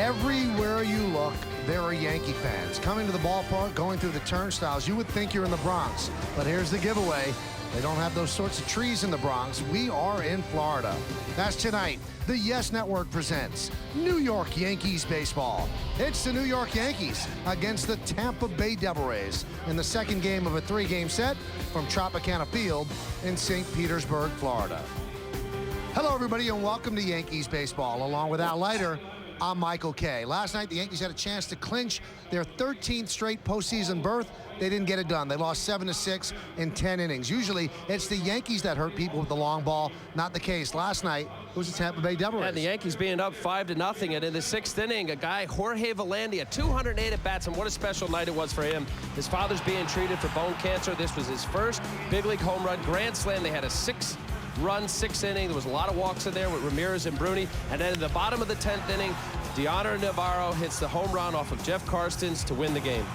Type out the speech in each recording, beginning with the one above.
Everywhere you look, there are Yankee fans coming to the ballpark, going through the turnstiles. You would think you're in the Bronx, but here's the giveaway. They don't have those sorts of trees in the Bronx. We are in Florida. That's tonight. The Yes Network presents New York Yankees baseball. It's the New York Yankees against the Tampa Bay Devil Rays in the second game of a three-game set from Tropicana Field in St. Petersburg, Florida. Hello, everybody, and welcome to Yankees baseball. Along with Al Leiter, I'm Michael Kay. Last night, the Yankees had a chance to clinch their 13th straight postseason berth. They didn't get it done. They lost 7-6 in 10 innings. Usually, it's the Yankees that hurt people with the long ball. Not the case. Last night, it was the Tampa Bay Devil Rays. And the Yankees being up 5-0, and in the sixth inning, a guy, Jorge Velandia, 208 at-bats, and what a special night it was for him. His father's being treated for bone cancer. This was his first big league home run, grand slam. They had a six-run, sixth inning. There was a lot of walks in there with Ramirez and Bruni. And then at the bottom of the 10th inning, Deontay Navarro hits the home run off of Jeff Karstens to win the game.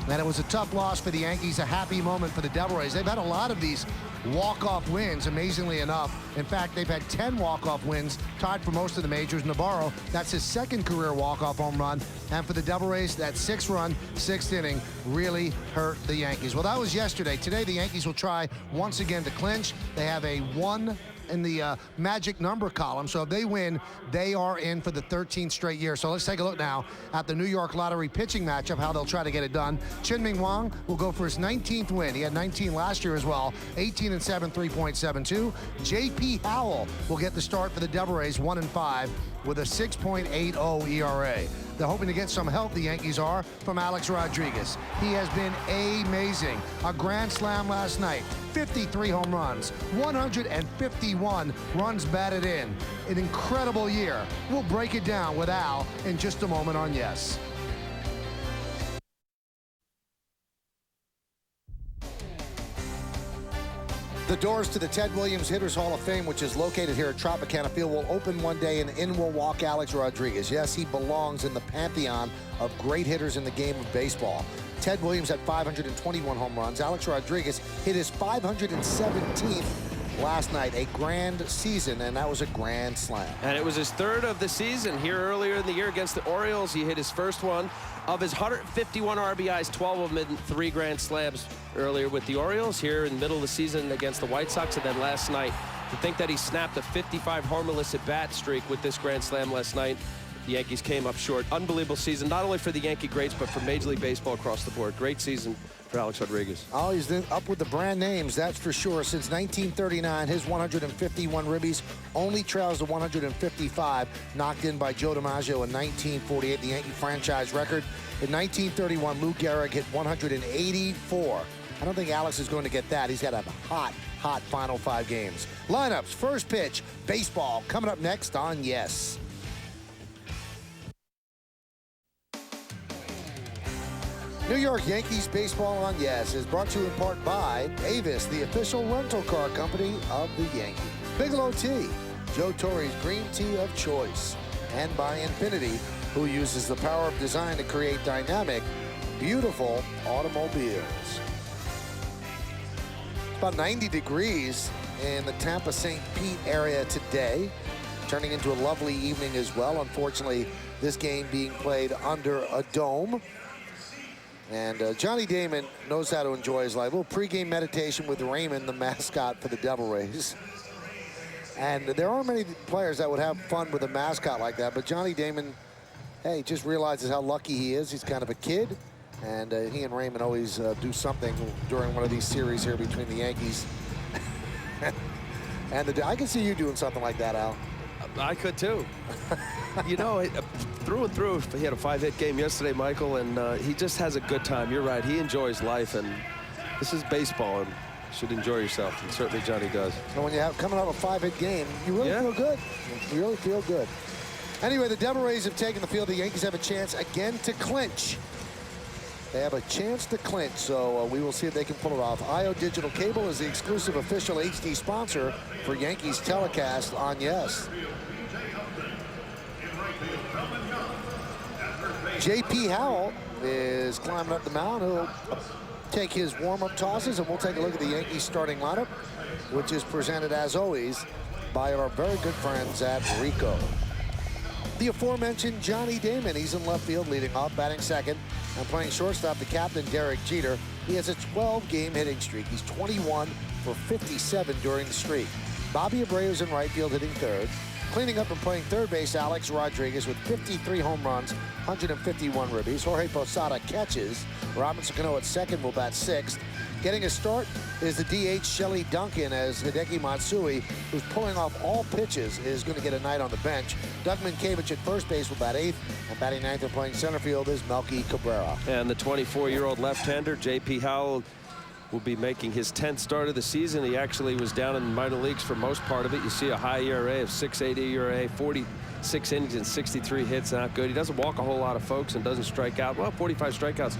And it was a tough loss for the Yankees, a happy moment for the Devil Rays. They've had a lot of these walk-off wins, amazingly enough. In fact, they've had 10 walk-off wins, tied for most of the majors. Navarro, that's his second career walk-off home run. And for the Devil Rays, that six-run, sixth inning really hurt the Yankees. Well, that was yesterday. Today, the Yankees will try once again to clinch. They have a 1 in the magic number column, so if they win, they are in for the 13th straight year. So let's take a look now at the New York Lottery pitching matchup, how they'll try to get it done. Chien-Ming Wang will go for his 19th win. He had 19 last year as well, 18-7, 3.72. J.P. Howell will get the start for the Devil Rays, 1-5, with a 6.80 ERA. They're hoping to get some help, the Yankees are, from Alex Rodriguez. He has been amazing. A grand slam last night, 53 home runs, 151 runs batted in. An incredible year. We'll break it down with Al in just a moment on Yes. The doors to the Ted Williams Hitters Hall of Fame, which is located here at Tropicana Field, will open one day, and in will walk Alex Rodriguez. Yes, he belongs in the pantheon of great hitters in the game of baseball. Ted Williams had 521 home runs. Alex Rodriguez hit his 517th last night, a grand season, and that was a grand slam. And it was his third of the season here earlier in the year against the Orioles. He hit his first one of his 151 RBIs, 12 of them in 3 grand slams earlier with the Orioles, here in the middle of the season against the White Sox, and then last night. To think that he snapped a 55 homerless at-bat streak with this grand slam last night, the Yankees came up short. Unbelievable season, not only for the Yankee greats, but for Major League Baseball across the board. Great season for Alex Rodriguez. Oh, he's up with the brand names, that's for sure. Since 1939, his 151 ribbies only trails the 155 knocked in by Joe DiMaggio in 1948, the Yankee franchise record. In 1931, Lou Gehrig hit 184. I don't think Alex is going to get that. He's got a hot final 5 games. Lineups, first pitch, baseball, coming up next on Yes. New York Yankees baseball on Yes is brought to you in part by Avis, the official rental car company of the Yankees. Bigelow Tea, Joe Torre's green tea of choice. And by Infinity, who uses the power of design to create dynamic, beautiful automobiles. It's about 90 degrees in the Tampa St. Pete area today, turning into a lovely evening as well. Unfortunately, this game being played under a dome. And Johnny Damon knows how to enjoy his life. A little pregame meditation with Raymond, the mascot for the Devil Rays. And there aren't many players that would have fun with a mascot like that, but Johnny Damon, hey, just realizes how lucky he is. He's kind of a kid, and he and Raymond always do something during one of these series here between the Yankees. And I can see you doing something like that, Al. I could too. You know, through and through, he had a 5-hit game yesterday, Michael, and he just has a good time. You're right, he enjoys life, and this is baseball, and you should enjoy yourself, and certainly Johnny does. And when you have coming off a 5-hit game, you really feel good. You really feel good. Anyway, the Devil Rays have taken the field. The Yankees have a chance again to clinch. They have a chance to clinch, so we will see if they can pull it off. IO Digital Cable is the exclusive official HD sponsor for Yankees telecast on Yes. J.P. Howell is climbing up the mound. He'll take his warm-up tosses, and we'll take a look at the Yankees starting lineup, which is presented, as always, by our very good friends at Rico. The aforementioned Johnny Damon. He's in left field leading off, batting second, and playing shortstop, the captain, Derek Jeter. He has a 12-game hitting streak. He's 21 for 57 during the streak. Bobby Abreu's in right field hitting third. Cleaning up and playing third base, Alex Rodriguez with 53 home runs, 151 ribbies. Jorge Posada catches. Robinson Cano at second will bat sixth. Getting a start is the DH Shelley Duncan, as Hideki Matsui, who's pulling off all pitches, is going to get a night on the bench. Doug Minkiewicz at first base will bat eighth, and batting ninth and playing center field is Melky Cabrera. And the 24-year-old left-hander, J.P. Howell, will be making his 10th start of the season. He actually was down in the minor leagues for most part of it. You see a high ERA of 6.80 ERA, 46 innings and 63 hits. Not good. He doesn't walk a whole lot of folks and doesn't strike out. Well, 45 strikeouts.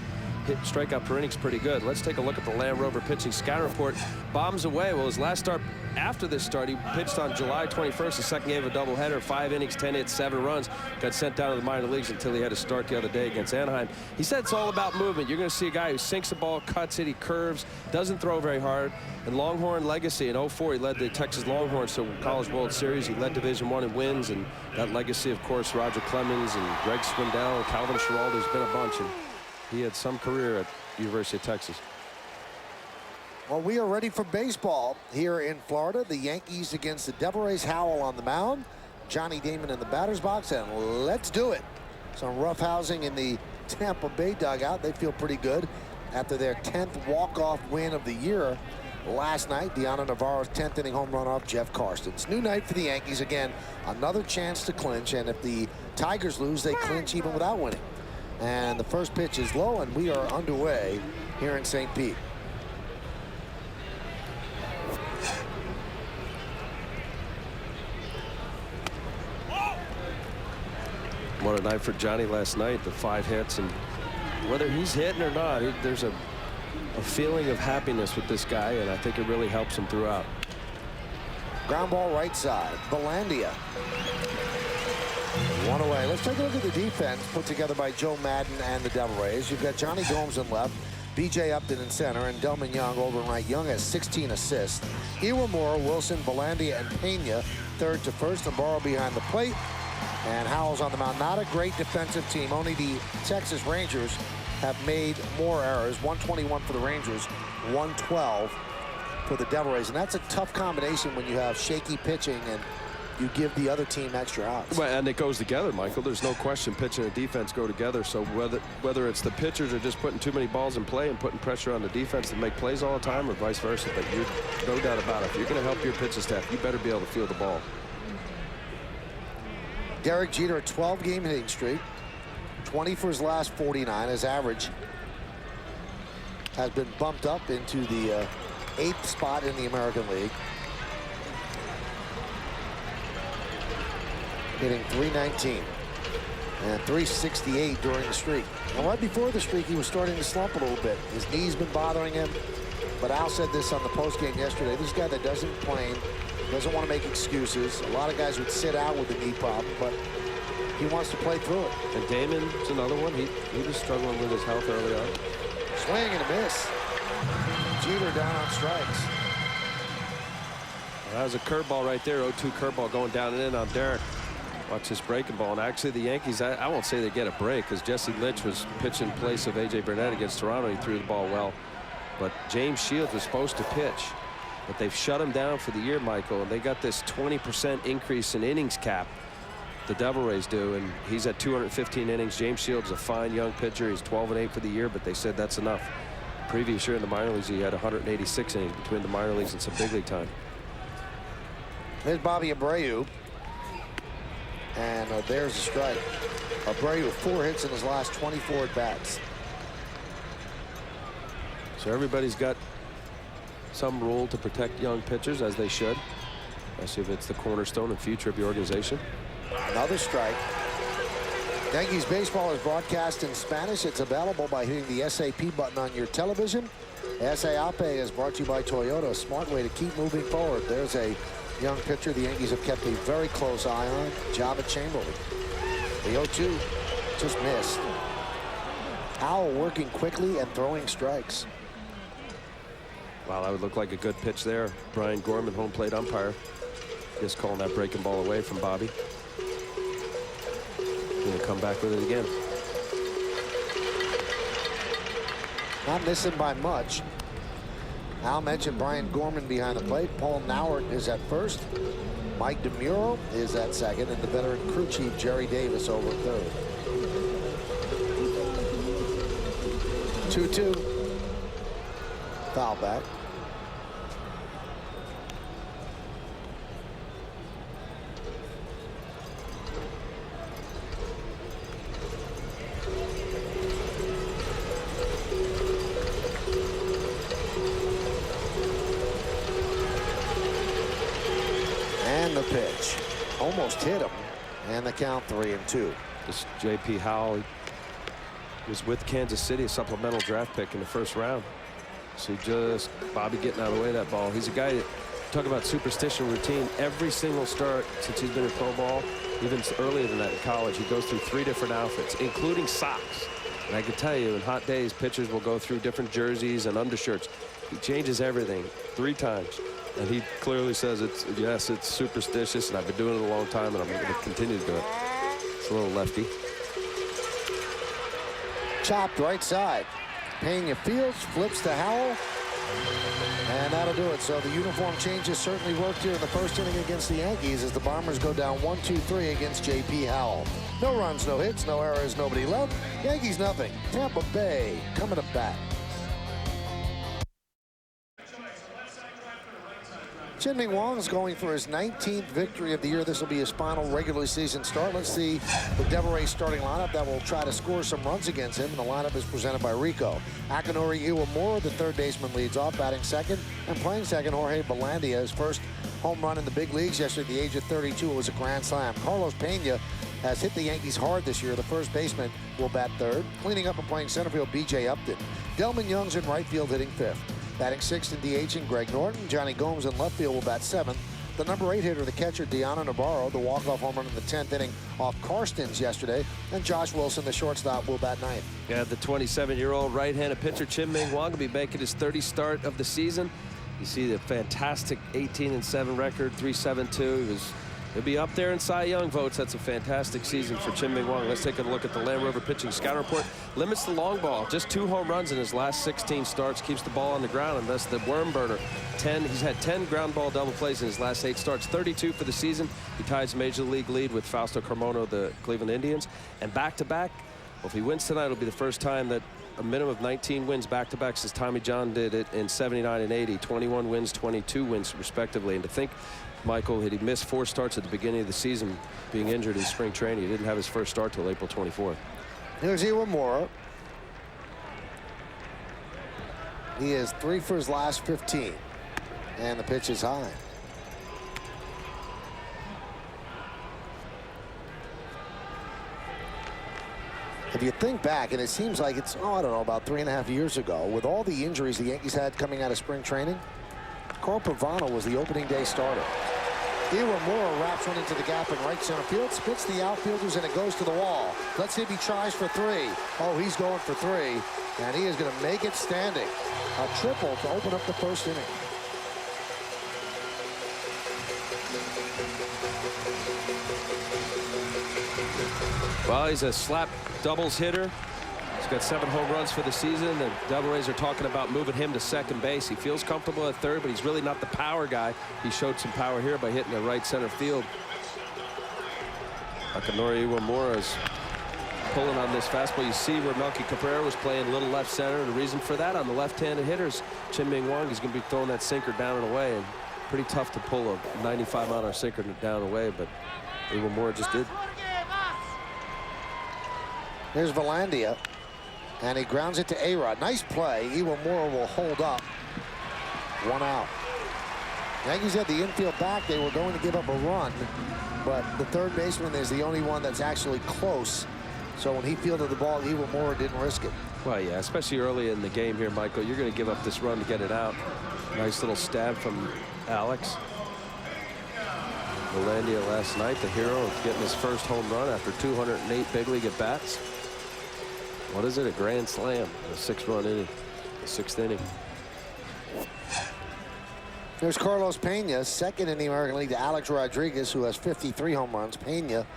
Strikeout per inning's pretty good. Let's take a look at the Land Rover pitching scout report. Bombs away. Well, his last start after this start, he pitched on July 21st, the second game of a doubleheader, 5 innings, 10 hits, 7 runs. Got sent down to the minor leagues until he had to start the other day against Anaheim. He said it's all about movement. You're going to see a guy who sinks the ball, cuts it, he curves, doesn't throw very hard. And Longhorn legacy in 04, he led the Texas Longhorns to College World Series. He led Division I in wins, and that legacy, of course, Roger Clemens and Greg Swindell and Calvin Schiraldi. There's been a bunch, and he had some career at University of Texas. Well, we are ready for baseball here in Florida. The Yankees against the Devil Rays. Howell on the mound, Johnny Damon in the batter's box, and let's do it. Some roughhousing in the Tampa Bay dugout. They feel pretty good after their 10th walk-off win of the year last night. Deanna Navarro's 10th inning home run off Jeff Karstens. New night for the Yankees. Again, another chance to clinch, and if the Tigers lose, they clinch even without winning. And the first pitch is low, and we are underway here in St. Pete. What a night for Johnny last night, the 5 hits, and whether he's hitting or not, there's a feeling of happiness with this guy, and I think it really helps him throughout. Ground ball right side, Belandia. One away. Let's take a look at the defense put together by Joe Madden and the Devil Rays. You've got Johnny Gomes in left, B.J. Upton in center, and Delman Young over in right. Young has 16 assists. Iwamura, Wilson, Belandia, and Pena third to first, and Barrow behind the plate. And Howell's on the mound. Not a great defensive team. Only the Texas Rangers have made more errors. 121 for the Rangers, 112 for the Devil Rays. And that's a tough combination when you have shaky pitching and you give the other team extra outs. Well, and it goes together, Michael. There's no question pitching and defense go together. So whether it's the pitchers are just putting too many balls in play and putting pressure on the defense to make plays all the time, or vice versa, but you're no doubt about it. If you're going to help your pitching staff, you better be able to field the ball. Derek Jeter, a 12-game hitting streak, 20 for his last 49. His average has been bumped up into the 8th spot in the American League. Hitting .319 and .368 during the streak. Now, right before the streak, he was starting to slump a little bit. His knee's been bothering him. But Al said this on the postgame yesterday. This guy that doesn't complain, doesn't want to make excuses. A lot of guys would sit out with a knee problem, but he wants to play through it. And Damon's another one. He was struggling with his health early on. Swing and a miss. Jeter down on strikes. Well, that was a curveball right there. 0-2 curveball going down and in on Derek. Watch this breaking ball. And actually, the Yankees, I won't say they get a break, because Jesse Lynch was pitching in place of A.J. Burnett against Toronto. He threw the ball well. But James Shields was supposed to pitch. But they've shut him down for the year, Michael. And they got this 20% increase in innings cap. The Devil Rays do. And he's at 215 innings. James Shields is a fine young pitcher. He's 12-8 for the year, but they said that's enough. Previous year in the minor leagues, he had 186 innings between the minor leagues and some big league time. There's Bobby Abreu. And there's a strike. Abreu with 4 hits in his last 24 at-bats. So everybody's got some rule to protect young pitchers, as they should, especially if it's the cornerstone and future of your organization. Another strike. Yankees baseball is broadcast in Spanish. It's available by hitting the SAP button on your television. SAP is brought to you by Toyota, a smart way to keep moving forward. There's a young pitcher the Yankees have kept a very close eye on, Java Chamberlain. The 0-2 just missed. Howell working quickly and throwing strikes. Wow, that would look like a good pitch there. Brian Gorman, home plate umpire, just calling that breaking ball away from Bobby. come back with it again. Not missing by much. Al mentioned Brian Gorman behind the plate. Paul Nauert is at first. Mike DeMuro is at second, and the veteran crew chief Jerry Davis over third. 2-2. Foul back. And the pitch. Almost hit him. And the count 3-2. This J.P. Howell was with Kansas City, a supplemental draft pick in the first round. So just Bobby getting out of the way of that ball. He's a guy that, talk about superstition routine. Every single start since he's been in pro ball, even earlier than that in college, he goes through 3 different outfits, including socks. And I can tell you, in hot days, pitchers will go through different jerseys and undershirts. He changes everything 3 times. And he clearly says, yes, it's superstitious, and I've been doing it a long time, and I'm going to continue to do it. It's a little lefty. Chopped right side. Pena fields, flips to Howell, and that'll do it. So the uniform changes certainly worked here in the first inning against the Yankees as the Bombers go down 1-2-3 against J.P. Howell. No runs, no hits, no errors, nobody left. Yankees nothing. Tampa Bay coming to bat. Chien-Ming Wang is going for his 19th victory of the year. This will be his final regular season start. Let's see the Devil Rays starting lineup that will try to score some runs against him. And the lineup is presented by Rico. Akinori Iwamura, the third baseman, leads off, batting second. And playing second, Jorge Belandia, his first home run in the big leagues yesterday at the age of 32. It was a grand slam. Carlos Pena has hit the Yankees hard this year. The first baseman will bat third. Cleaning up and playing center field, B.J. Upton. Delman Young's in right field, hitting fifth. Batting sixth in DH and Greg Norton. Johnny Gomes in left field will bat seventh. The number 8 hitter, the catcher, Deanna Navarro, the walk-off home run in the 10th inning off Karstens yesterday. And Josh Wilson, the shortstop, will bat ninth. Yeah, the 27-year-old right-handed pitcher, Chien-Ming Wang, will be making his 30th start of the season. You see the fantastic 18-7 record, 3.72. He'll be up there in Cy Young votes. That's a fantastic season for Chien-Ming Wang. Let's take a look at the Land Rover pitching scout report. Limits the long ball. Just 2 home runs in his last 16 starts. Keeps the ball on the ground, and that's the worm burner. He's had 10 ground ball double plays in his last 8 starts. 32 for the season. He ties Major League lead with Fausto Carmona, the Cleveland Indians. And back-to-back, well, if he wins tonight, it'll be the first time that a minimum of 19 wins back-to-back since Tommy John did it in 79 and 80. 21 wins, 22 wins, respectively. And to think, Michael, had he missed 4 starts at the beginning of the season, being injured in spring training, he didn't have his first start till April 24th. Here's Iwamura. He is 3 for his last 15. And the pitch is high. If you think back, and it seems like it's, I don't know, about 3.5 years ago, with all the injuries the Yankees had coming out of spring training, Carl Pavano was the opening day starter. Iwamura wraps one into the gap in right center field, spits the outfielders, and it goes to the wall. Let's see if he tries for 3. Oh, he's going for 3, and he is going to make it standing. A triple to open up the first inning. Well, he's a slap doubles hitter. He's got 7 home runs for the season. The Devil Rays are talking about moving him to second base. He feels comfortable at third, but he's really not the power guy. He showed some power here by hitting the right center field. Akinori Iwamura is pulling on this fastball. You see where Melky Cabrera was playing a little left center. The reason for that, on the left-handed hitters, Chien-Ming Wang is going to be throwing that sinker down and away. And pretty tough to pull a 95-mile-an-hour sinker down and away, but Iwamura just did. Here's Belandia. And he grounds it to A-Rod. Nice play. Iwamura will hold up. 1 out. Yankees had the infield back. They were going to give up a run, but the third baseman is the only one that's actually close. So when he fielded the ball, Iwamura didn't risk it. Well, yeah, especially early in the game here, Michael. You're going to give up this run to get it out. Nice little stab from Alex. Belandia last night, the hero of getting his first home run after 208 big league at bats. What is it? A grand slam. A 6-run inning. The 6th inning. There's Carlos Pena, second in the American League to Alex Rodriguez, who has 53 home runs. Pena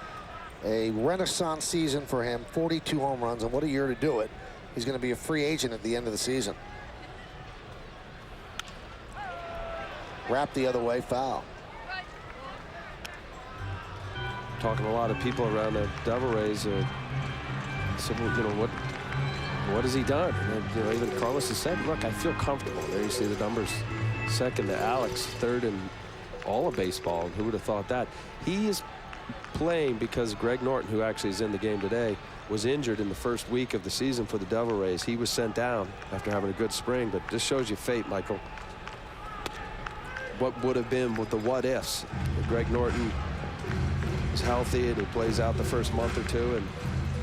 A renaissance season for him, 42 home runs, and what a year to do it. He's going to be a free agent at the end of the season. Wrap the other way, foul. Talking to a lot of people around the Devil Rays. So, you know, what has he done? And, you know, even Carlos has said, look, I feel comfortable. There you see the numbers. Second to Alex, third in all of baseball. Who would have thought that? He is playing because Greg Norton, who actually is in the game today, was injured in the first week of the season for the Devil Rays. He was sent down after having a good spring, but this shows you fate, Michael. What would have been with the what ifs? Greg Norton is healthy and he plays out the first month or two, and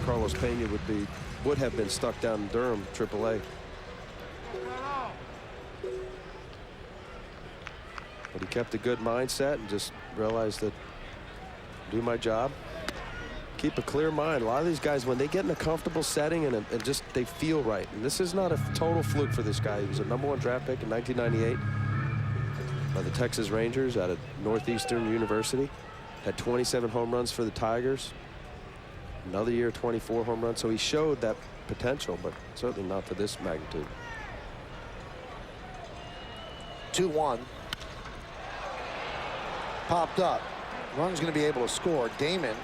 Carlos Pena would have been stuck down in Durham, AAA. But he kept a good mindset and just realized that do my job, keep a clear mind. A lot of these guys, when they get in a comfortable setting and just they feel right, and this is not a total fluke for this guy. He was a #1 draft pick in 1998 by the Texas Rangers out of Northeastern University. Had 27 home runs for the Tigers. Another year, 24 home runs. So he showed that potential, but certainly not to this magnitude. 2-1. Popped up. Run's going to be able to score. Damon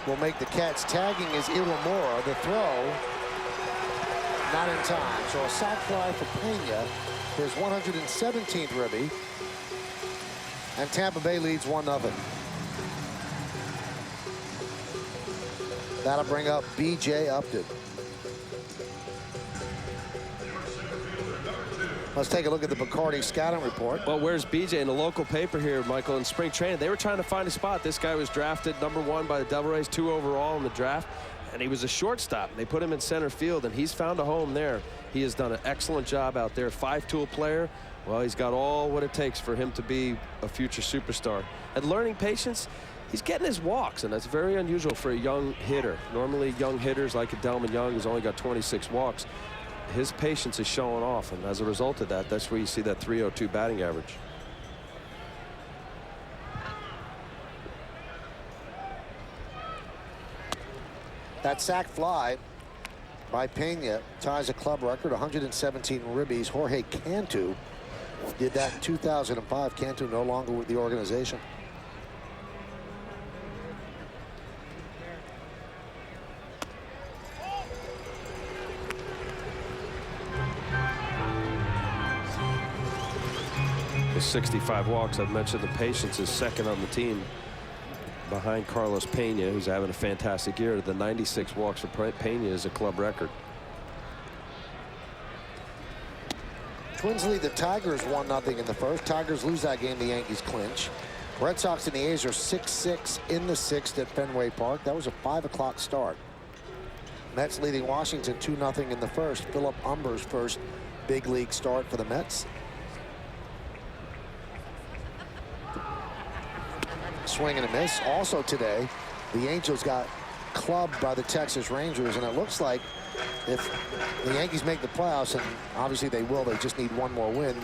will make the catch. Tagging is Iwamura. The throw, not in time. So a sac fly for Pena, his 117th ribby. And Tampa Bay leads 1-0. That'll bring up B.J. Upton. Let's take a look at the Bacardi scouting report. Well, where's BJ? In the local paper here, Michael, in spring training, they were trying to find a spot. This guy was drafted #1 by the Devil Rays, 2 overall in the draft, and he was a shortstop. They put him in center field, and he's found a home there. He has done an excellent job out there. 5-tool player. Well, he's got all what it takes for him to be a future superstar. And learning patience, he's getting his walks, and that's very unusual for a young hitter. Normally, young hitters like Adelman Young, who's only got 26 walks, his patience is showing off, and as a result of that, that's where you see that .302 batting average. That sac fly by Pena ties a club record, 117 ribbies. Jorge Cantu did that in 2005. Cantu no longer with the organization. With 65 walks, I've mentioned the patience is second on the team behind Carlos Pena, who's having a fantastic year. The 96 walks for Pena is a club record. Twins lead the Tigers 1-0 in the first. Tigers lose that game, the Yankees clinch. Red Sox and the A's are 6-6 in the sixth at Fenway Park. That was a 5 o'clock start. Mets leading Washington 2-0 in the first. Philip Humber's first big league start for the Mets. Swing and a miss. Also today, the Angels got clubbed by the Texas Rangers, and it looks like if the Yankees make the playoffs, and obviously they will, they just need one more win,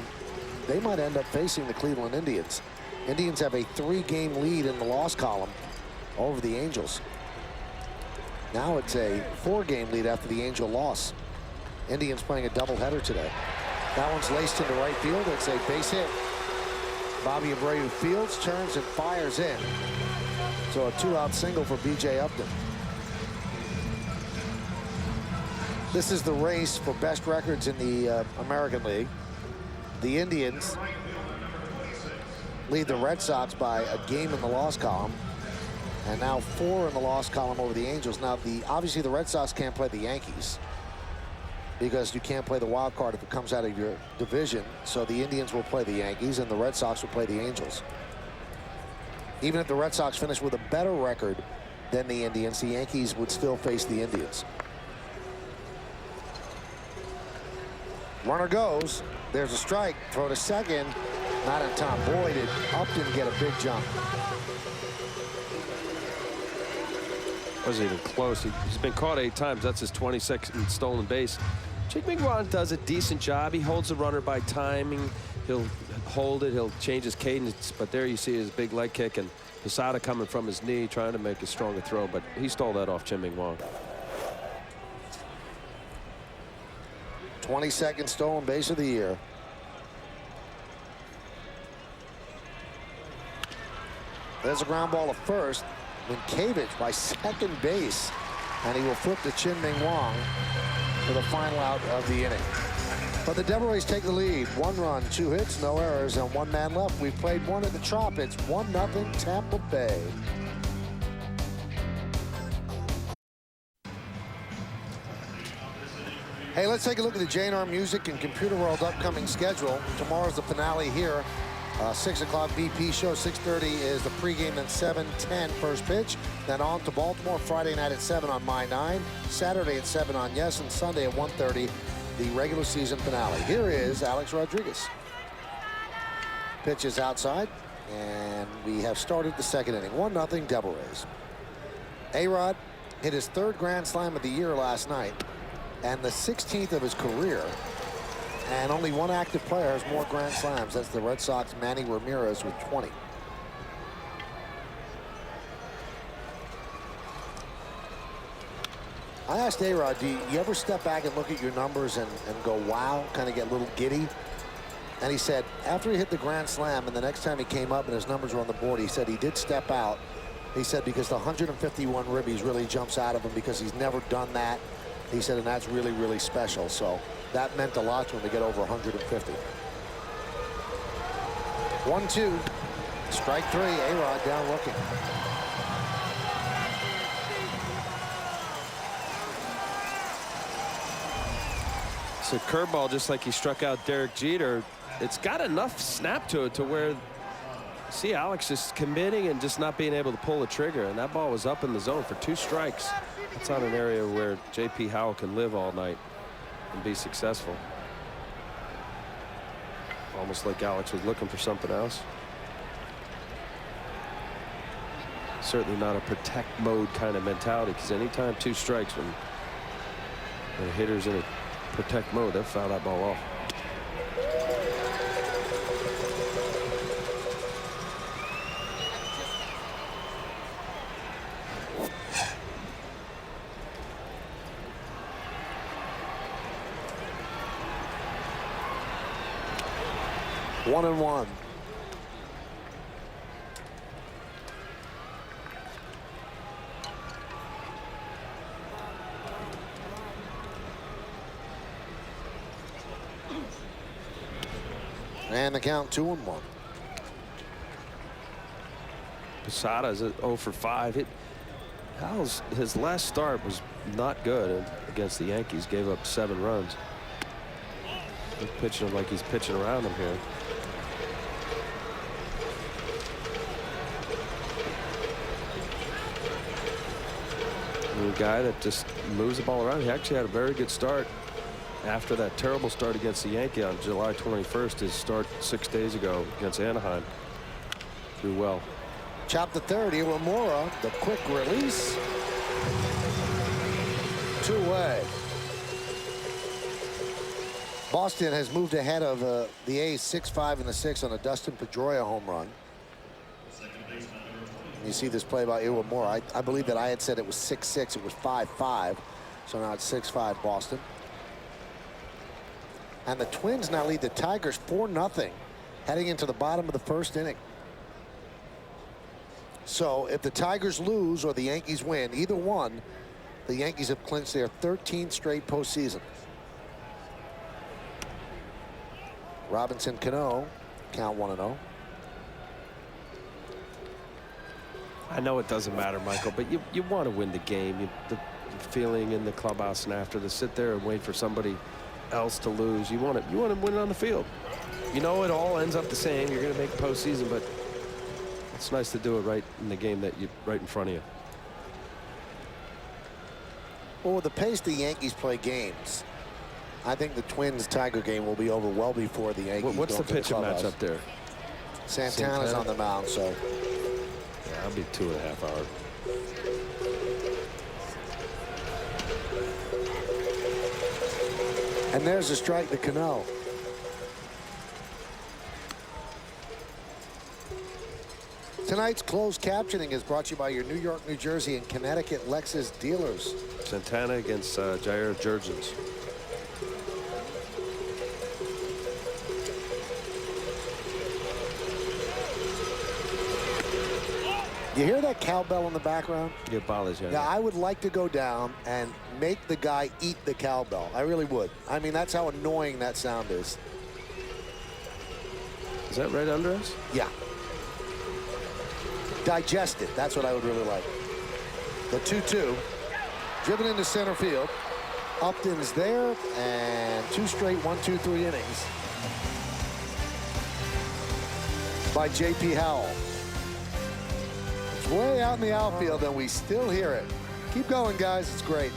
they might end up facing the Cleveland Indians. Indians have a 3-game lead in the loss column over the Angels. Now it's a 4-game lead after the Angel loss. Indians playing a doubleheader today. That one's laced into right field. It's a base hit. Bobby Abreu fields, turns, and fires in. So a 2-out single for B.J. Upton. This is the race for best records in the American League. The Indians lead the Red Sox by a game in the loss column, and now 4 in the loss column over the Angels. Now, obviously the Red Sox can't play the Yankees because you can't play the wild card if it comes out of your division. So the Indians will play the Yankees, and the Red Sox will play the Angels. Even if the Red Sox finish with a better record than the Indians, the Yankees would still face the Indians. Runner goes. There's a strike. Throw to second. Not in time. Boy, did Upton get a big jump. Wasn't even close. He's been caught 8 times. That's his 22nd stolen base. Jake McGraw does a decent job. He holds the runner by timing. He'll hold it. He'll change his cadence. But there you see his big leg kick, and Posada coming from his knee, trying to make a stronger throw, but he stole that off Chien-Ming Wang. 22nd stolen base of the year. There's a ground ball to first. Minkiewicz by second base. And he will flip to Chien-Ming Wang for the final out of the inning. But the Devil Rays take the lead. 1 run, 2 hits, no errors, and 1 man left. We've played 1 at the Trop. It's 1-0 Tampa Bay. Hey, let's take a look at the JNR Music and Computer World upcoming schedule. Tomorrow's the finale here. 6 o'clock BP show, 6:30 is the pregame, then 7:10 first pitch. Then on to Baltimore Friday night at 7 on My 9, Saturday at 7 on Yes, and Sunday at 1:30, the regular season finale. Here is Alex Rodriguez. Pitch is outside, and we have started the second inning. 1-0 Devil Rays. A-Rod hit his 3rd grand slam of the year last night, and the 16th of his career. And only 1 active player has more grand slams. That's the Red Sox Manny Ramirez with 20. I asked A-Rod, do you ever step back and look at your numbers and go, wow, kind of get a little giddy? And he said, after he hit the grand slam and the next time he came up and his numbers were on the board, he said he did step out. He said because the 151 ribbies really jumps out of him because he's never done that. He said, and that's really, really special. So that meant a lot to him to get over 150. 1-2. Strike 3. A-Rod down looking. It's a curveball, just like he struck out Derek Jeter. It's got enough snap to it to where, see Alex just committing and just not being able to pull the trigger, and that ball was up in the zone for 2 strikes. It's on an area where J.P. Howell can live all night and be successful. Almost like Alex was looking for something else. Certainly not a protect mode kind of mentality, because anytime 2 strikes, when a hitter's in a protect mode, they'll foul that ball off. One and one. And the count 2-1. Posada's at 0 for 5. His last start was not good against the Yankees. Gave up 7 runs. He's pitching him like he's pitching around him here. A guy that just moves the ball around. He actually had a very good start after that terrible start against the Yankees on July 21st. His start 6 days ago against Anaheim. Threw well. Chop the third. Iwamura, the quick release. 2 away. Boston has moved ahead of the A's 6-5 in the 6th on a Dustin Pedroia home run. You see this play by Iwamura. I believe that I had said it was 6-6. It was 5-5. So now it's 6-5 Boston. And the Twins now lead the Tigers 4-0 heading into the bottom of the 1st inning. So if the Tigers lose or the Yankees win, either one, the Yankees have clinched their 13th straight postseason. Robinson Cano, count 1-0. I know it doesn't matter, Michael, but you want to win the game. The feeling in the clubhouse and after, to sit there and wait for somebody else to lose. You want to win it on the field. You know it all ends up the same. You're going to make the postseason, but it's nice to do it right in the game that right in front of you. Well, with the pace the Yankees play games, I think the Twins-Tiger game will be over well before the Yankees. What's the pitching match up there? Santana's on the mound, so. Yeah, that'll be 2.5 hours. And there's a strike to Cano. Tonight's closed captioning is brought to you by your New York, New Jersey, and Connecticut Lexus dealers. Santana against Jair Jurgens. You hear that cowbell in the background? It bothers you. Yeah, I would like to go down and make the guy eat the cowbell. I really would. I mean, that's how annoying that sound is. Is that right under us? Yeah. Digest it. That's what I would really like. The 2-2. Driven into center field. Upton's there, and 2 straight 1-2-3 innings by J.P. Howell. It's way out in the outfield, and we still hear it. Keep going, guys. It's great.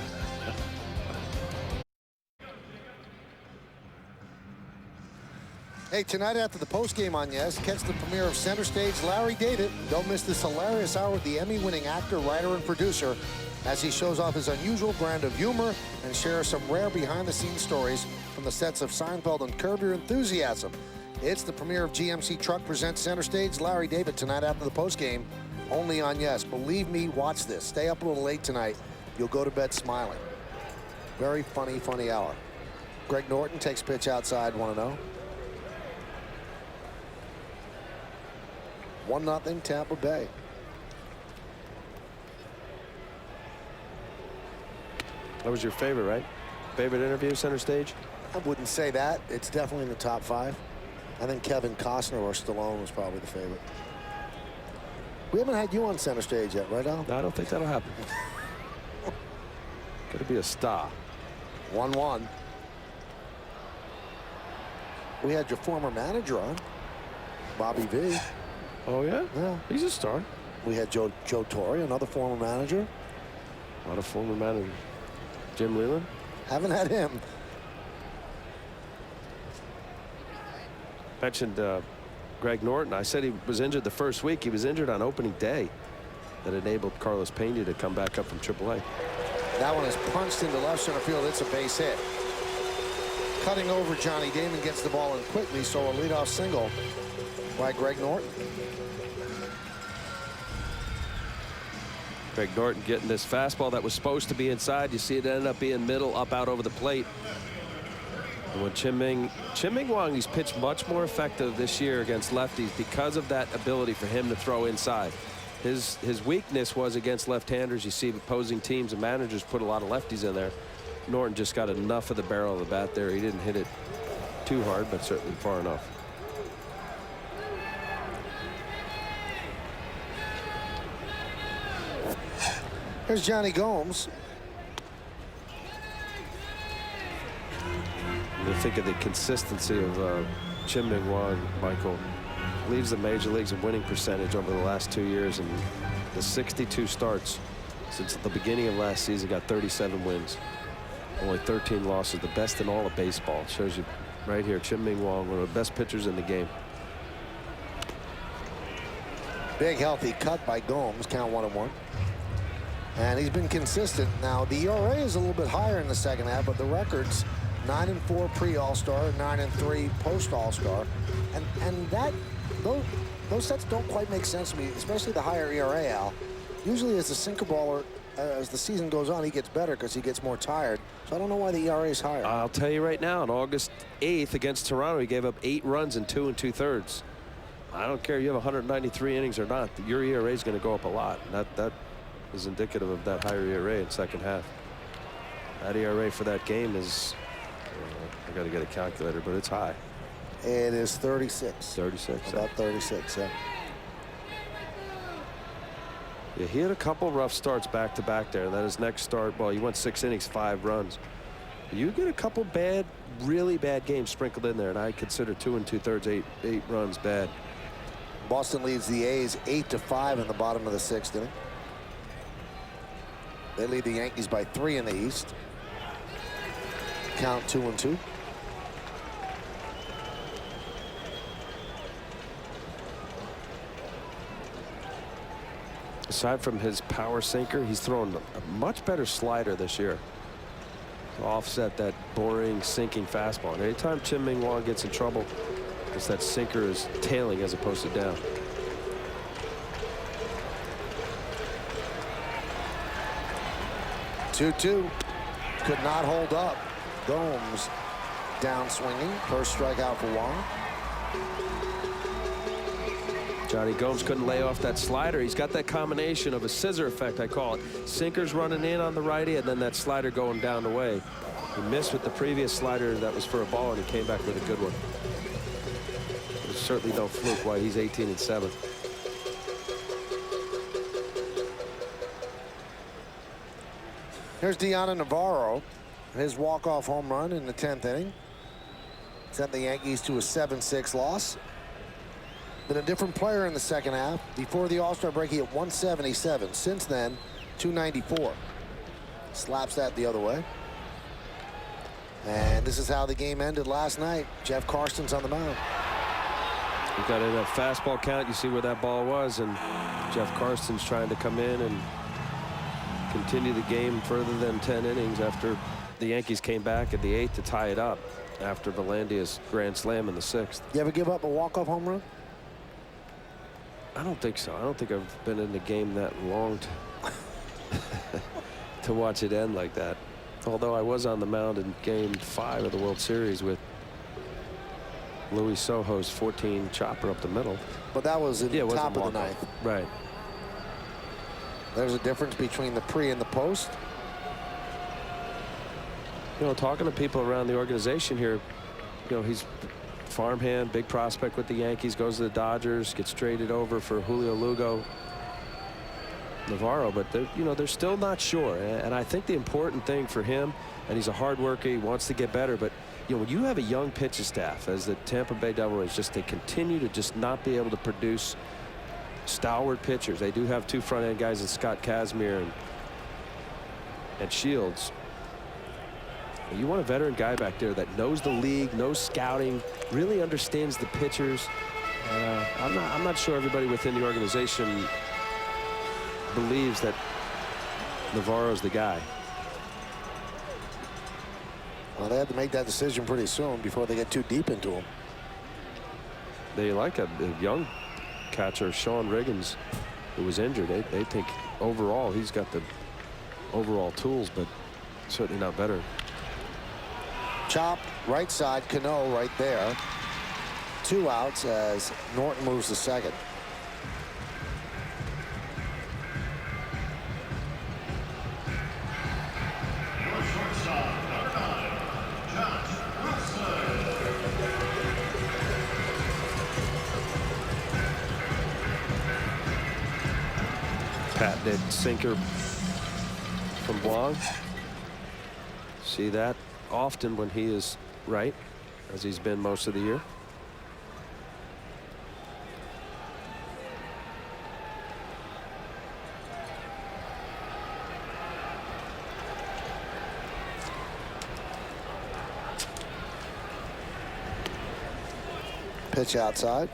Hey, tonight after the postgame on Yes, catch the premiere of Center Stage Larry David. Don't miss this hilarious hour with the Emmy-winning actor, writer, and producer as he shows off his unusual brand of humor and shares some rare behind-the-scenes stories from the sets of Seinfeld and Curb Your Enthusiasm. It's the premiere of GMC Truck Presents Center Stage Larry David tonight after the postgame, only on Yes. Believe me, watch this. Stay up a little late tonight. You'll go to bed smiling. Very funny, funny hour. Greg Norton takes pitch outside, 1-0. 1-0 Tampa Bay. That was your favorite, right? Favorite interview, Center Stage? I wouldn't say that. It's definitely in the top 5. I think Kevin Costner or Stallone was probably the favorite. We haven't had you on Center Stage yet, right, Al? No, I don't think that'll happen. Got to be a star. 1-1. We had your former manager on, Bobby V. Oh, yeah? Yeah. He's a star. We had Joe Torre, another former manager. A lot of former managers. Jim Leland? Haven't had him. Mentioned Greg Norton. I said he was injured the first week. He was injured on opening day. That enabled Carlos Pena to come back up from AAA. That one is punched into left center field. It's a base hit. Cutting over, Johnny Damon gets the ball in quickly, so a leadoff single by Greg Norton. Greg Norton getting this fastball that was supposed to be inside. You see it ended up being middle, up out over the plate. And when Chien-Ming Wang, he's pitched much more effective this year against lefties because of that ability for him to throw inside. His weakness was against left-handers. You see opposing teams and managers put a lot of lefties in there. Norton just got enough of the barrel of the bat there. He didn't hit it too hard, but certainly far enough. Here's Johnny Gomes. You think of the consistency of Chien-Ming Wang, Michael. Leads the major leagues in winning percentage over the last 2 years, and the 62 starts since the beginning of last season got 37 wins, only 13 losses, the best in all of baseball. Shows you right here, Chien-Ming Wang, one of the best pitchers in the game. Big healthy cut by Gomes, count 1-1. And he's been consistent. Now the ERA is a little bit higher in the second half, but the record's 9-4 pre-All-Star, 9-3 post-All-Star, and that those stats don't quite make sense to me, especially the higher ERA, Al. Usually as the sinker baller, as the season goes on, he gets better because he gets more tired. So I don't know why the ERA is higher. I'll tell you right now, on August 8th against Toronto, he gave up 8 runs in 2 2/3. I don't care if you have 193 innings or not, your ERA is going to go up a lot. That is indicative of that higher ERA in second half. That ERA for that game is, I got to get a calculator, but it's high. It is 36. 36. About 36, yeah. Yeah, he had a couple rough starts back to back there. That his next start, well, he went 6 innings, 5 runs. You get a couple bad, really bad games sprinkled in there, and I consider 2 2/3, 8 runs bad. Boston leads the A's 8-5 in the bottom of the 6th inning. They lead the Yankees by 3 in the East. Count 2-2. Aside from his power sinker, he's thrown a much better slider this year to offset that boring sinking fastball. And anytime Chien-Ming Wang gets in trouble, it's that sinker is tailing as opposed to down. 2-2. Could not hold up. Gomes down swinging. First strikeout for Wong. Johnny Gomes couldn't lay off that slider. He's got that combination of a scissor effect, I call it. Sinkers running in on the righty, and then that slider going down the way. He missed with the previous slider that was for a ball, and he came back with a good one. There's certainly no fluke why he's 18-7. Here's Deanna Navarro. His walk-off home run in the 10th inning sent the Yankees to a 7-6 loss. Been a different player in the second half. Before the All-Star break, he hit 177. Since then, 294. Slaps that the other way. And this is how the game ended last night. Jeff Karsten's on the mound. You got in a fastball count. You see where that ball was, and Jeff Karsten's trying to come in and continue the game further than 10 innings after the Yankees came back at the 8th to tie it up after Volandia's grand slam in the 6th. You ever give up a walk-off home run? I don't think so. I don't think I've been in the game that long to watch it end like that. Although I was on the mound in Game 5 of the World Series with Luis Sojo's 14 chopper up the middle. But that was in the top of the ninth. Right. There's a difference between the pre and the post. You know, talking to people around the organization here, you know, he's farmhand, big prospect with the Yankees, goes to the Dodgers, gets traded over for Julio Lugo, Navarro, but they're, you know, they're still not sure. And I think the important thing for him, and he's a hard worker, he wants to get better, but you know, when you have a young pitching staff as the Tampa Bay Devil Rays, just they continue to just not be able to produce stalwart pitchers. They do have two front-end guys in Scott Kazmir and Shields. You want a veteran guy back there that knows the league, knows scouting, really understands the pitchers. I'm not sure everybody within the organization believes that Navarro's the guy. Well, they had to make that decision pretty soon before they get too deep into him. They like a young catcher, Sean Riggins, who was injured. They think overall he's got the overall tools, but certainly not better. Chop right side, Cano right there. 2 outs as Norton moves to second. Patented sinker from Blanc. See that often when he is right, as he's been most of the year. Pitch outside.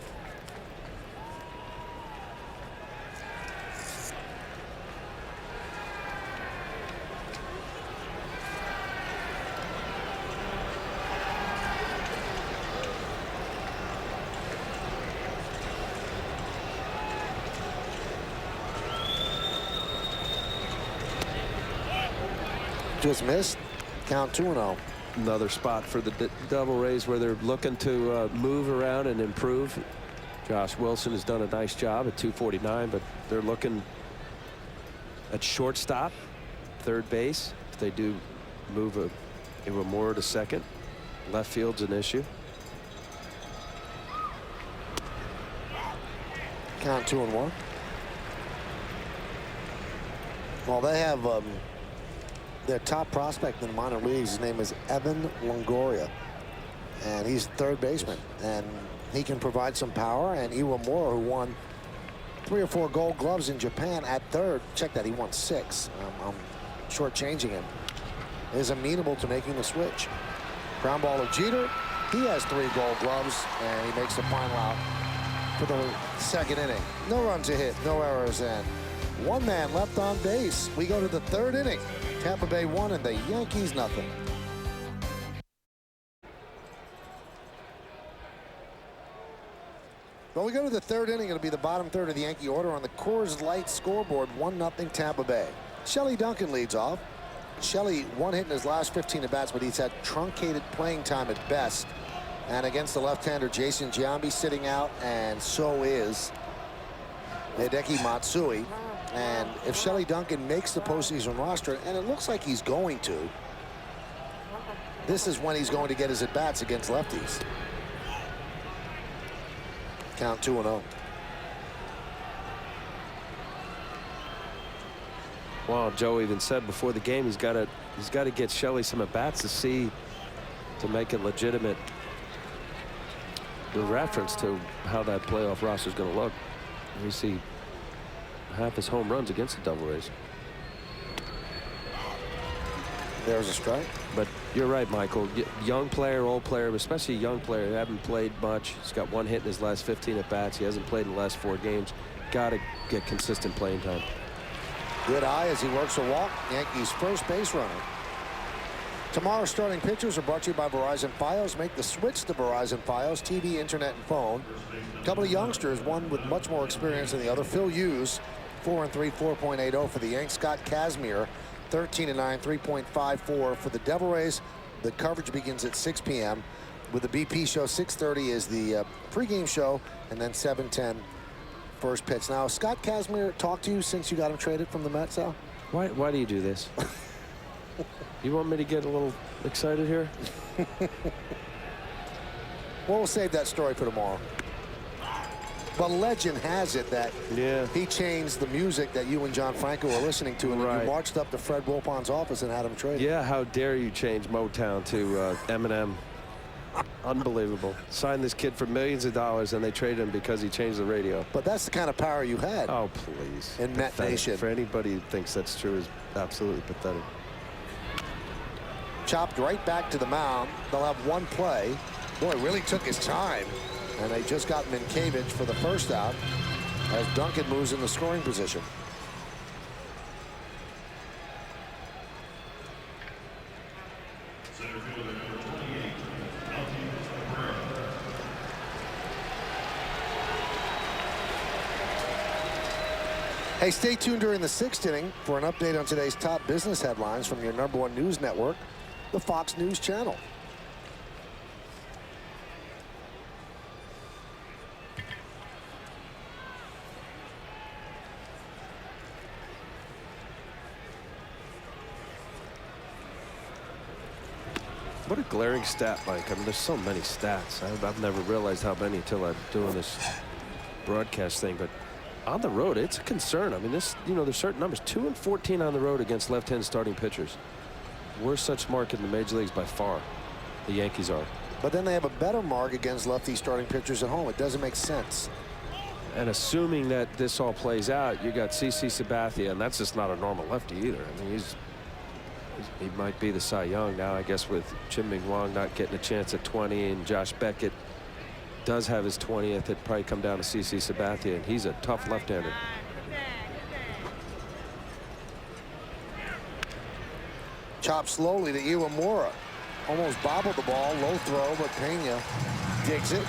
Just missed. Count 2-0. Another spot for the Devil Rays where they're looking to move around and improve. Josh Wilson has done a nice job at 249, but they're looking at shortstop, third base. If they do move Iwamura to second, left field's an issue. Count 2-1. Well, they have their top prospect in the minor leagues. His name is Evan Longoria, and he's third baseman, and he can provide some power. And Iwamura, who won 3 or 4 Gold Gloves in Japan at third, check that, he won 6. I'm shortchanging him, is amenable to making the switch. Ground ball of Jeter. He has 3 Gold Gloves, and he makes the final out for the second inning. No runs a hit, no errors, and 1 man left on base. We go to the 3rd inning. Tampa Bay 1 and the Yankees nothing. Well, we go to the 3rd inning. It'll be the bottom third of the Yankee order on the Coors Light scoreboard. 1-0 Tampa Bay. Shelley Duncan leads off. Shelley, one hit in his last 15 at-bats, but he's had truncated playing time at best. And against the left-hander, Jason Giambi sitting out, and so is Hideki Matsui. And if Shelley Duncan makes the postseason roster, and it looks like he's going to, this is when he's going to get his at-bats against lefties. Count 2-0. Well, Joe even said before the game he's got to get Shelley some at-bats to make it legitimate. With reference to how that playoff roster is going to look. We see half his home runs against the Devil Rays. There's a strike. But you're right, Michael. Young player, old player, especially a young player who hasn't played much. He's got one hit in his last 15 at-bats. He hasn't played in the last 4 games. Got to get consistent playing time. Good eye as he works a walk. Yankees first base runner. Tomorrow's starting pitchers are brought to you by Verizon Fios. Make the switch to Verizon Fios, TV, internet, and phone. A couple of youngsters, one with much more experience than the other. Phil Hughes, 4-3, 4.80 for the Yanks. Scott Kazmir, 13-9, 3.54 for the Devil Rays. The coverage begins at 6 p.m. with the BP show. 6:30 is the pregame show, and then 7:10 first pitch. Now, Scott Kazmir talked to you since you got him traded from the Mets, Al? Why do you do this? You want me to get a little excited here? Well, we'll save that story for tomorrow. But legend has it that he changed the music that you and John Franco were listening to, and you marched up to Fred Wilpon's office and had him traded. Yeah, how dare you change Motown to Eminem. Unbelievable. Signed this kid for millions of dollars, and they traded him because he changed the radio. But that's the kind of power you had. Oh, please. In Met Nation. For anybody who thinks that's true is absolutely pathetic. Chopped right back to the mound. They'll have one play. Boy, really took his time. And they just got Minkiewicz for the first out as Duncan moves in the scoring position. Hey, stay tuned during the 6th inning for an update on today's top business headlines from your #1 news network, the Fox News Channel. What a glaring stat, Mike. I mean, there's so many stats. I've never realized how many until I'm doing this broadcast thing. But on the road, it's a concern. I mean, there's certain numbers. 2-14 on the road against left-hand starting pitchers. Worst such mark in the major leagues by far. The Yankees are. But then they have a better mark against lefty starting pitchers at home. It doesn't make sense. And assuming that this all plays out, you got CC Sabathia, and that's just not a normal lefty either. I mean, he might be the Cy Young now, I guess, with Chim-Ming Wang not getting a chance at 20, and Josh Beckett does have his 20th. It'd probably come down to CC Sabathia, and he's a tough left-hander. Chopped slowly to Iwamura. Almost bobbled the ball. Low throw, but Pena digs it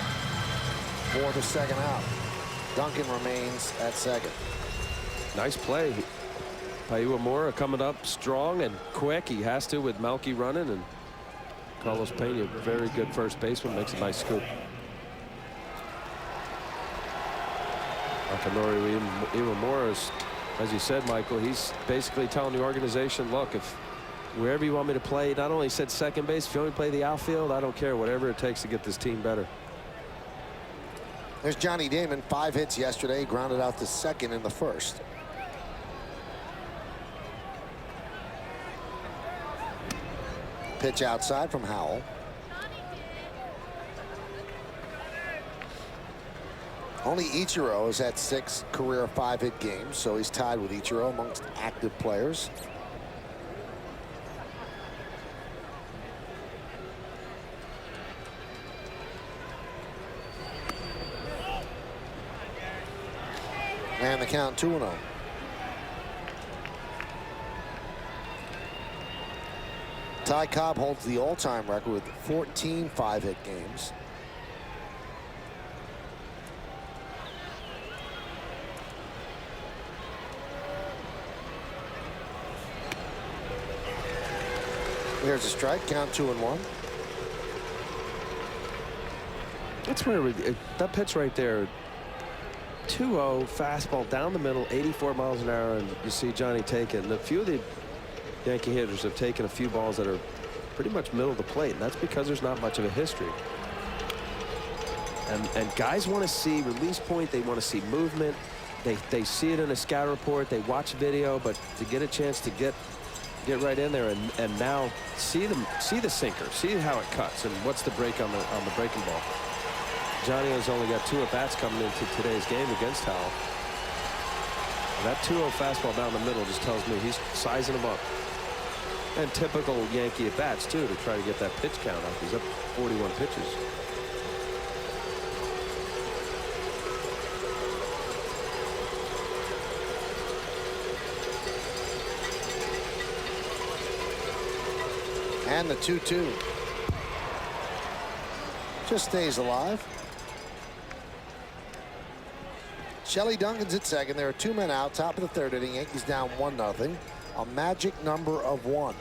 for the second out. Duncan remains at second. Nice play by Iwamura, coming up strong and quick. He has to with Melky running, and Carlos Pena, very good first baseman, makes a nice scoop. Akinori Iwamura is, as you said, Michael, he's basically telling the organization, look, if wherever you want me to play, not only said second base, if you want me to play the outfield, I don't care, whatever it takes to get this team better. There's Johnny Damon, 5 hits yesterday, grounded out to second in the first. Pitch outside from Howell. Only Ichiro has had 6 career 5-hit games, so he's tied with Ichiro amongst active players. And the count 2-0. Ty Cobb holds the all-time record with 14 5-hit games. Here's a strike, count 2-1. That's where that pitch right there, 2-0 fastball down the middle, 84 miles an hour, and you see Johnny take it. And a few of the Yankee hitters have taken a few balls that are pretty much middle of the plate, and that's because there's not much of a history. And guys want to see release point. They want to see movement. They see it in a scout report. They watch video, but to get a chance to get right in there and now see the sinker, see how it cuts, and what's the break on the breaking ball. Johnny has only got 2 at-bats coming into today's game against Howell. And that 2-0 fastball down the middle just tells me he's sizing him up. And typical Yankee at-bats, too, to try to get that pitch count up. He's up 41 pitches. And the 2-2. Just stays alive. Shelley Duncan's at second. There are 2 men out. Top of the 3rd inning. Yankees down 1-0. A magic number of 1.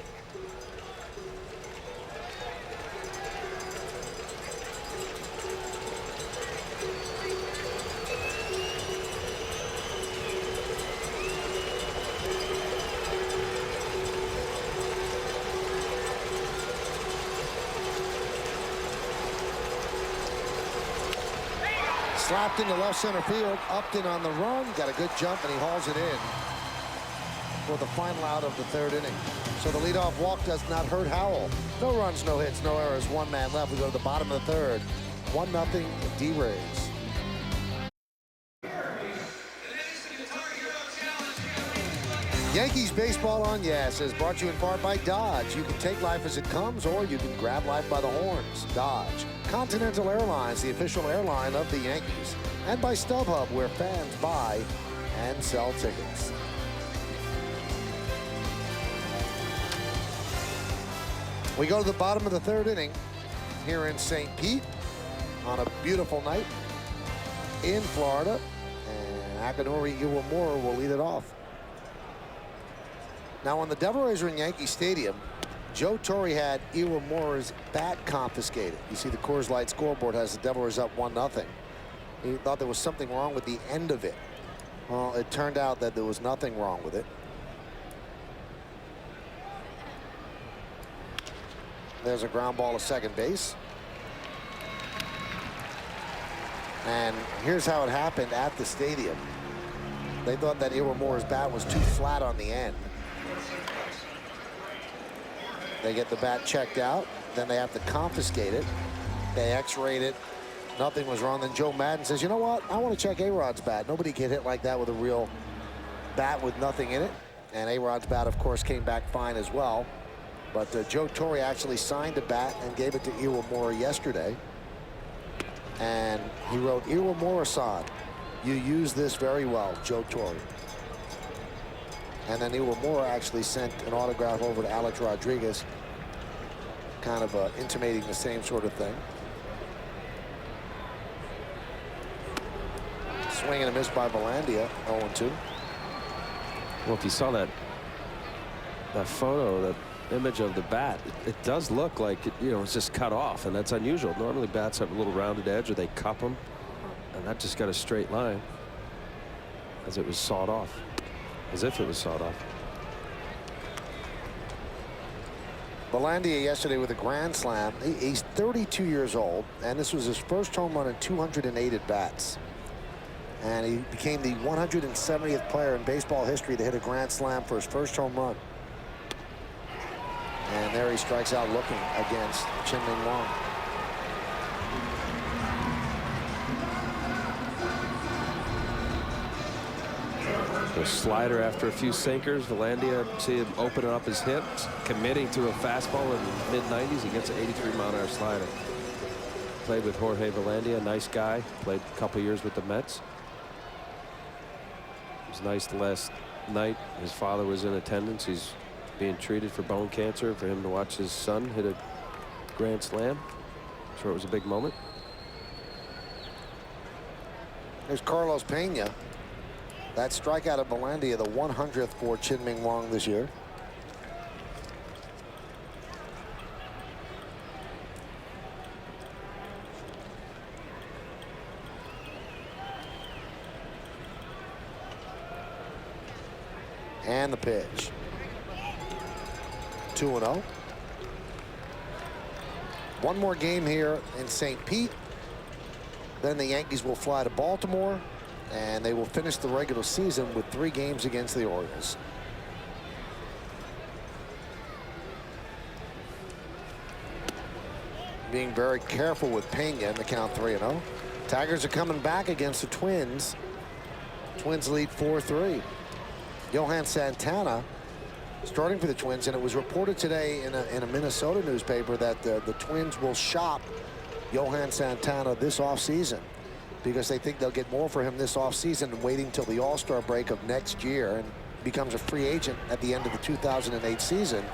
Slapped into left center field. Upton on the run. Got a good jump, and he hauls it in for the final out of the 3rd inning. So the leadoff walk does not hurt Howell. No runs, no hits, no errors. 1 man left. We go to the bottom of the 3rd. 1-0 D-Rays. Yankees baseball on Yes is brought to you in part by Dodge. You can take life as it comes, or you can grab life by the horns. Dodge. Continental Airlines, the official airline of the Yankees. And by StubHub, where fans buy and sell tickets. We go to the bottom of the 3rd inning here in St. Pete on a beautiful night in Florida. And Akinori Iwamura will lead it off. Now, when the Devil Rays were in Yankee Stadium, Joe Torre had Iwamura's bat confiscated. You see the Coors Light scoreboard has the Devil Rays up 1-0. He thought there was something wrong with the end of it. Well, it turned out that there was nothing wrong with it. There's a ground ball to second base. And here's how it happened at the stadium. They thought that Iwamura's bat was too flat on the end. They get the bat checked out. Then they have to confiscate it. They x-rayed it. Nothing was wrong. Then Joe Madden says, you know what? I want to check A-Rod's bat. Nobody can hit like that with a real bat with nothing in it. And A-Rod's bat, of course, came back fine as well. But Joe Torre actually signed a bat and gave it to Iwamura yesterday. And he wrote, Iwamura-san, you use this very well, Joe Torre. And then Iwamura actually sent an autograph over to Alex Rodriguez, kind of intimating the same sort of thing. Swing and a miss by Belandia, 0-2. Well, if you saw that photo, that image of the bat, it does look like it's just cut off, and that's unusual. Normally bats have a little rounded edge, or they cup them, and that just got a straight line as it was sawed off. As if it was sawed off. Belandia yesterday with a grand slam. He's 32 years old, and this was his first home run in 208 at-bats. And he became the 170th player in baseball history to hit a grand slam for his first home run. And there he strikes out looking against Chien-Ming Wang. The slider after a few sinkers. Belandia, see him opening up his hips, committing to a fastball in the mid-90s. He gets an 83-mile-an-hour slider. Played with Jorge Belandia, nice guy. Played a couple years with the Mets. It was nice the last night. His father was in attendance. He's being treated for bone cancer. For him to watch his son hit a grand slam, I'm sure it was a big moment. There's Carlos Pena. That strikeout of Belandia, the 100th for Chien-Ming Wang this year. And the pitch. 2-0. One more game here in St. Pete. Then the Yankees will fly to Baltimore, and they will finish the regular season with 3 games against the Orioles. Being very careful with Pena in the count 3-0. Tigers are coming back against the Twins. Twins lead 4-3. Johan Santana starting for the Twins, and it was reported today in a Minnesota newspaper that the Twins will shop Johan Santana this offseason because they think they'll get more for him this offseason than waiting until the All-Star break of next year and becomes a free agent at the end of the 2008 season.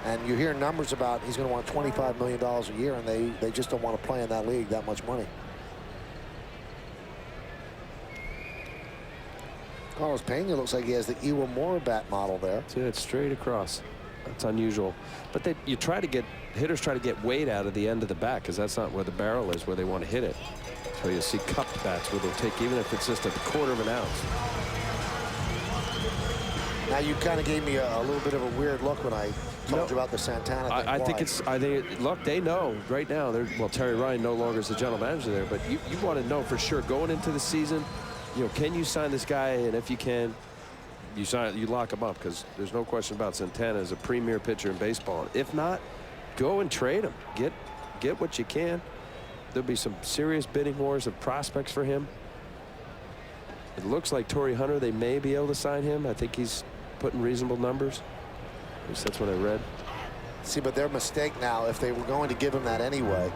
And you hear numbers about he's going to want $25 million a year, and they just don't want to play in that league that much money. Carlos Pena looks like he has the Iwamura bat model there. Yeah, it's straight across. That's unusual. But hitters try to get weight out of the end of the bat because that's not where the barrel is, where they want to hit it. So you see cupped bats where they'll take, even if it's just a quarter of an ounce. Now you kind of gave me a little bit of a weird look when I told you about the Santana thing. I think look, they know right now. Well, Terry Ryan no longer is the general manager there, but you want to know for sure going into the season, can you sign this guy? And if you can, you lock him up, because there's no question about Santana as a premier pitcher in baseball. If not, go and trade him. Get what you can. There'll be some serious bidding wars of prospects for him. It looks like Torrey Hunter, they may be able to sign him. I think he's putting reasonable numbers. At least that's what I read. See, but their mistake now, if they were going to give him that anyway,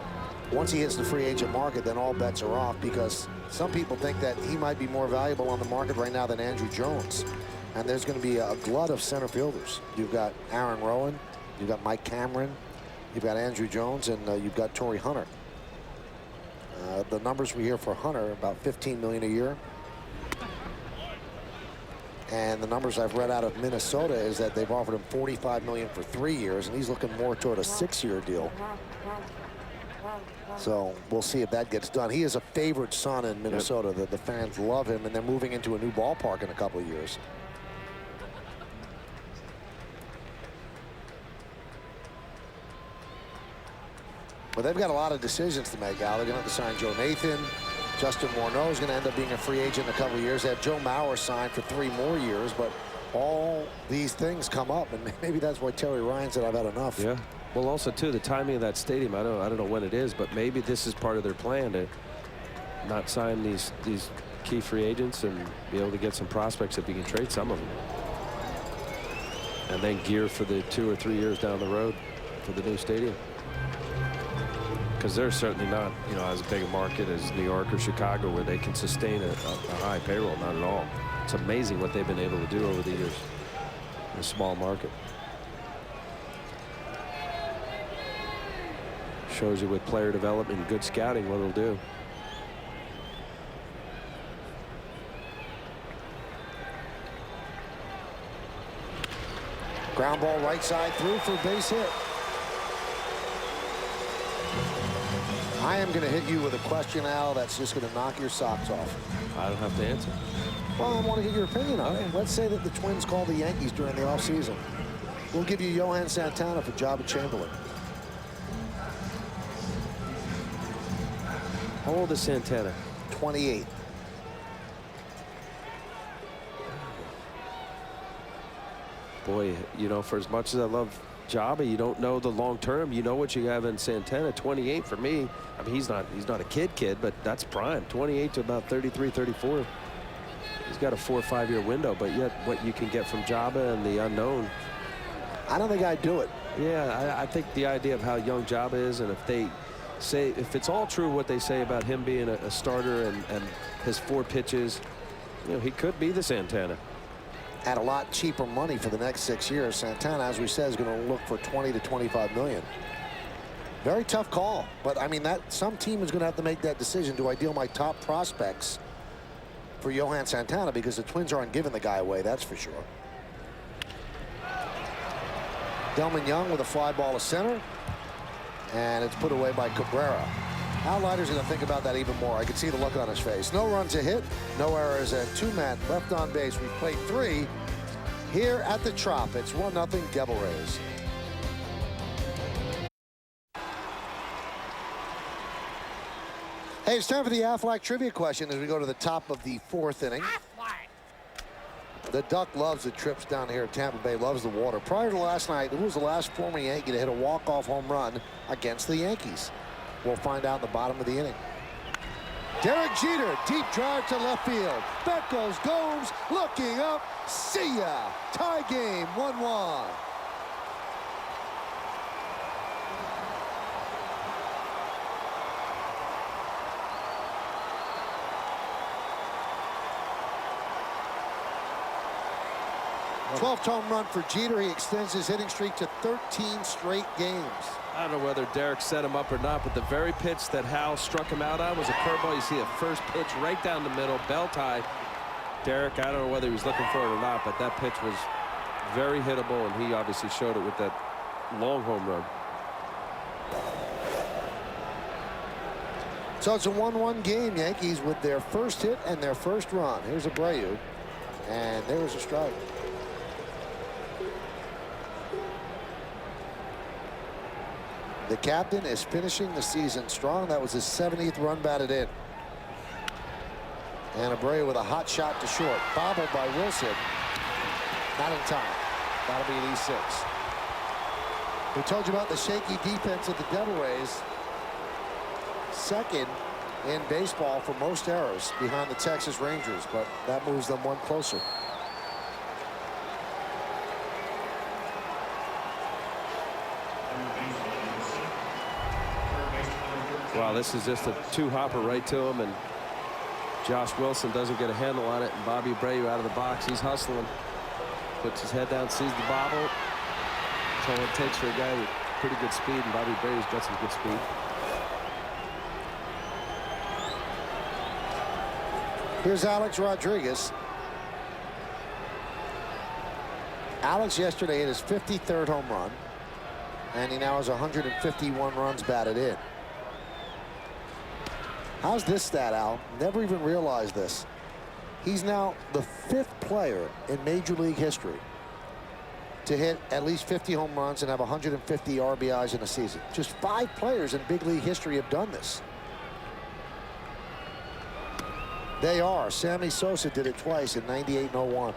once he hits the free agent market, then all bets are off, because some people think that he might be more valuable on the market right now than Andrew Jones. And there's going to be a glut of center fielders. You've got Aaron Rowan, you've got Mike Cameron, you've got Andrew Jones, and you've got Torrey Hunter. The numbers we hear for Hunter, about $15 million a year. And the numbers I've read out of Minnesota is that they've offered him $45 million for 3 years, and he's looking more toward a 6-year deal. So we'll see if that gets done. He is a favorite son in Minnesota. Yep. The fans love him, and they're moving into a new ballpark in a couple of years. But they've got a lot of decisions to make, Al. They're going to have to sign Joe Nathan. Justin Morneau is going to end up being a free agent in a couple of years. They have Joe Mauer signed for 3 more years, but all these things come up, and maybe that's why Terry Ryan said, I've had enough. Yeah. Well, also, too, the timing of that stadium, I don't know when it is, but maybe this is part of their plan to not sign these key free agents and be able to get some prospects if you can trade some of them. And then gear for the 2 or 3 years down the road for the new stadium. Because they're certainly not, as big a market as New York or Chicago where they can sustain a high payroll. Not at all. It's amazing what they've been able to do over the years in a small market. Shows you with player development and good scouting what it'll do. Ground ball right side through for a base hit. I am going to hit you with a question, Al, that's just going to knock your socks off. I don't have to answer. Well, I want to get your opinion on it. Let's say that the Twins call the Yankees during the offseason. We'll give you Johan Santana for Job at Chamberlain. How old is Santana? 28. Boy, for as much as I love Jabba, you don't know the long term. You know what you have in Santana. 28 for me. I mean, he's not a kid, but that's prime. 28 to about 33, 34. He's got a 4 or 5 year window, but yet what you can get from Jabba and the unknown. I don't think I'd do it. Yeah, I think the idea of how young Jabba is, and if it's all true what they say about him being a starter and his 4 pitches, he could be the Santana. At a lot cheaper money for the next 6 years. Santana, as we said, is going to look for 20 to 25 million. Very tough call, but I mean, that some team is going to have to make that decision. Do I deal my top prospects for Johan Santana, because the Twins aren't giving the guy away, that's for sure. Delman Young with a fly ball to center, and it's put away by Cabrera. Al Leiter's going to think about that even more. I can see the look on his face. No runs a hit, no errors, and 2 men left on base. We've played 3. here at the Trop. It's 1-0 Devil Rays. Hey, it's time for the Aflac trivia question as we go to the top of the 4th inning. The Duck loves the trips down here at Tampa Bay, loves the water. Prior to last night, who was the last former Yankee to hit a walk-off home run against the Yankees? We'll find out in the bottom of the inning. Derek Jeter, deep drive to left field. Back goes Gomes, looking up. See ya. Tie game, 1-1. A 12th home run for Jeter. He extends his hitting streak to 13 straight games. I don't know whether Derek set him up or not, but the very pitch that Hal struck him out on was a curveball. You see a first pitch right down the middle, bell tie. Derek, I don't know whether he was looking for it or not, but that pitch was very hittable, and he obviously showed it with that long home run. So it's a 1-1 game. Yankees with their first hit and their first run. Here's Abreu, and there's a strike. The captain is finishing the season strong. That was his 70th run batted in. And Abreu with a hot shot to short. Bobbled by Wilson. Not in time. That'll be an E6. We told you about the shaky defense of the Devil Rays. Second in baseball for most errors behind the Texas Rangers, but that moves them one closer. Wow, this is just a two-hopper right to him, and Josh Wilson doesn't get a handle on it, and Bobby Abreu out of the box. He's hustling. Puts his head down, sees the bobble. That's all it takes for a guy with pretty good speed, and Bobby Abreu's got some good speed. Here's Alex Rodriguez. Alex yesterday hit his 53rd home run, and he now has 151 runs batted in. How's this stat, Al? Never even realized this. He's now the 5th player in Major League history to hit at least 50 home runs and have 150 RBIs in a season. Just 5 players in big league history have done this. They are. Sammy Sosa did it twice in 98 and 01.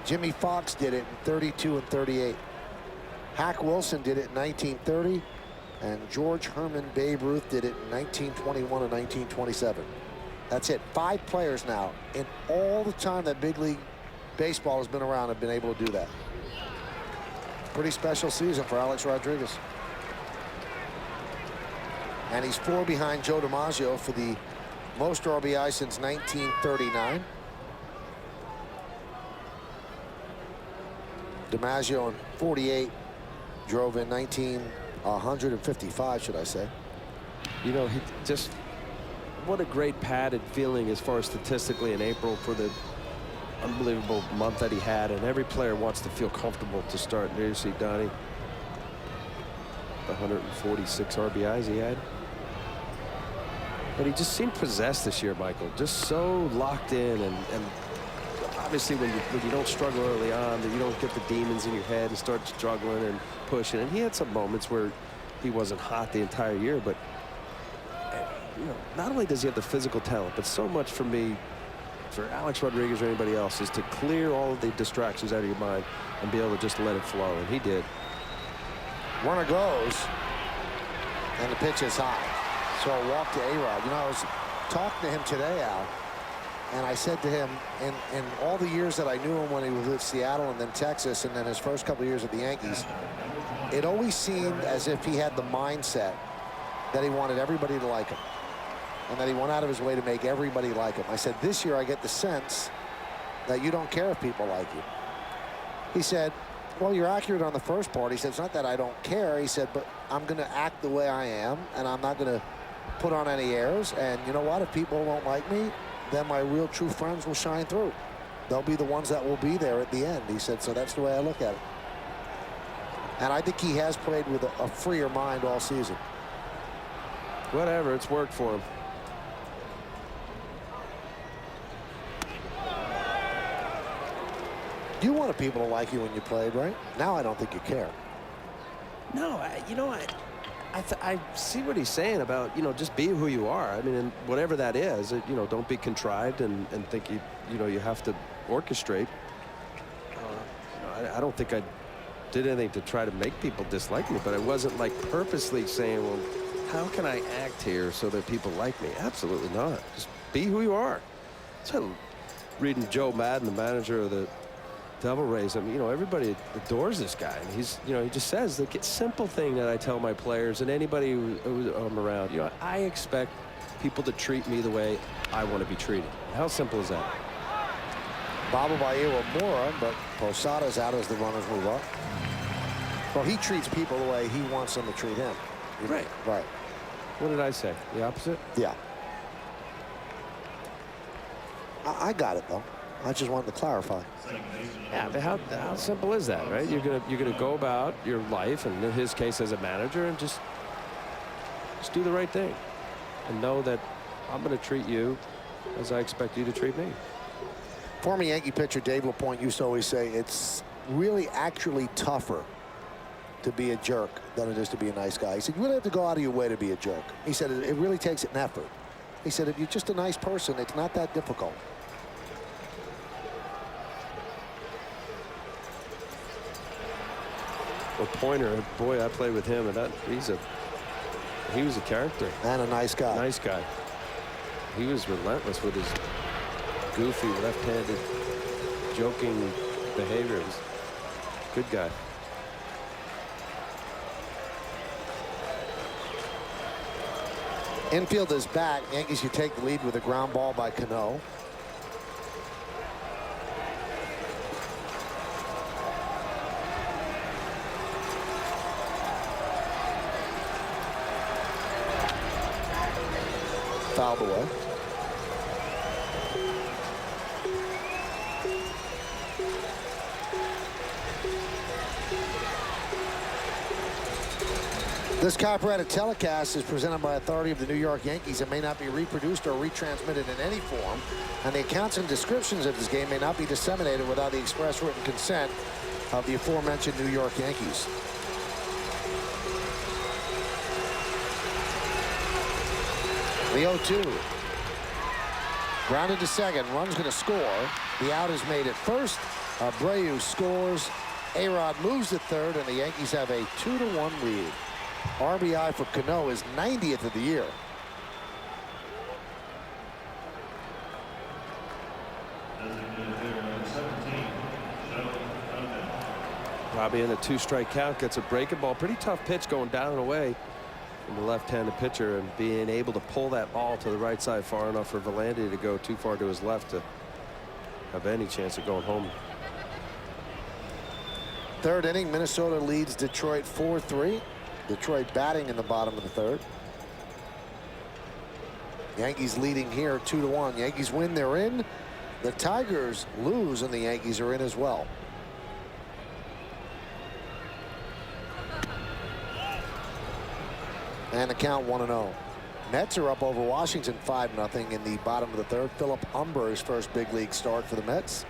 Jimmy Fox did it in 32 and 38. Hack Wilson did it in 1930. And George Herman Babe Ruth did it in 1921 and 1927. That's it. 5 players now in all the time that big league baseball has been around have been able to do that. Pretty special season for Alex Rodriguez. And he's 4 behind Joe DiMaggio for the most RBI since 1939. DiMaggio in 48 drove in 155, should I say. You know, he just, what a great padded feeling as far as statistically in April for the unbelievable month that he had, and every player wants to feel comfortable to start. There you see Donnie, the 146 RBIs he had. But he just seemed possessed this year, Michael. Just so locked in, and obviously when you don't struggle early on, that you don't get the demons in your head and start struggling and pushing. And he had some moments where he wasn't hot the entire year, but you know, not only does he have the physical talent, but so much for me, for Alex Rodriguez or anybody else, is to clear all of the distractions out of your mind and be able to just let it flow, and he did. Runner goes, and the pitch is high. So a walk to A-Rod. You know, I was talking to him today, Al, and I said to him, in all the years that I knew him when he was with Seattle and then Texas and then his first couple of years at the Yankees, it always seemed as if he had the mindset that he wanted everybody to like him and that he went out of his way to make everybody like him. I said, this year I get the sense that you don't care if people like you. He said, well, you're accurate on the first part. He said, it's not that I don't care. He said, but I'm going to act the way I am, and I'm not going to put on any airs. And you know what? If people don't like me, then my real true friends will shine through. They'll be the ones that will be there at the end. He said, so that's the way I look at it. And I think he has played with a freer mind all season. Whatever, it's worked for him. You wanted people to like you when you played, right? Now I don't think you care. No, I see what he's saying about, just be who you are. I mean, and whatever that is, don't be contrived and think you have to orchestrate. I don't think I did anything to try to make people dislike me, but I wasn't like purposely saying, well, how can I act here so that people like me? Absolutely not. Just be who you are. So reading Joe Madden, the manager of the Devil Rays, I mean, everybody adores this guy. And he's, he just says the simple thing that I tell my players and anybody who I'm around, I expect people to treat me the way I want to be treated. How simple is that? Bobble by Iwamura, but Posada's out as the runners move up. Well, he treats people the way he wants them to treat him. Right. Right. What did I say? The opposite? Yeah. I got it, though. I just wanted to clarify. Yeah, but how simple is that, right? You're gonna go about your life, and in his case as a manager, and just do the right thing, and know that I'm gonna treat you as I expect you to treat me. Former Yankee pitcher Dave LaPointe used to always say it's really actually tougher to be a jerk than it is to be a nice guy. He said you really have to go out of your way to be a jerk. He said it really takes an effort. He said if you're just a nice person, it's not that difficult. Well, Pointer, boy, I played with him, and he was a character. And a nice guy. Nice guy. He was relentless with his goofy, left-handed, joking behavior. He was a good guy. Infield is back. Yankees, you take the lead with a ground ball by Cano. Fouled away. This copyrighted telecast is presented by authority of the New York Yankees. It may not be reproduced or retransmitted in any form, and the accounts and descriptions of this game may not be disseminated without the express written consent of the aforementioned New York Yankees. The 0-2. Grounded to second. Run's going to score. The out is made at first. Abreu scores. A-Rod moves to third, and the Yankees have a 2-1 lead. RBI for Cano is 90th of the year. Robbie in a 2-strike count gets a breaking ball. Pretty tough pitch going down and away from the left-handed pitcher, and being able to pull that ball to the right side far enough for Volandi to go too far to his left to have any chance of going home. Third inning, Minnesota leads Detroit 4-3. Detroit batting in the bottom of the third. Yankees leading here 2-1. Yankees win, they're in. The Tigers lose, and the Yankees are in as well. And the count 1-0. Mets are up over Washington 5-0 in the bottom of the third. Philip Humber's first big league start for the Mets.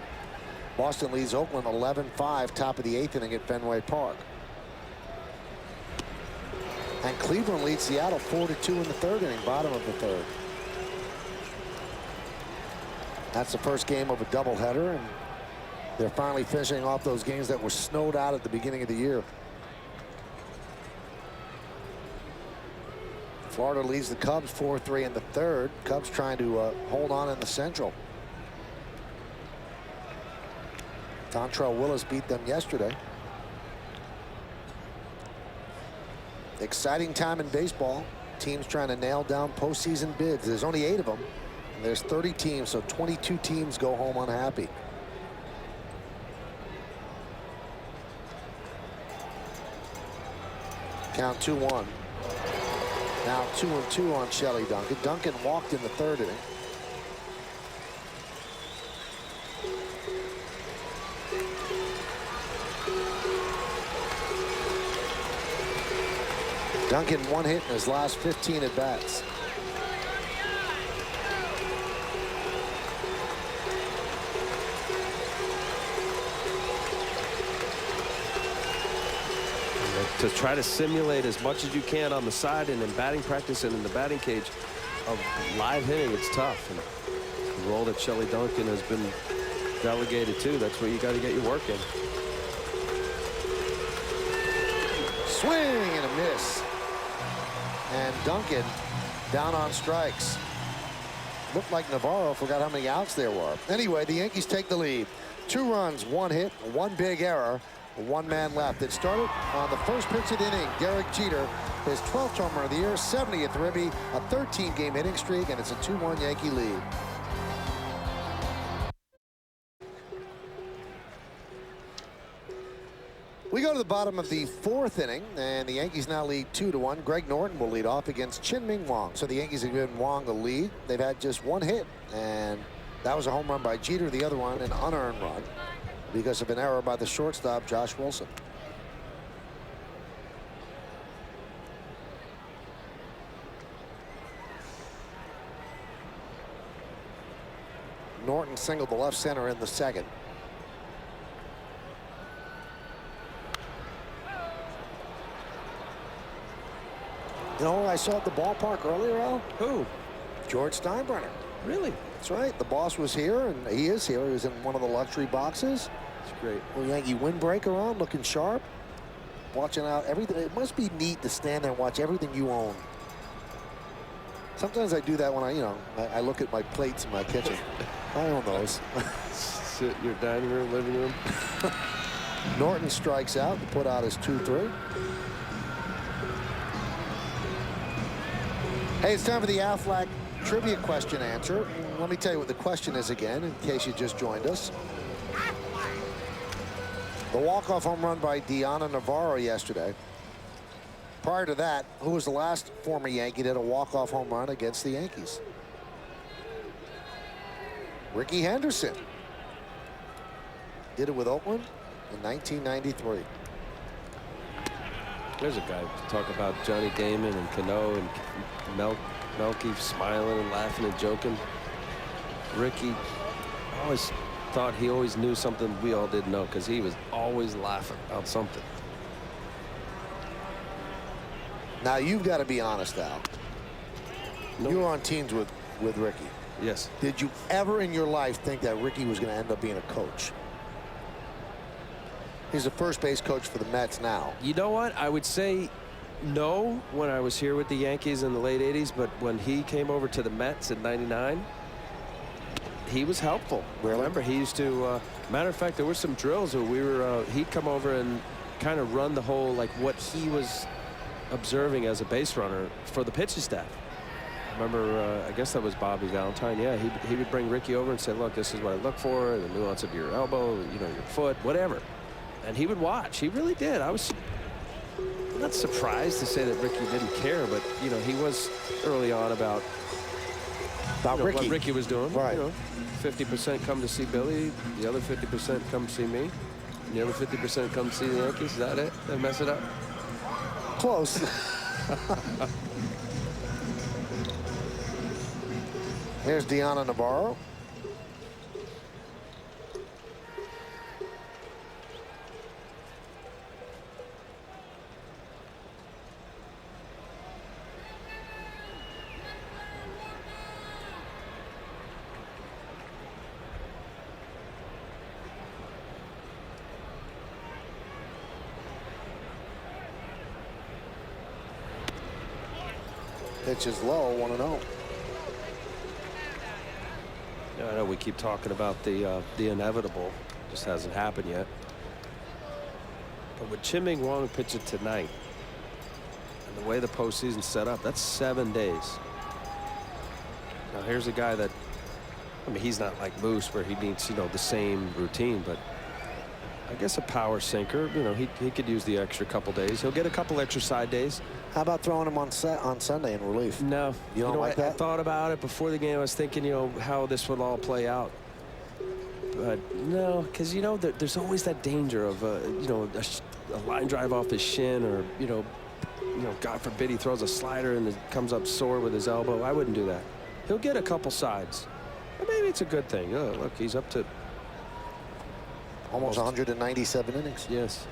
Boston leads Oakland 11-5, top of the 8th inning at Fenway Park. And Cleveland leads Seattle 4-2 in the third inning, bottom of the third. That's the first game of a doubleheader, and they're finally finishing off those games that were snowed out at the beginning of the year. Florida leads the Cubs 4-3 in the third. Cubs trying to hold on in the Central. Dontrell Willis beat them yesterday. Exciting time in baseball. Teams trying to nail down postseason bids. There's only 8 of them. And there's 30 teams, so 22 teams go home unhappy. Count 2-1. Now 2-2 on Shelley Duncan. Duncan walked in the third inning. Duncan 1 hit in his last 15 at bats. to try to simulate as much as you can on the side and in batting practice and in the batting cage of live hitting. It's tough. And the role that Shelley Duncan has been delegated to, that's where you got to get your work in. Swing and a miss. And Duncan down on strikes. Looked like Navarro forgot how many outs there were. Anyway, the Yankees take the lead. 2 runs, 1 hit, 1 big error, 1 man left. It started on the first pitch of the inning. Derek Jeter, his 12th home run of the year, 70th ribby, a 13-game hitting streak, and it's a 2-1 Yankee lead. We go to the bottom of the 4th inning, and the Yankees now lead 2-1. Greg Norton will lead off against Chien-Ming Wang. So the Yankees have given Wang the lead. They've had just 1 hit, and that was a home run by Jeter. The other one, an unearned run because of an error by the shortstop, Josh Wilson. Norton singled the left center in the 2nd. You know, I saw at the ballpark earlier, Al? Who? George Steinbrenner. Really? That's right. The boss was here, and he is here. He was in one of the luxury boxes. It's great. Little Yankee windbreaker on, looking sharp. Watching out everything. It must be neat to stand there and watch everything you own. Sometimes I do that when I look at my plates in my kitchen. I own those. Sit in your dining room, living room. Norton strikes out to put out his 2-3. Hey, it's time for the Aflac trivia question answer. Let me tell you what the question is again, in case you just joined us. The walk-off home run by Deanna Navarro yesterday. Prior to that, who was the last former Yankee that had a walk-off home run against the Yankees? Rickey Henderson. Did it with Oakland in 1993. There's a guy to talk about Johnny Damon and Cano and Melky smiling and laughing and joking. Rickey, I always thought he always knew something we all didn't know because he was always laughing about something. Now, you've got to be honest, Al. Nope. You were on teams with Rickey. Yes. Did you ever in your life think that Rickey was going to end up being a coach? He's a first base coach for the Mets now. You know what? I would say no when I was here with the Yankees in the late 80s, but when he came over to the Mets in '99, he was helpful. Really? Remember, he used to, matter of fact, there were some drills where we were, he'd come over and kind of run the whole, like what he was observing as a base runner for the pitching staff. Remember, I guess that was Bobby Valentine. Yeah, he would bring Rickey over and say, look, this is what I look for, the nuance of your elbow, your foot, whatever. And he would watch. He really did. I was not surprised to say that Rickey didn't care, but, he was early on about Rickey. What Rickey was doing. Right. 50% come to see Billy, the other 50% come see me, and the other 50% come see the Yankees. Is that it? Did I mess it up? Close. Here's Deanna Navarro. Pitch is low, 1-0. Yeah, I know we keep talking about the inevitable. Just hasn't happened yet. But with Chien-Ming Wang pitching tonight, and the way the postseason's set up, that's 7 days. Now here's a guy that, I mean, he's not like Moose where he needs, the same routine, but I guess a power sinker, he could use the extra couple days. He'll get a couple extra side days. How about throwing him on Sunday in relief? No. You don't like that? I thought about it before the game. I was thinking, how this would all play out. But no, because, there's always that danger of, a line drive off his shin or, God forbid he throws a slider and it comes up sore with his elbow. I wouldn't do that. He'll get a couple sides. But maybe it's a good thing. Oh, look, he's up to almost 197 innings. Yes.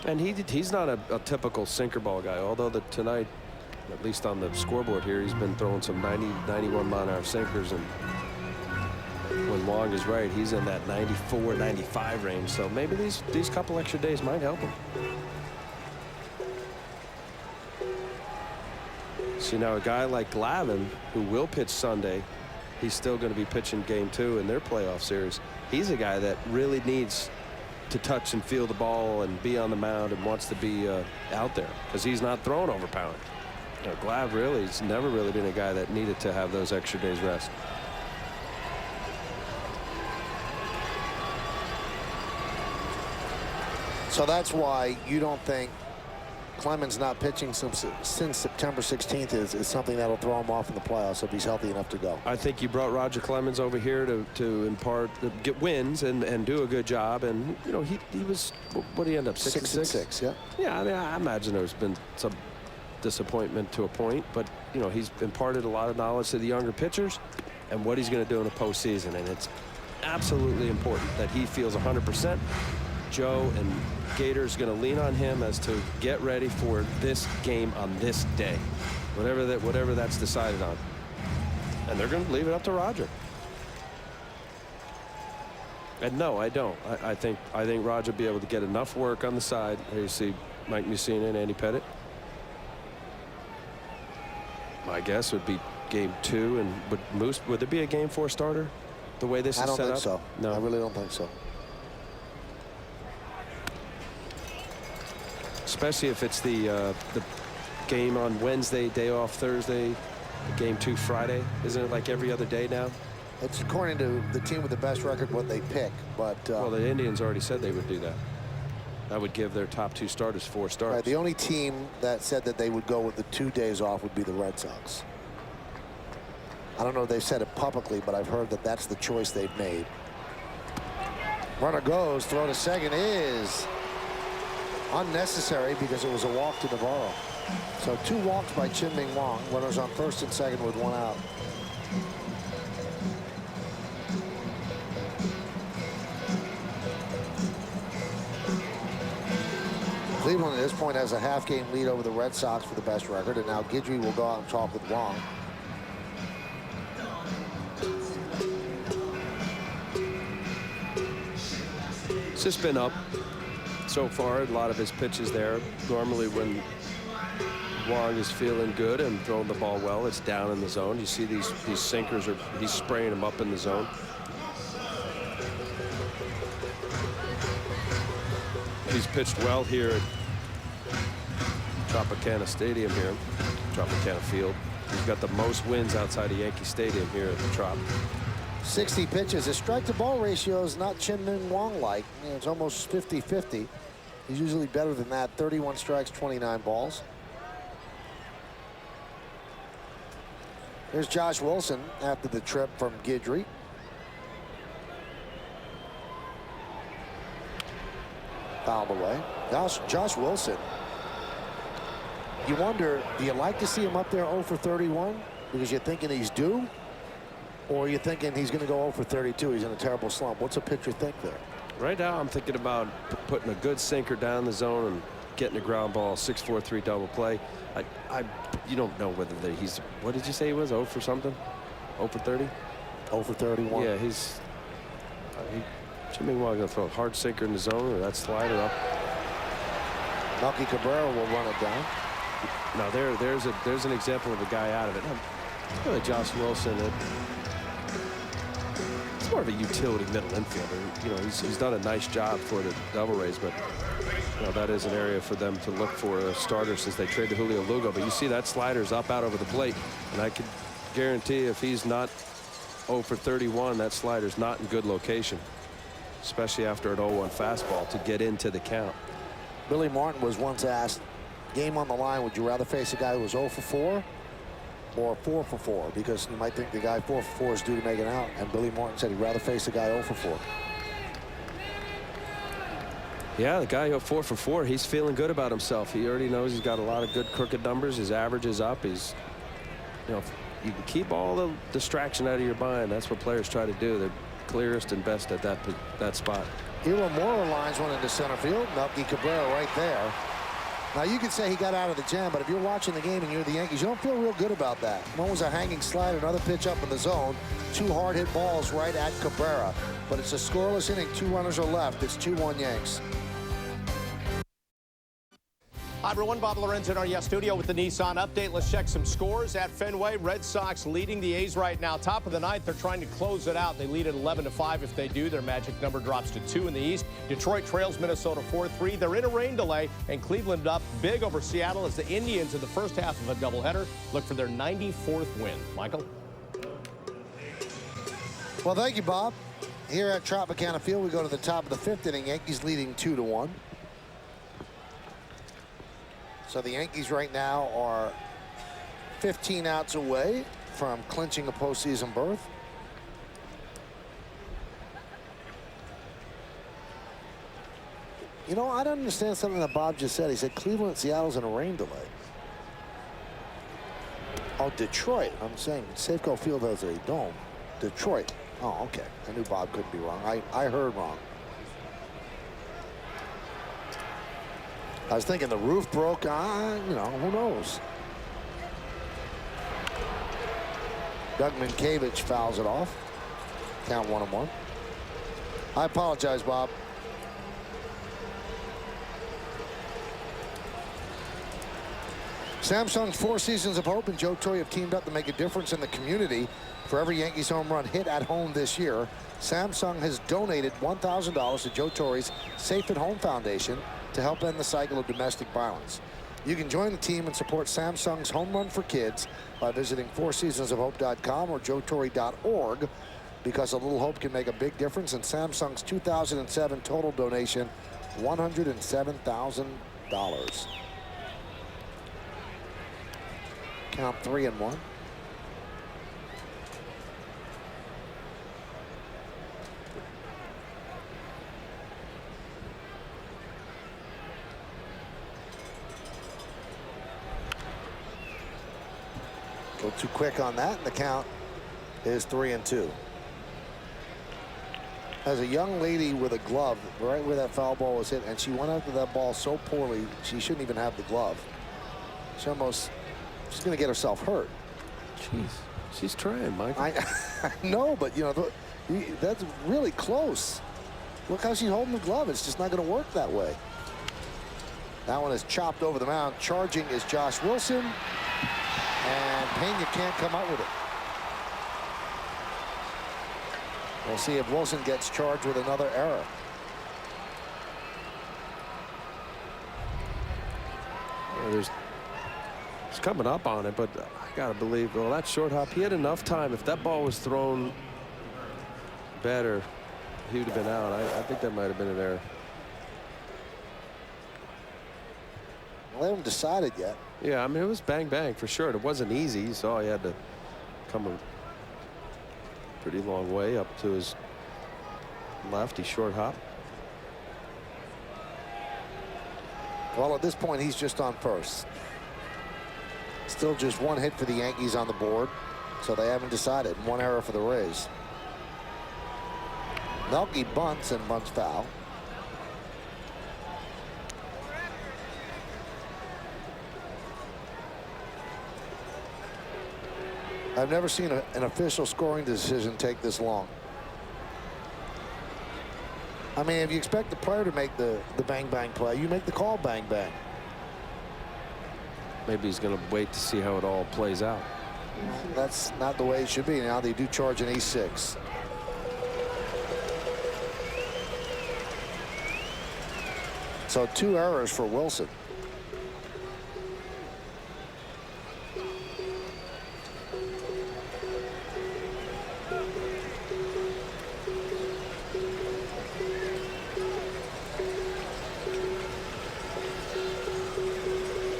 And he's not a typical sinker ball guy, although tonight, at least on the scoreboard here, he's been throwing some 90, 91 mile-an-hour sinkers, and when Wong is right, he's in that 94, 95 range. So maybe these couple extra days might help him. See, now a guy like Glavine, who will pitch Sunday, he's still going to be pitching game 2 in their playoff series. He's a guy that really needs to touch and feel the ball and be on the mound and wants to be out there, because he's not throwing overpowered. You know, Glav really has never really been a guy that needed to have those extra days rest. So that's why you don't think Clemens not pitching since September 16th is something that'll throw him off in the playoffs if he's healthy enough to go. I think you brought Roger Clemens over here to get wins and do a good job. And you know, he was, what did he end up, 6-6? Yeah. Yeah, I mean, I imagine there's been some disappointment to a point, but you know, he's imparted a lot of knowledge to the younger pitchers and what he's going to do in the postseason, and it's absolutely important that he feels 100%. Joe and Gator's going to lean on him as to get ready for this game on this day, whatever that's decided on, and they're going to leave it up to Roger. And no, I don't. I think Roger will be able to get enough work on the side. Here you see Mike Mussina and Andy Pettit. My guess would be game 2, and would there be a game 4 starter the way this is set up? I don't think so. No, I really don't think so. Especially if it's the game on Wednesday, day off Thursday, game 2 Friday. Isn't it like every other day now? It's according to the team with the best record what they pick, but well, the Indians already said they would do that. That would give their top 2 starters 4 starts. right, the only team that said that they would go with the 2 days off would be the Red Sox. I don't know if they've said it publicly, but I've heard that that's the choice they've made. Runner goes, throw to second is unnecessary because it was a walk to Navarro. So 2 walks by Chien-Ming Wang. Runners on first and second with 1 out. Cleveland at this point has a half-game lead over the Red Sox for the best record, and now Guidry will go out and talk with Wong. It's just been up so far. A lot of his pitches there. Normally when Wong is feeling good and throwing the ball well, it's down in the zone. You see these sinkers, he's spraying them up in the zone. He's pitched well here at Tropicana Stadium here, Tropicana Field. He's got the most wins outside of Yankee Stadium here at the Trop. 60 pitches. His strike-to-ball ratio is not Chien-Ming Wang-like. You know, it's almost 50-50. He's usually better than that. 31 strikes, 29 balls. Here's Josh Wilson after the trip from Guidry. Fouled away. Josh Wilson. You wonder, do you like to see him up there 0 for 31 because you're thinking he's due? Or you're thinking he's going to go 0 for 32. He's in a terrible slump. What's a pitcher think there? Right now, I'm thinking about putting a good sinker down the zone and getting a ground ball, 6-4-3 double play. You don't know whether he's, what did you say he was, 0 for something? 0 for 30? 0 for 31. Yeah, Chien-Ming Wang going to throw a hard sinker in the zone, or that slider up. Melky Cabrera will run it down. Now there's an example of a guy out of it. Really, Josh Wilson. It's more of a utility middle infielder. You know, he's done a nice job for the Devil Rays, but you know, that is an area for them to look for a starter since they traded Julio Lugo. But you see that slider's up out over the plate, and I can guarantee if he's not 0 for 31, that slider's not in good location, especially after an 0-1 fastball to get into the count. Billy Martin was once asked, game on the line, would you rather face a guy who was 0 for 4 or 4 for 4? Because you might think the guy 4 for 4 is due to make it out. And Billy Martin said he'd rather face a guy 0 for 4. Yeah, the guy 4 for 4, he's feeling good about himself. He already knows he's got a lot of good crooked numbers. His average is up. He's, you know, you can keep all the distraction out of your mind. That's what players try to do. They're clearest and best at that spot. Iwamura lines one into center field. Melky Cabrera right there. Now, you could say he got out of the jam, but if you're watching the game and you're the Yankees, you don't feel real good about that. One was a hanging slide, another pitch up in the zone. 2 hard-hit balls right at Cabrera. But it's a scoreless inning. 2 runners are left. It's 2-1 Yanks. Hi, everyone. Bob Lorenzo in our studio with the Nissan update. Let's check some scores at Fenway. Red Sox leading the A's right now. Top of the ninth, they're trying to close it out. They lead at 11-5. If they do, their magic number drops to 2 in the East. Detroit trails Minnesota 4-3. They're in a rain delay, and Cleveland up big over Seattle as the Indians in the first half of a doubleheader look for their 94th win. Michael? Well, thank you, Bob. Here at Tropicana Field, we go to the top of the 5th inning. Yankees leading 2-1. So the Yankees right now are 15 outs away from clinching a postseason berth. You know, I don't understand something that Bob just said. He said Cleveland and Seattle's in a rain delay. Oh, Detroit. I'm saying Safeco Field has a dome. Detroit. Oh, okay. I knew Bob couldn't be wrong. I heard wrong. I was thinking the roof broke. You know, who knows? Doug Minkiewicz fouls it off. Count 1-1. I apologize, Bob. Samsung's 4 Seasons of Hope and Joe Torre have teamed up to make a difference in the community. For every Yankees home run hit at home this year, Samsung has donated $1,000 to Joe Torre's Safe at Home Foundation to help end the cycle of domestic violence. You can join the team and support Samsung's Home Run for Kids by visiting fourseasonsofhope.com or joetorre.org, because a little hope can make a big difference. In Samsung's 2007 total donation, $107,000. Count 3-1. Go too quick on that, and the count is 3-2. As a young lady with a glove, right where that foul ball was hit, and she went after that ball so poorly, she shouldn't even have the glove. She's going to get herself hurt. Jeez, she's trying, Michael. I know, but, you know, that's really close. Look how she's holding the glove. It's just not going to work that way. That one is chopped over the mound. Charging is Josh Wilson. And Pena can't come up with it. We'll see if Wilson gets charged with another error. Well, he's coming up on it, but I gotta believe, well, that short hop, he had enough time. If that ball was thrown better, he would have been out. I think that might have been an error. Well, they haven't decided yet. Yeah, I mean, it was bang bang for sure. It wasn't easy. You saw he had to come a pretty long way up to his left. He short hop. Well, at this point, he's just on first. Still just 1 hit for the Yankees on the board, so they haven't decided. 1 error for the Rays. Melky bunts and bunts foul. I've never seen an official scoring decision take this long. I mean, if you expect the player to make the bang-bang play, you make the call bang-bang. Maybe he's going to wait to see how it all plays out. That's not the way it should be. Now they do charge an E6. So 2 errors for Wilson.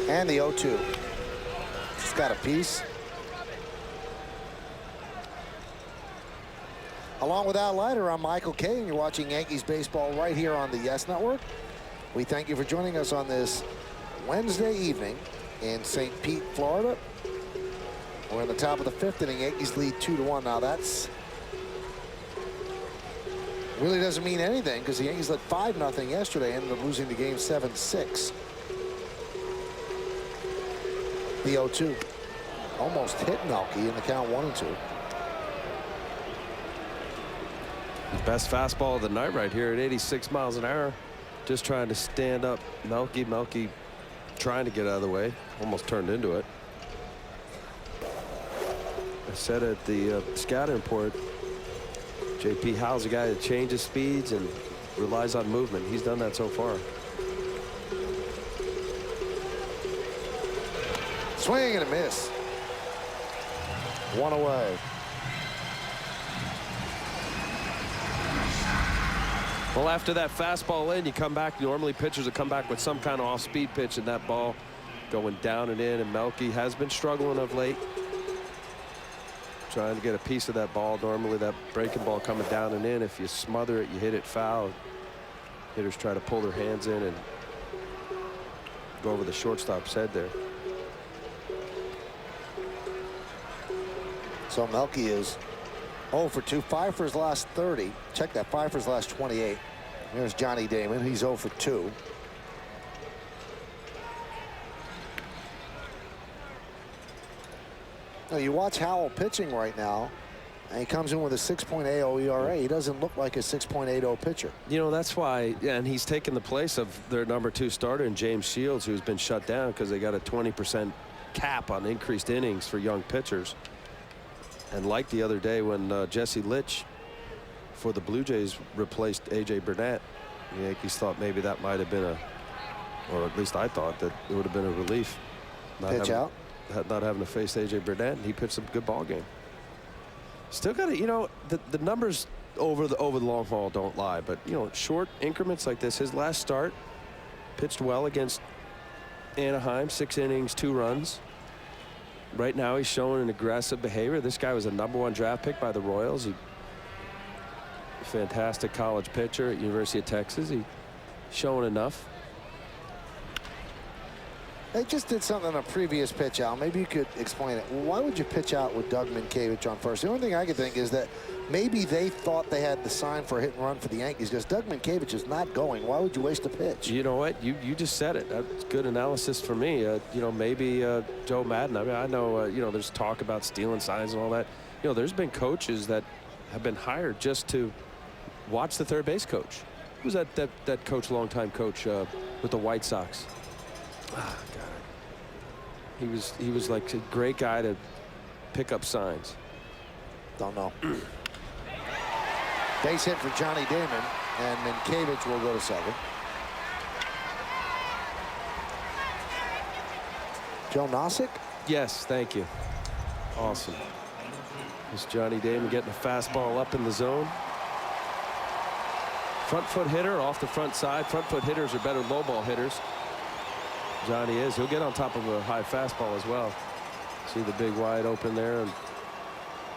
And the 0-2. He's got a piece. Along with Al Leiter, I'm Michael Kay, and you're watching Yankees baseball right here on the Yes Network. We thank you for joining us on this Wednesday evening in St. Pete, Florida. We're in the top of the 5th inning. Yankees lead 2-1. Now that's Really doesn't mean anything because the Yankees led 5-0 yesterday, ended up losing the game 7-6. The 0-2 almost hit Melky in the count 1-2. The best fastball of the night right here at 86 miles an hour. Just trying to stand up Melky. Melky trying to get out of the way. Almost turned into it. I said at the scouting report, J.P. Howell's a guy that changes speeds and relies on movement. He's done that so far. Swing and a miss. One away. Well, after that fastball in, you come back. Normally pitchers will come back with some kind of off-speed pitch, and that ball going down and in, and Melky has been struggling of late. Trying to get a piece of that ball. Normally that breaking ball coming down and in, if you smother it, you hit it foul. Hitters try to pull their hands in and go over the shortstop's head there. So Melky is 0 for 2, 5 for his last 30. Check that, 5 for his last 28. There's Johnny Damon. He's 0 for 2. Now you watch Howell pitching right now, and he comes in with a 6.80 ERA. He doesn't look like a 6.80 pitcher. You know, that's why, and he's taken the place of their #2 starter in James Shields, who's been shut down because they got a 20% cap on increased innings for young pitchers. And like the other day when Jesse Litch for the Blue Jays replaced A.J. Burnett, the Yankees thought maybe that might have been or at least I thought that it would have been a relief. Pitch out. Not having to face A.J. Burnett, and he pitched a good ball game. Still got to, you know, the numbers over the long haul don't lie, but you know, short increments like this. His last start, pitched well against Anaheim, 6 innings, 2 runs. Right now he's showing an aggressive behavior. This guy was a #1 draft pick by the Royals. He fantastic college pitcher at University of Texas. He's showing enough. They just did something on a previous pitch out. Maybe you could explain it. Why would you pitch out with Doug Minkiewicz on first? The only thing I could think is that maybe they thought they had the sign for a hit and run for the Yankees because Doug Minkiewicz is not going. Why would you waste a pitch? You know what? You just said it. That's good analysis for me. You know, maybe Joe Madden. I mean, I know, you know, there's talk about stealing signs and all that. You know, there's been coaches that have been hired just to watch the third base coach. Who's that coach, longtime coach with the White Sox? Ah, God. He was like a great guy to pick up signs. Don't know. Base hit for Johnny Damon, and Minkiewicz will go to second. Joe Nosek? Yes, thank you. Awesome. This Johnny Damon getting a fastball up in the zone. Front foot hitter off the front side. Front foot hitters are better low ball hitters. Johnny is. He'll get on top of a high fastball as well. See the big wide open there and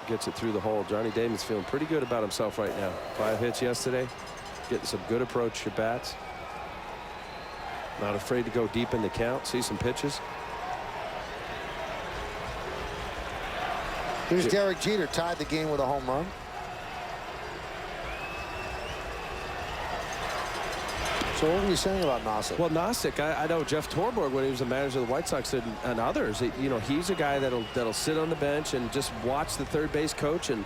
gets it through the hole. Johnny Damon's feeling pretty good about himself right now. 5 hits yesterday. Getting some good approach at bats. Not afraid to go deep in the count. See some pitches. Here's Derek Jeter, tied the game with a home run. So what were you saying about Nosek? Well, Nosek, I know Jeff Torborg, when he was the manager of the White Sox, and others, you know, he's a guy that'll sit on the bench and just watch the third base coach, and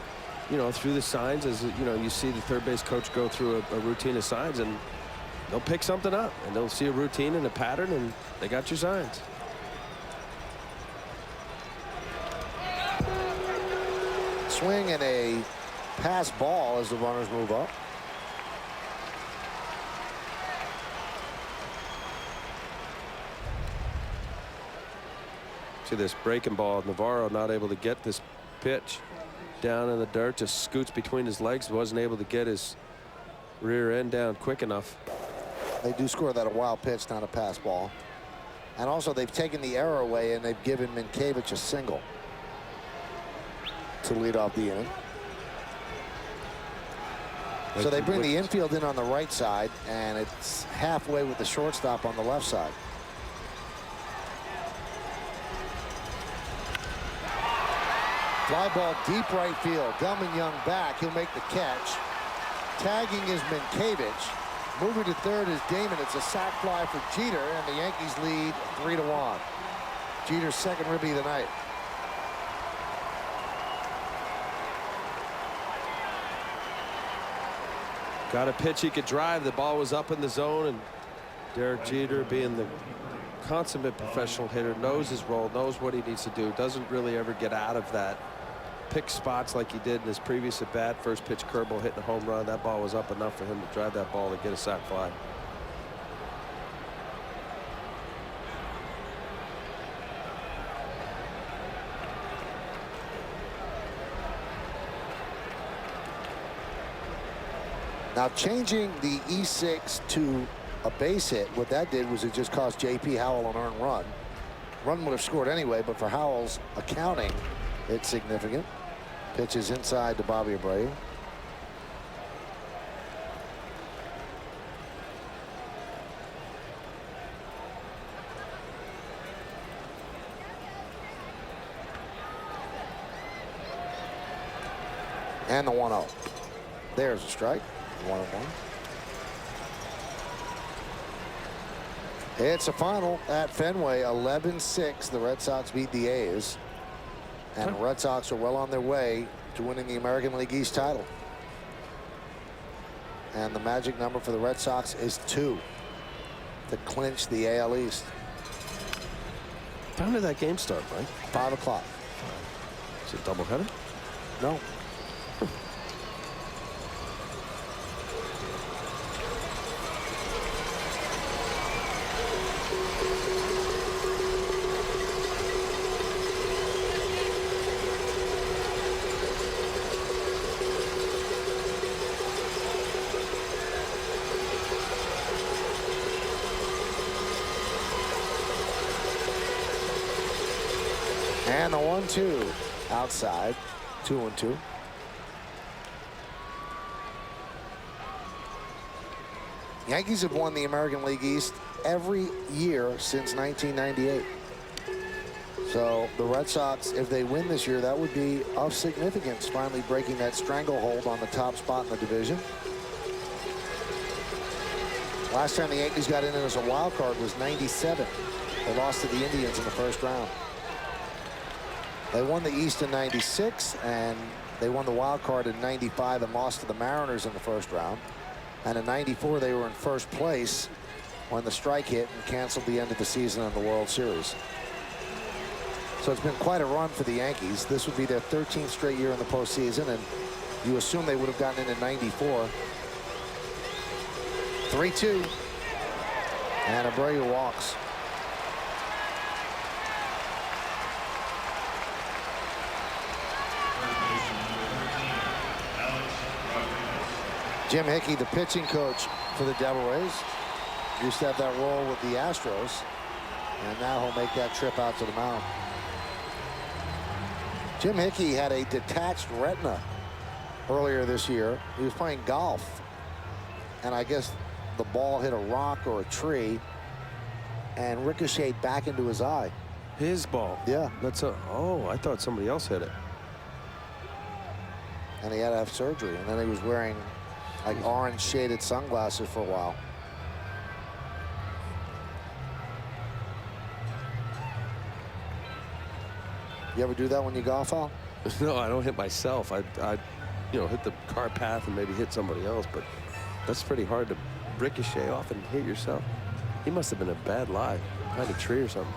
you know, through the signs, as you know, you see the third base coach go through a routine of signs, and they'll pick something up, and they'll see a routine and a pattern, and they got your signs. Swing and a pass ball as the runners move up. See this breaking ball. Navarro not able to get this pitch down in the dirt. Just scoots between his legs. Wasn't able to get his rear end down quick enough. They do score that a wild pitch, not a pass ball. And also they've taken the error away and they've given Minkiewicz a single to lead off the inning. So they bring the infield in on the right side, and it's halfway with the shortstop on the left side. Fly ball deep right field. Delman Young back. He'll make the catch. Tagging is Minkiewicz. Moving to third is Damon. It's a sac fly for Jeter, and the Yankees lead 3-1. Jeter's second ribby of the night. Got a pitch he could drive. The ball was up in the zone, and Derek Jeter, being the consummate professional hitter, knows his role, knows what he needs to do, doesn't really ever get out of that. Pick spots like he did in his previous at bat. First pitch curveball hitting a home run. That ball was up enough for him to drive that ball to get a sac fly. Now changing the E6 to a base hit, what that did was it just cost J.P. Howell an earned run. Run would have scored anyway, but for Howell's accounting, it's significant. Pitches inside to Bobby Abreu. And the 1-0. There's a strike. 1-1. It's a final at Fenway, 11-6. The Red Sox beat the A's. And the Red Sox are well on their way to winning the American League East title. And the magic number for the Red Sox is 2 to clinch the AL East. What time did that game start, Mike? 5 o'clock. Is it a doubleheader? No. And the 1-2 outside, 2-2. Yankees have won the American League East every year since 1998. So the Red Sox, if they win this year, that would be of significance, finally breaking that stranglehold on the top spot in the division. Last time the Yankees got in as a wild card was '97. They lost to the Indians in the first round. They won the East in '96, and they won the wild card in '95 and lost to the Mariners in the first round. And in '94, they were in first place when the strike hit and canceled the end of the season in the World Series. So it's been quite a run for the Yankees. This would be their 13th straight year in the postseason, and you assume they would have gotten in '94. 3-2, and Abreu walks. Jim Hickey, the pitching coach for the Devil Rays, used to have that role with the Astros, and now he'll make that trip out to the mound. Jim Hickey had a detached retina earlier this year. He was playing golf, and I guess the ball hit a rock or a tree and ricocheted back into his eye. His ball. Yeah. Oh, I thought somebody else hit it. And he had to have surgery, and then he was wearing like orange shaded sunglasses for a while. You ever do that when you golf, Al? No, I don't hit myself. I hit the car path and maybe hit somebody else, but that's pretty hard to ricochet off and hit yourself. He must have been a bad lie behind a tree or something.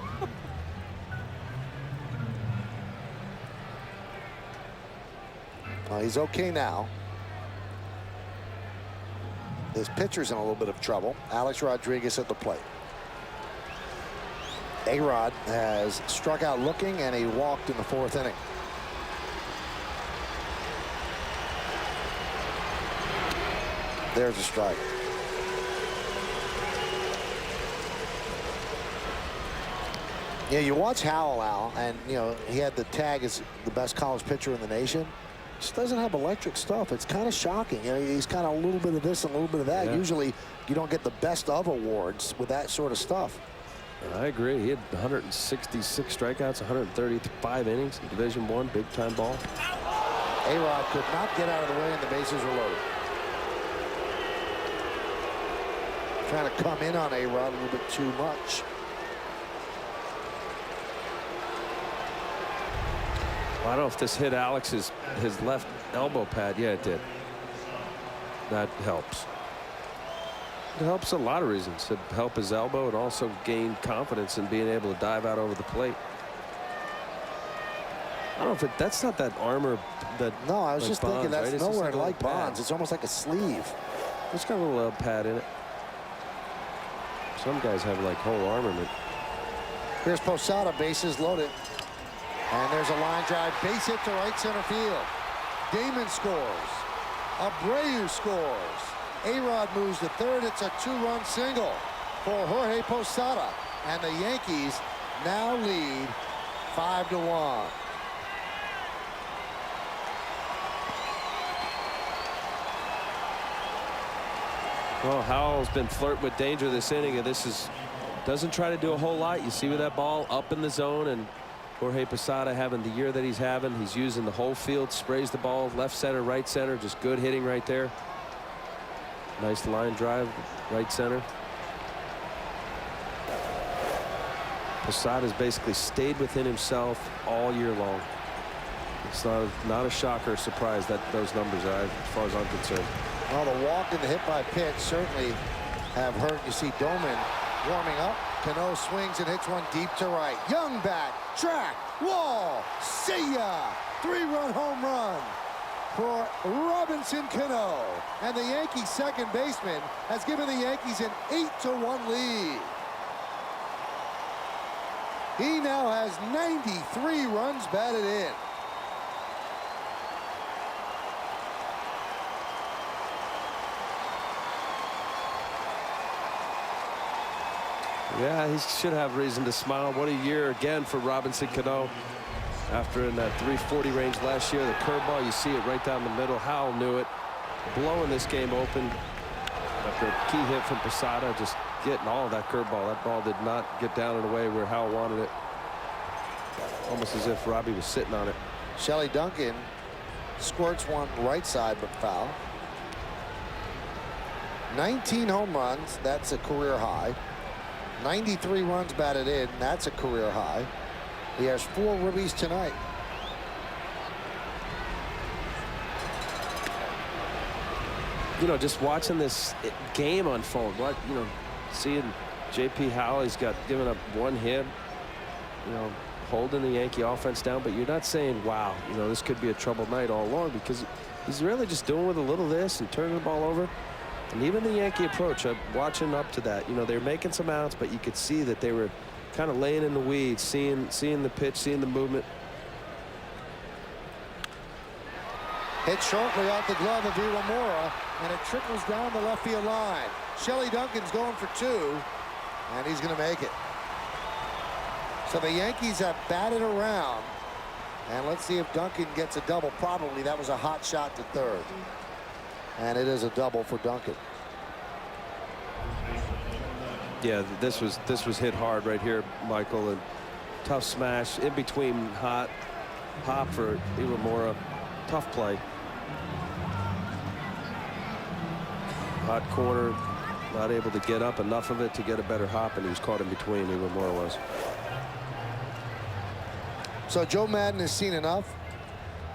Well, he's okay now. His pitcher's in a little bit of trouble. Alex Rodriguez at the plate. A-Rod has struck out looking, and he walked in the 4th inning. There's a strike. Yeah, you watch Howell, Al, and, he had the tag as the best college pitcher in the nation. Just doesn't have electric stuff. It's kind of shocking. He's kind of a little bit of this and a little bit of that. Yeah. Usually, you don't get the best of awards with that sort of stuff. I agree. He had 166 strikeouts, 135 innings in Division I, big-time ball. A-Rod could not get out of the way, and the bases were loaded. trying to come in on A-Rod a little bit too much. Well, I don't know if this hit Alex's his left elbow pad. Yeah, it did. That helps. It helps a lot of reasons. It helped his elbow and also gain confidence in being able to dive out over the plate. I don't know if that's not that armor that. No, I was like just Bonds, thinking that's right? It's nowhere just like like a little Bonds. pad. It's almost like a sleeve. It's got a little pad in it. Some guys have like whole armament. Here's Posada, bases loaded. And there's a line drive, base hit to right center field. Damon scores. Abreu scores. A-Rod moves to third. It's a 2-run single for Jorge Posada. And the Yankees now lead 5-1. Well, Howell's been flirting with danger this inning, and doesn't try to do a whole lot. You see with that ball up in the zone, and Jorge Posada having the year that he's having. He's using the whole field, sprays the ball left center, right center, just good hitting right there. Nice line drive, right center. Posada's basically stayed within himself all year long. It's not a shocker or surprise that those numbers are, as far as I'm concerned. Well, the walk and the hit by pitch certainly have hurt. You see Doman warming up. Cano swings and hits one deep to right. Young back, track, wall, see ya! 3-run home run for Robinson Cano. And the Yankees second baseman has given the Yankees an 8-1 lead. He now has 93 runs batted in. Yeah, he should have reason to smile. What a year again for Robinson Cano. After in that 340 range last year, the curveball, you see it right down the middle. Howell knew it. Blowing this game open after a key hit from Posada, just getting all of that curveball. That ball did not get down in a way where Howell wanted it. Almost as if Robbie was sitting on it. Shelley Duncan squirts one right side but foul. 19 home runs, that's a career high. 93 runs batted in, that's a career high. He has 4 ribbies tonight. You know, just watching this game unfold, seeing J.P. Howell, he's given up 1 hit, holding the Yankee offense down, but you're not saying, wow, this could be a troubled night all along, because he's really just doing with a little this and turning the ball over. And even the Yankee approach, watching up to that, they're making some outs, but you could see that they were kind of laying in the weeds, seeing the pitch, seeing the movement. Hit shortly off the glove of Iwamura, and it trickles down the left field line. Shelley Duncan's going for 2, and he's going to make it. So the Yankees have batted around, and let's see if Duncan gets a double. Probably. That was a hot shot to third. And it is a double for Duncan. Yeah, this was hit hard right here, Michael, and tough smash in between hot hop for Iwamura. Tough play. Hot corner, not able to get up enough of it to get a better hop, and he was caught in between. Iwamura was. So Joe Madden has seen enough,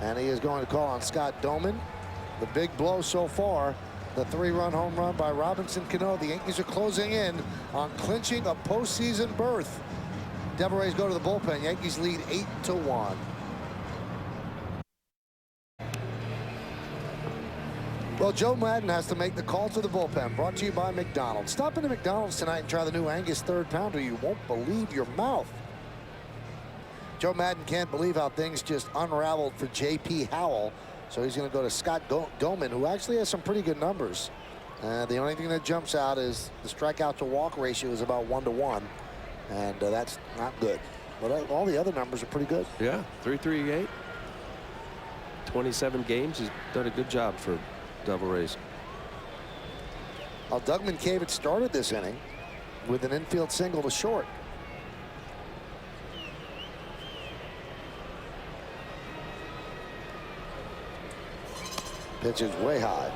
and he is going to call on Scott Doman. The big blow so far, the 3-run home run by Robinson Cano. The Yankees are closing in on clinching a postseason berth. Devil Rays go to the bullpen. Yankees lead 8-1. Well, Joe Madden has to make the call to the bullpen. Brought to you by McDonald's. Stop into McDonald's tonight and try the new Angus 3rd pounder. You won't believe your mouth. Joe Madden can't believe how things just unraveled for J.P. Howell. So he's going to go to Scott Doman, who actually has some pretty good numbers. The only thing that jumps out is the strikeout to walk ratio is about 1-to-1, and that's not good. But all the other numbers are pretty good. Yeah, 338. 27 games. He's done a good job for Devil Rays. Well, Doug Minkiewicz started this inning with an infield single to short. Pitch is way high.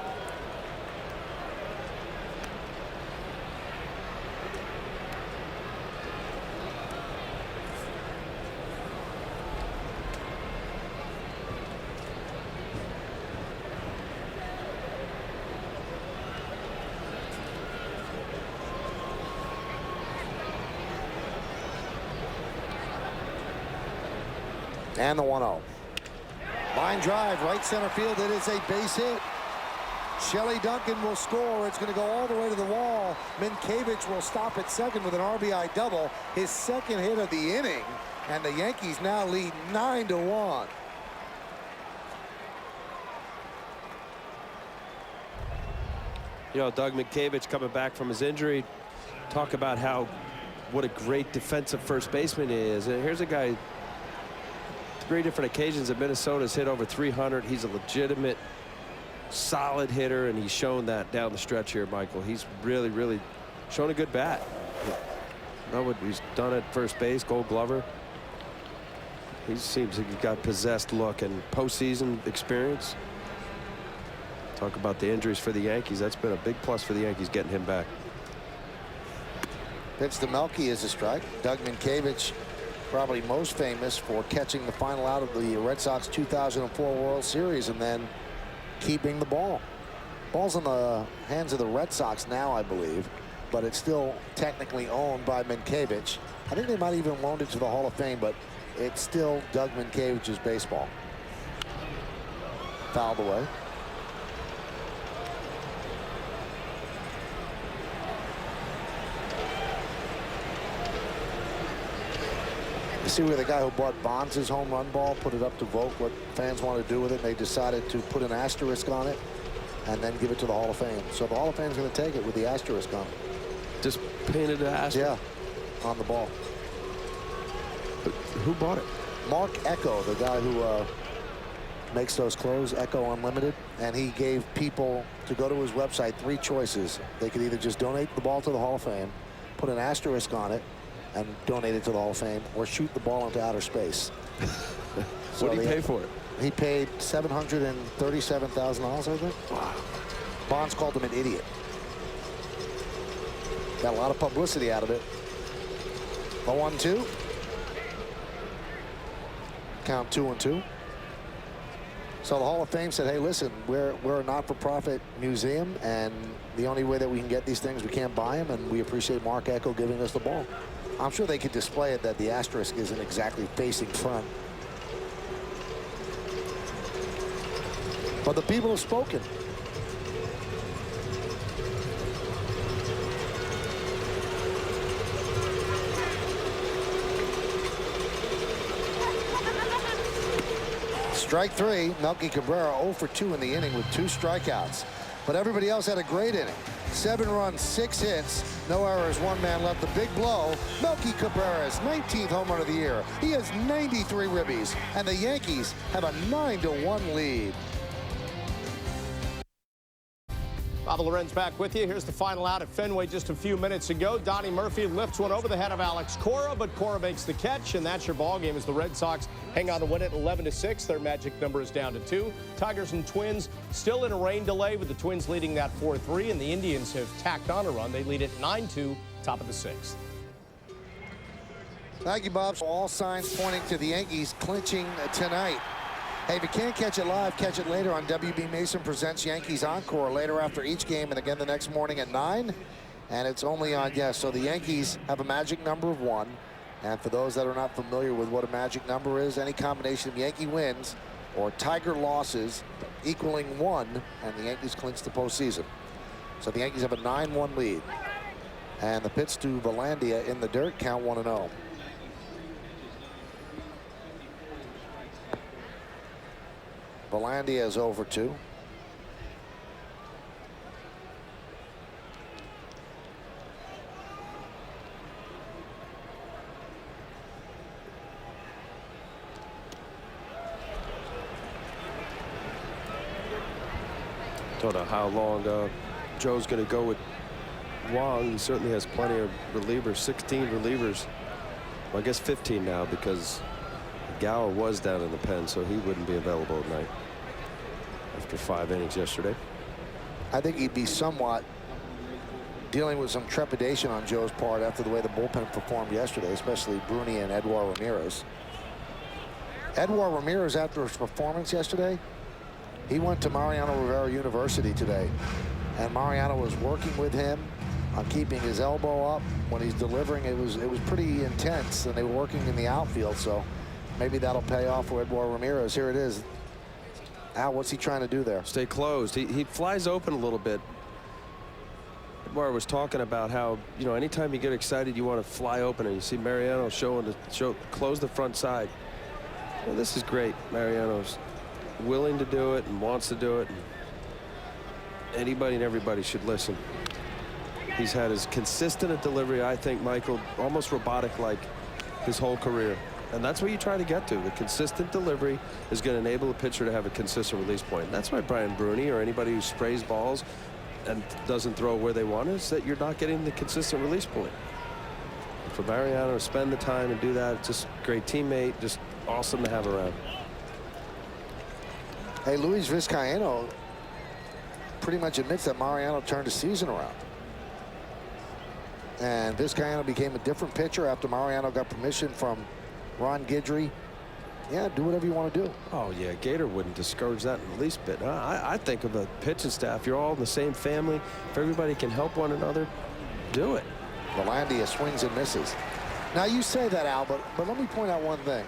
And the 1-0. Line drive, right center field. It is a base hit. Shelley Duncan will score. It's going to go all the way to the wall. Minkiewicz will stop at second with an RBI double. His second hit of the inning. And the Yankees now lead 9-1. You know, Doug Minkiewicz coming back from his injury. Talk about what a great defensive first baseman he is. And here's a guy, 3 different occasions that Minnesota's hit over 300. He's a legitimate, solid hitter, and he's shown that down the stretch here, Michael. He's really, really shown a good bat. You know what he's done at first base, Gold Glover. He seems like he's got possessed look and postseason experience. Talk about the injuries for the Yankees. That's been a big plus for the Yankees getting him back. Pitch to Melky is a strike. Doug Minkiewicz, probably most famous for catching the final out of the Red Sox 2004 World Series and then keeping the ball. Ball's in the hands of the Red Sox now, I believe, but it's still technically owned by Minkiewicz. I think they might even loaned it to the Hall of Fame, but it's still Doug Minkiewicz's baseball. Fouled away. You see where the guy who bought Bonds' home run ball put it up to vote what fans want to do with it. And they decided to put an asterisk on it and then give it to the Hall of Fame. So the Hall of Fame's going to take it with the asterisk on it. Just painted an asterisk? Yeah, on the ball. But who bought it? Mark Echo, the guy who makes those clothes, Echo Unlimited. And he gave people to go to his website 3 choices. They could either just donate the ball to the Hall of Fame, put an asterisk on it, and donate it to the Hall of Fame, or shoot the ball into outer space. So what did he pay for it? He paid $737,000, I think. Wow. Bonds called him an idiot. Got a lot of publicity out of it. The 1-2. Count 2-2. So the Hall of Fame said, hey, listen, we're a not-for-profit museum, and the only way that we can get these things, we can't buy them, and we appreciate Mark Echo giving us the ball. I'm sure they could display it that the asterisk isn't exactly facing front. But the people have spoken. Strike 3, Melky Cabrera 0 for 2 in the inning with 2 strikeouts. But everybody else had a great inning. 7 runs, 6 hits, no errors, 1 man left. The big blow, Melky Cabrera's 19th home run of the year. He has 93 ribbies, and the Yankees have a 9-1 lead. Bob Lorenz back with you. Here's the final out at Fenway just a few minutes ago. Donnie Murphy lifts one over the head of Alex Cora, but Cora makes the catch, and that's your ball game as the Red Sox hang on to win it 11-6. Their magic number is down to 2. Tigers and Twins still in a rain delay, with the Twins leading that 4-3, and the Indians have tacked on a run. They lead it 9-2, top of the 6th. Thank you, Bob. All signs pointing to the Yankees clinching tonight. Hey, if you can't catch it live, catch it later on WB Mason Presents Yankees Encore later after each game, and again the next morning at 9. And it's only on, yes, so the Yankees have a magic number of 1. And for those that are not familiar with what a magic number is, any combination of Yankee wins or Tiger losses equaling 1, and the Yankees clinch the postseason. So the Yankees have a 9-1 lead. And the pitch to Valandia in the dirt, count 1-0. Valandia is 0 for 2. Don't know how long Joe's going to go with Wong. He certainly has plenty of relievers, 16 relievers. Well, I guess 15 now, because Gower was down in the pen, so he wouldn't be available at night after 5 innings yesterday. I think he'd be somewhat dealing with some trepidation on Joe's part after the way the bullpen performed yesterday, especially Bruni and Edouard Ramirez. Edouard Ramirez, after his performance yesterday, he went to Mariano Rivera University today, and Mariano was working with him on keeping his elbow up when he's delivering. It was pretty intense, and they were working in the outfield, so maybe that'll pay off for Edouard Ramirez. Here it is. Al, what's he trying to do there? Stay closed. He flies open a little bit. Edouard was talking about how, you know, anytime you get excited, you want to fly open, and you see Mariano close the front side. Well, this is great. Mariano's willing to do it and wants to do it. And anybody and everybody should listen. He's had as consistent a delivery, I think, Michael, almost robotic-like his whole career. And that's what you try to get to. The consistent delivery is going to enable a pitcher to have a consistent release point. And that's why Brian Bruni or anybody who sprays balls and doesn't throw where they want is that you're not getting the consistent release point. And for Mariano to spend the time and do that, just great teammate, just awesome to have around. Hey, Luis Vizcaino pretty much admits that Mariano turned his season around. And Vizcaino became a different pitcher after Mariano got permission from Ron Guidry. Yeah, do whatever you want to do. Oh, yeah, Gator wouldn't discourage that in the least bit. I think of a pitching staff. You're all in the same family. If everybody can help one another, do it. Volandia swings and misses. Now, you say that, Al, but let me point out one thing.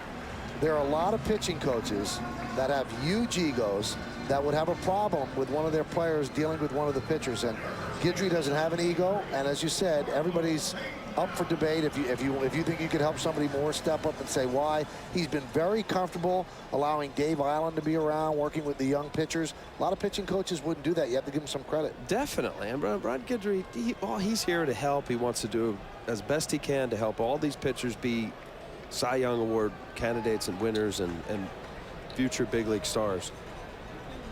There are a lot of pitching coaches that have huge egos that would have a problem with one of their players dealing with one of the pitchers. And Guidry doesn't have an ego. And as you said, everybody's up for debate. If you think you could help somebody more, step up and say why. He's been very comfortable allowing Dave Island to be around, working with the young pitchers. A lot of pitching coaches wouldn't do that. You have to give him some credit. Definitely. And Ron Guidry, he's here to help. He wants to do as best he can to help all these pitchers be Cy Young Award candidates and winners and future big league stars.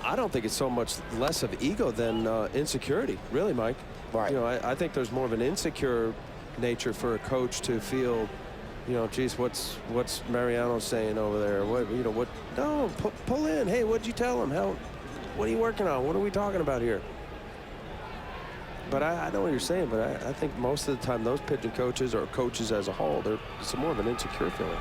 I don't think it's so much less of ego than insecurity, really, Mike. Right. You know, I think there's more of an insecure nature for a coach to feel, you know, geez, what's Mariano saying over there? What, you know, what? No, pull in. Hey, what'd you tell him? What are you working on? What are we talking about here? But I know what you're saying, but I think most of the time those pitching coaches or coaches as a whole, it's more of an insecure feeling.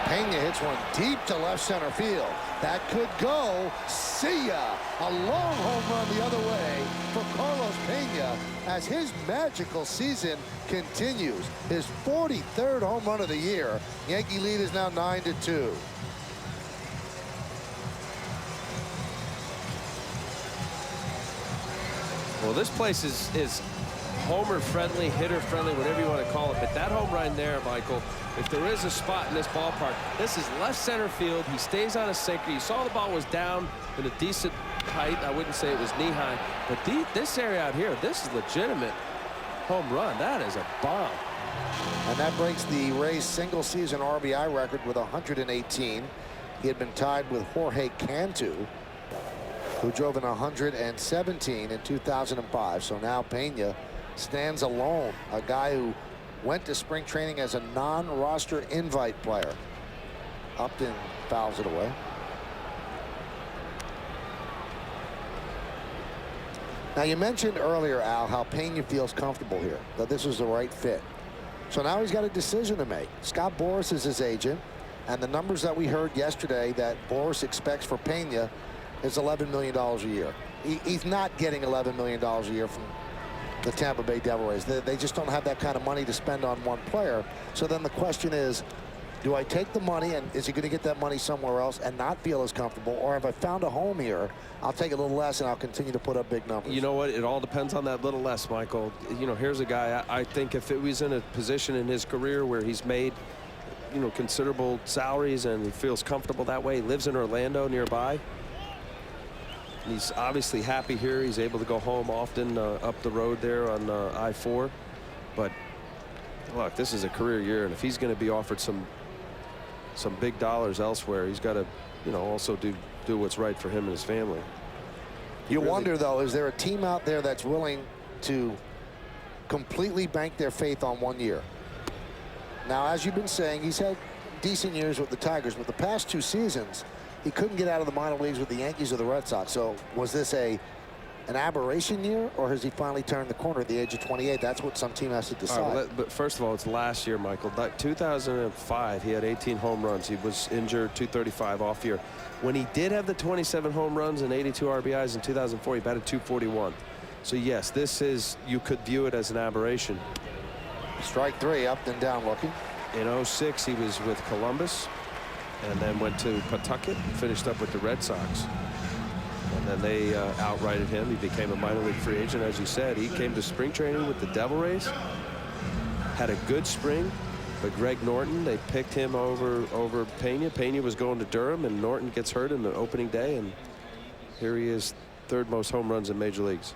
Pena hits one deep to left center field. That could go. See ya. A long home run the other way for Carlos Pena as his magical season continues. His 43rd home run of the year. Yankee lead is now 9-2. Well, this place is homer friendly, hitter friendly, whatever you want to call it. But that home run there, Michael, if there is a spot in this ballpark, this is left center field. He stays on a sinker. You saw the ball was down in a decent height. I wouldn't say it was knee high, but this area out here, this is legitimate home run. That is a bomb. And that breaks the Rays single season RBI record with 118. He had been tied with Jorge Cantu, who drove in 117 in 2005. So now Pena stands alone, a guy who went to spring training as a non-roster invite player. Upton fouls it away. Now, you mentioned earlier, Al, how Pena feels comfortable here, that this is the right fit. So now he's got a decision to make. Scott Boras is his agent, and the numbers that we heard yesterday that Boras expects for Pena is $11 million a year. He's not getting $11 million a year from the Tampa Bay Devil Rays. They just don't have that kind of money to spend on one player. So then the question is, do I take the money, and is he going to get that money somewhere else and not feel as comfortable? Or if I found a home here, I'll take a little less and I'll continue to put up big numbers. You know what? It all depends on that little less, Michael. You know, here's a guy, I think if it was in a position in his career where he's made, you know, considerable salaries and he feels comfortable that way, he lives in Orlando nearby. He's obviously happy here. He's able to go home often up the road there on I-4. But look, this is a career year, and if he's going to be offered some big dollars elsewhere, he's got to, you know, also do what's right for him and his family. You wonder, though, is there a team out there that's willing to completely bank their faith on 1 year? Now, as you've been saying, he's had decent years with the Tigers, but the past 2 seasons, he couldn't get out of the minor leagues with the Yankees or the Red Sox. So was this an aberration year, or has he finally turned the corner at the age of 28? That's what some team has to decide. Right, but first of all, it's last year, Michael. 2005, he had 18 home runs. He was injured, 235 off year. When he did have the 27 home runs and 82 RBIs in 2004, he batted 241. So yes, this is, you could view it as an aberration. Strike 3, up and down looking. In 06, he was with Columbus, and then went to Pawtucket and finished up with the Red Sox. And then they outrighted him. He became a minor league free agent, as you said. He came to spring training with the Devil Rays, had a good spring, but Greg Norton, they picked him over Pena. Pena was going to Durham, and Norton gets hurt in the opening day, and here he is, third most home runs in major leagues.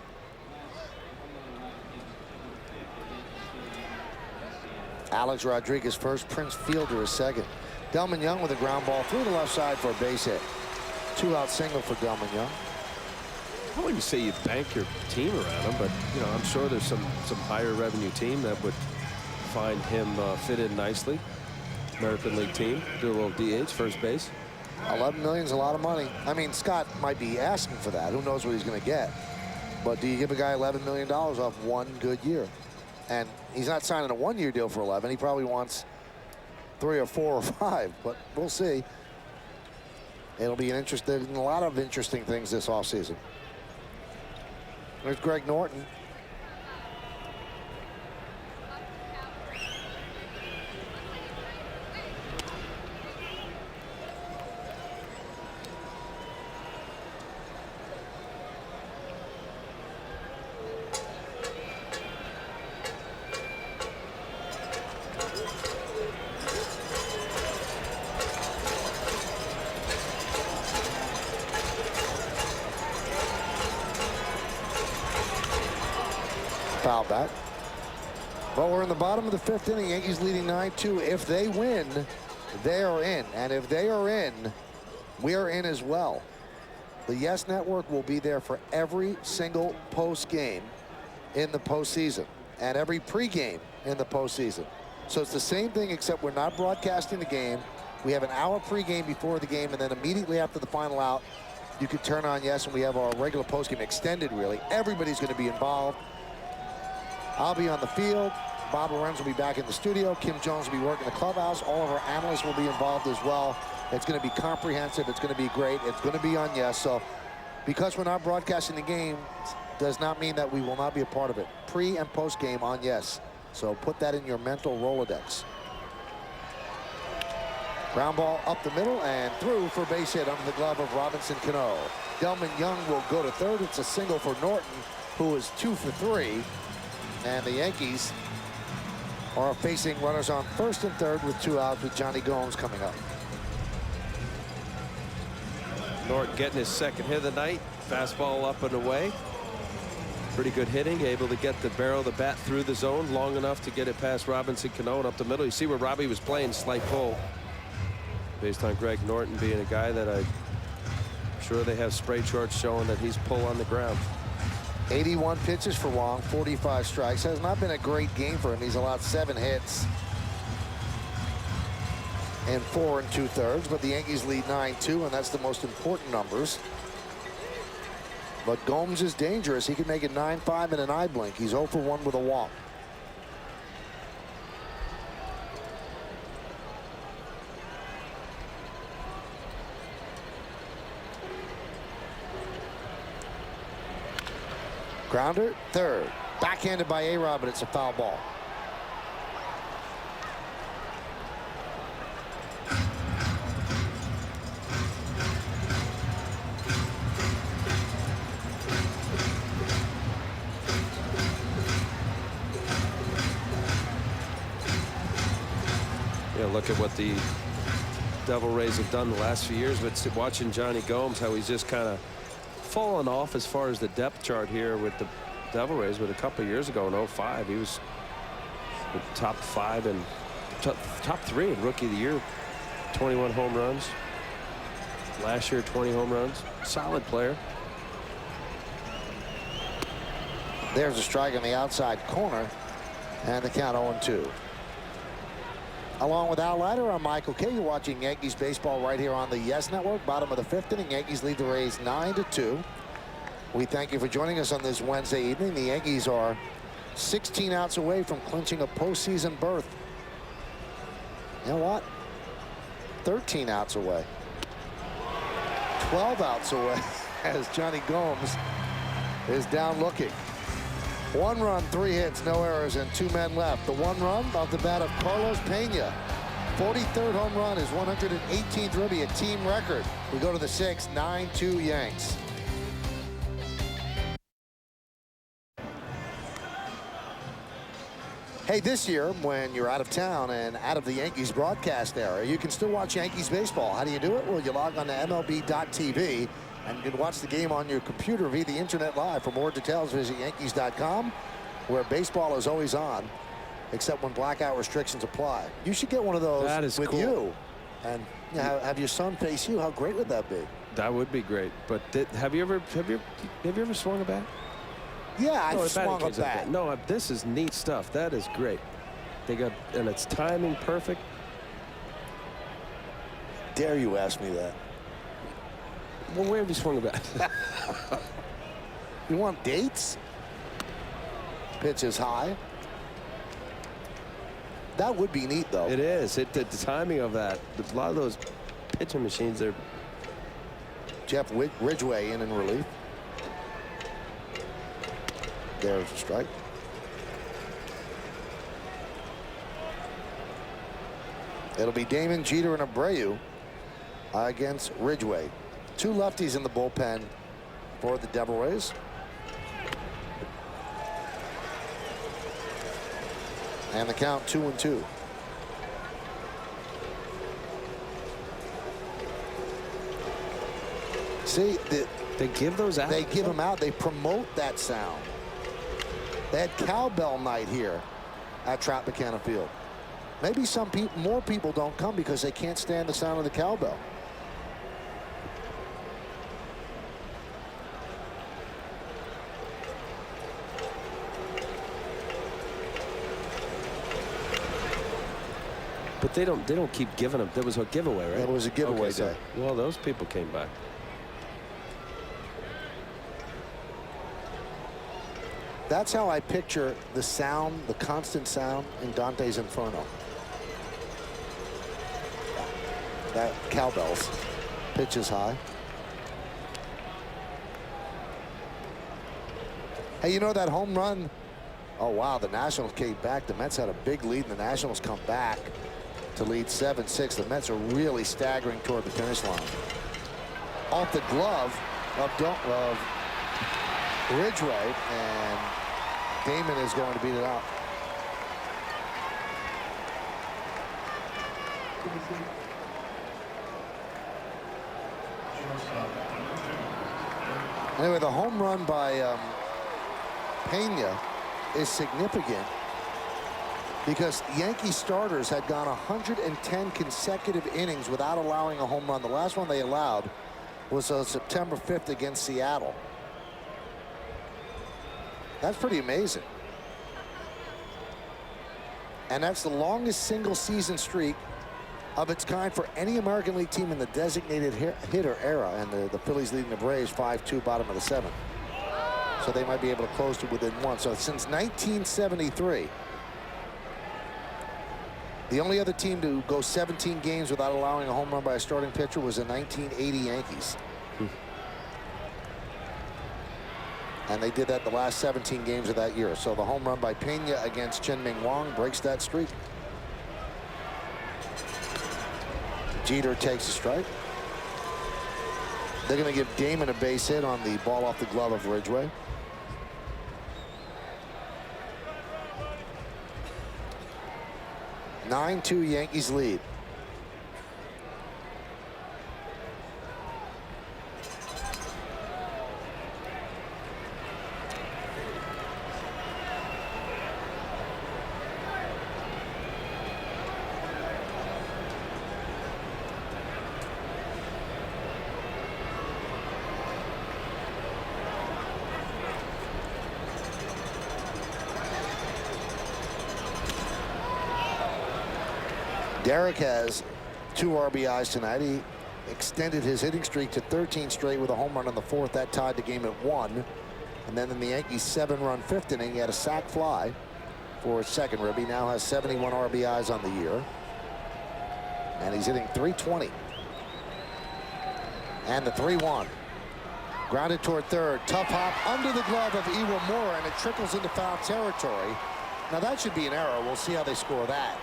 Alex Rodriguez first, Prince Fielder is second. Delman Young with a ground ball through the left side for a base hit. 2-out single for Delman Young. I wouldn't say you bank your team around him, but I'm sure there's some higher revenue team that would find him fit in nicely. American League team, do a little DH, first base. 11 million is a lot of money. I mean, Scott might be asking for that. Who knows what he's going to get? But do you give a guy $11 million off one good year? And he's not signing a one-year deal for 11. He probably wants 3 or 4 or 5, but we'll see. It'll be a lot of interesting things this offseason. There's Greg Norton. Foul back. But we're in the bottom of the 5th inning. Yankees leading 9-2. If they win, they are in. And if they are in, we're in as well. The Yes Network will be there for every single post game in the postseason and every pregame in the postseason. So it's the same thing, except we're not broadcasting the game. We have an hour pregame before the game, and then immediately after the final out, you can turn on Yes, and we have our regular postgame extended, really. Everybody's going to be involved. I'll be on the field. Bob Lorenz will be back in the studio. Kim Jones will be working the clubhouse. All of our analysts will be involved as well. It's going to be comprehensive. It's going to be great. It's going to be on Yes. So because we're not broadcasting the game does not mean that we will not be a part of it. Pre and post game on Yes. So put that in your mental Rolodex. Ground ball up the middle and through for base hit under the glove of Robinson Cano. Delman Young will go to third. It's a single for Norton, who is 2 for 3. And the Yankees are facing runners on first and third with 2 outs with Johnny Gomes coming up. Norton getting his second hit of the night. Fastball up and away. Pretty good hitting. Able to get the barrel of the bat through the zone long enough to get it past Robinson Cano and up the middle. You see where Robbie was playing, slight pull. Based on Greg Norton being a guy that I'm sure they have spray charts showing that he's pull on the ground. 81 pitches for Wong, 45 strikes. Has not been a great game for him. He's allowed 7 hits and 4 2/3, but the Yankees lead 9-2, and that's the most important numbers. But Gomes is dangerous. He can make it 9-5 in an eye blink. He's 0 for 1 with a walk. Grounder, third. Backhanded by A-Rod, but it's a foul ball. Yeah, look at what the Devil Rays have done the last few years, but watching Johnny Gomes, how he's just kind of fallen off as far as the depth chart here with the Devil Rays. But a couple of years ago in 05, he was the top 5 and top 3 in Rookie of the Year. 21 home runs. Last year, 20 home runs. Solid player. There's a strike on the outside corner, and the count 0-2. Along with Al Leiter, I'm Michael Kay. You're watching Yankees baseball right here on the Yes Network. Bottom of the 5th inning. Yankees lead the Rays 9-2. We thank you for joining us on this Wednesday evening. The Yankees are 16 outs away from clinching a postseason berth. You know what? 13 outs away. 12 outs away as Johnny Gomes is down looking. 1 run, 3 hits, no errors, and 2 men left. The 1 run off the bat of Carlos Pena. 43rd home run, his 118th ribby, a team record. We go to the 6th, 9-2 Yanks. Hey, this year, when you're out of town and out of the Yankees broadcast area, you can still watch Yankees baseball. How do you do it? Well, you log on to MLB.tv, and you can watch the game on your computer via the internet live. For more details, visit Yankees.com, where baseball is always on, except when blackout restrictions apply. You should get one of those with cool. you, and have your son face you. How great would that be? That would be great. But have you ever swung a bat? Yeah, I've swung a bat. No, this is neat stuff. That is great. And it's timing perfect. Dare you ask me that? Well, where have you swung a bat? You want dates? Pitch is high. That would be neat, though. It is. The timing of that. A lot of those pitching machines are. Jeff Ridgway in relief. There's a strike. It'll be Damon, Jeter, and Abreu against Ridgway. 2 lefties in the bullpen for the Devil Rays. And the count 2-2. See, they give those out. They give them out. They promote that sound. They had cowbell night here at Tropicana Field. Maybe more people don't come because they can't stand the sound of the cowbell. But they don't keep giving them. There was a giveaway, right? It was a giveaway day. Well, those people came back. That's how I picture the sound, the constant sound in Dante's Inferno. That cowbells. Pitch is high. Hey, you know that home run? Oh, wow, the Nationals came back. The Mets had a big lead, and the Nationals come back to lead 7-6. The Mets are really staggering toward the finish line. Off the glove of Ridgway, and Damon is going to beat it out. Anyway, the home run by Pena is significant because Yankee starters had gone 110 consecutive innings without allowing a home run. The last one they allowed was September 5th against Seattle. That's pretty amazing. And that's the longest single season streak of its kind for any American League team in the designated hitter era. And the Phillies leading the Braves 5-2, bottom of the 7th. So they might be able to close to within 1. So since 1973, the only other team to go 17 games without allowing a home run by a starting pitcher was the 1980 Yankees. And they did that the last 17 games of that year. So the home run by Pena against Chen-Ming Wang breaks that streak. Jeter takes a strike. They're going to give Damon a base hit on the ball off the glove of Ridgway. (9-2) Yankees lead. Derek has 2 RBIs tonight. He extended his hitting streak to 13 straight with a home run on the 4th. That tied the game at 1. And then in the Yankees' 7-run 5th inning, he had a sac fly for his second rib. He now has 71 RBIs on the year. And he's hitting .320. And the 3-1. Grounded toward third. Tough hop under the glove of Iwamura, and it trickles into foul territory. Now that should be an error. We'll see how they score that.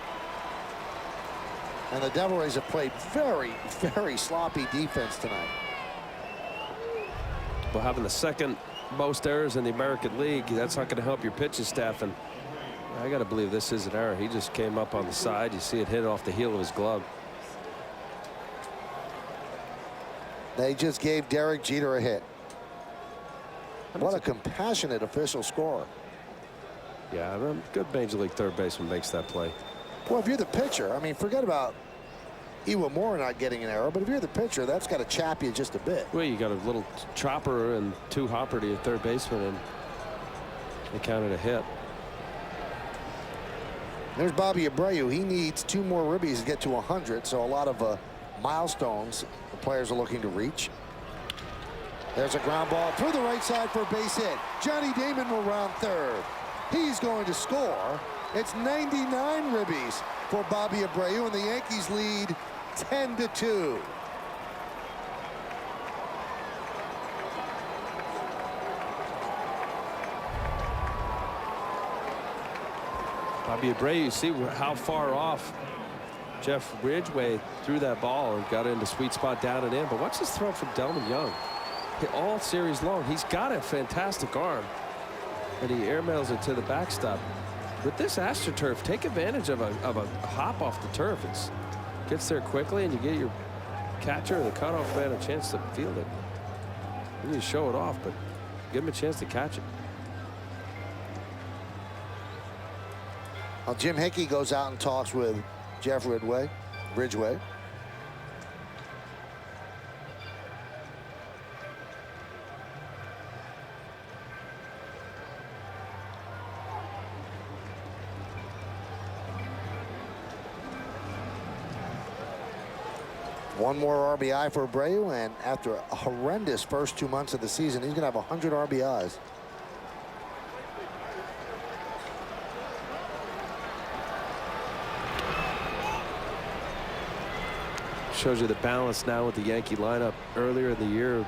And the Devil Rays have played very, very sloppy defense tonight. Well, having the second most errors in the American League, that's not going to help your pitching staff. And I got to believe this is an error. He just came up on the side. You see it hit off the heel of his glove. They just gave Derek Jeter a hit. What a compassionate official scorer. Yeah, a good Major League third baseman makes that play. Well, if you're the pitcher, I mean, forget about Iwamura not getting an error, but if you're the pitcher, that's got to chap you just a bit. Well, you got a little chopper and two hopper to your third baseman, and they counted a hit. There's Bobby Abreu. He needs 2 more ribbies to get to 100, so a lot of milestones the players are looking to reach. There's a ground ball through the right side for a base hit. Johnny Damon will round third. He's going to score. It's 99 ribbies for Bobby Abreu, and the Yankees lead 10-2. Bobby Abreu, you see how far off Jeff Ridgway threw that ball and got into sweet spot down and in. But watch this throw from Delman Young. All series long, he's got a fantastic arm, and he airmails it to the backstop. With this AstroTurf, take advantage of a hop off the turf. It gets there quickly, and you get your catcher or the cutoff man a chance to field it. You need to show it off, but give him a chance to catch it. Well, Jim Hickey goes out and talks with Jeff Ridgway. One more RBI for Abreu, and after a horrendous first 2 months of the season, he's going to have 100 RBIs. Shows you the balance now with the Yankee lineup. Earlier in the year,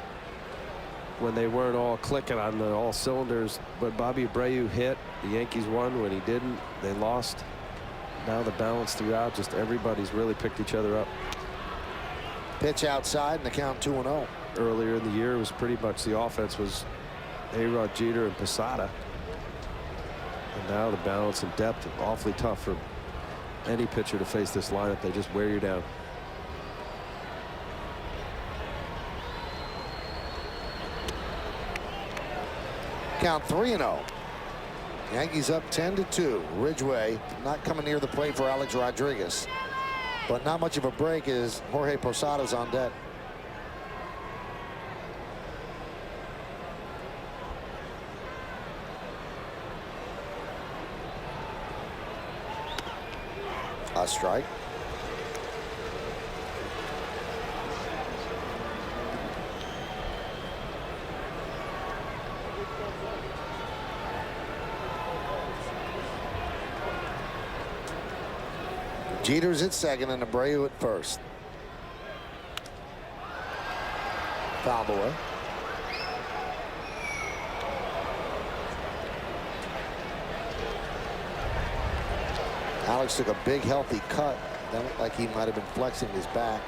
when they weren't all clicking on all cylinders, but Bobby Abreu hit, the Yankees won. When he didn't, they lost. Now the balance throughout, just everybody's really picked each other up. Pitch outside and the count 2-0. Earlier in the year, it was pretty much the offense was A-Rod, Jeter, and Posada. And now the balance and depth are awfully tough for any pitcher to face this lineup. They just wear you down. Count 3-0. Yankees up 10-2. Ridgway not coming near the plate for Alex Rodriguez. But not much of a break as Jorge Posada's on deck. A strike. Jeter's at second and Abreu at first. Fouled away. Alex took a big healthy cut. That looked like he might have been flexing his back.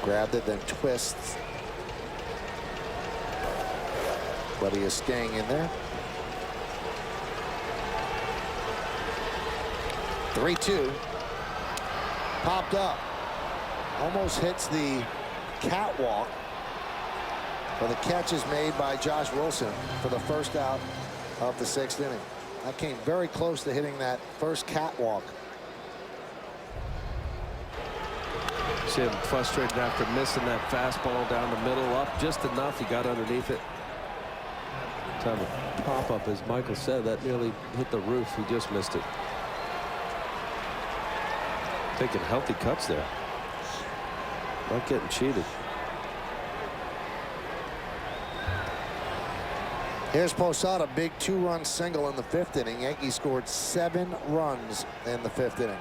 Grabbed it, then twists. But he is staying in there. 3-2. Popped up. Almost hits the catwalk. But the catch is made by Josh Wilson for the first out of the 6th inning. That came very close to hitting that first catwalk. See him frustrated after missing that fastball down the middle, up just enough. He got underneath it. Time to pop up, as Michael said, that nearly hit the roof. He just missed it. Taking healthy cuts there. Not getting cheated. Here's Posada, big 2-run single in the 5th inning. Yankees scored 7 runs in the 5th inning.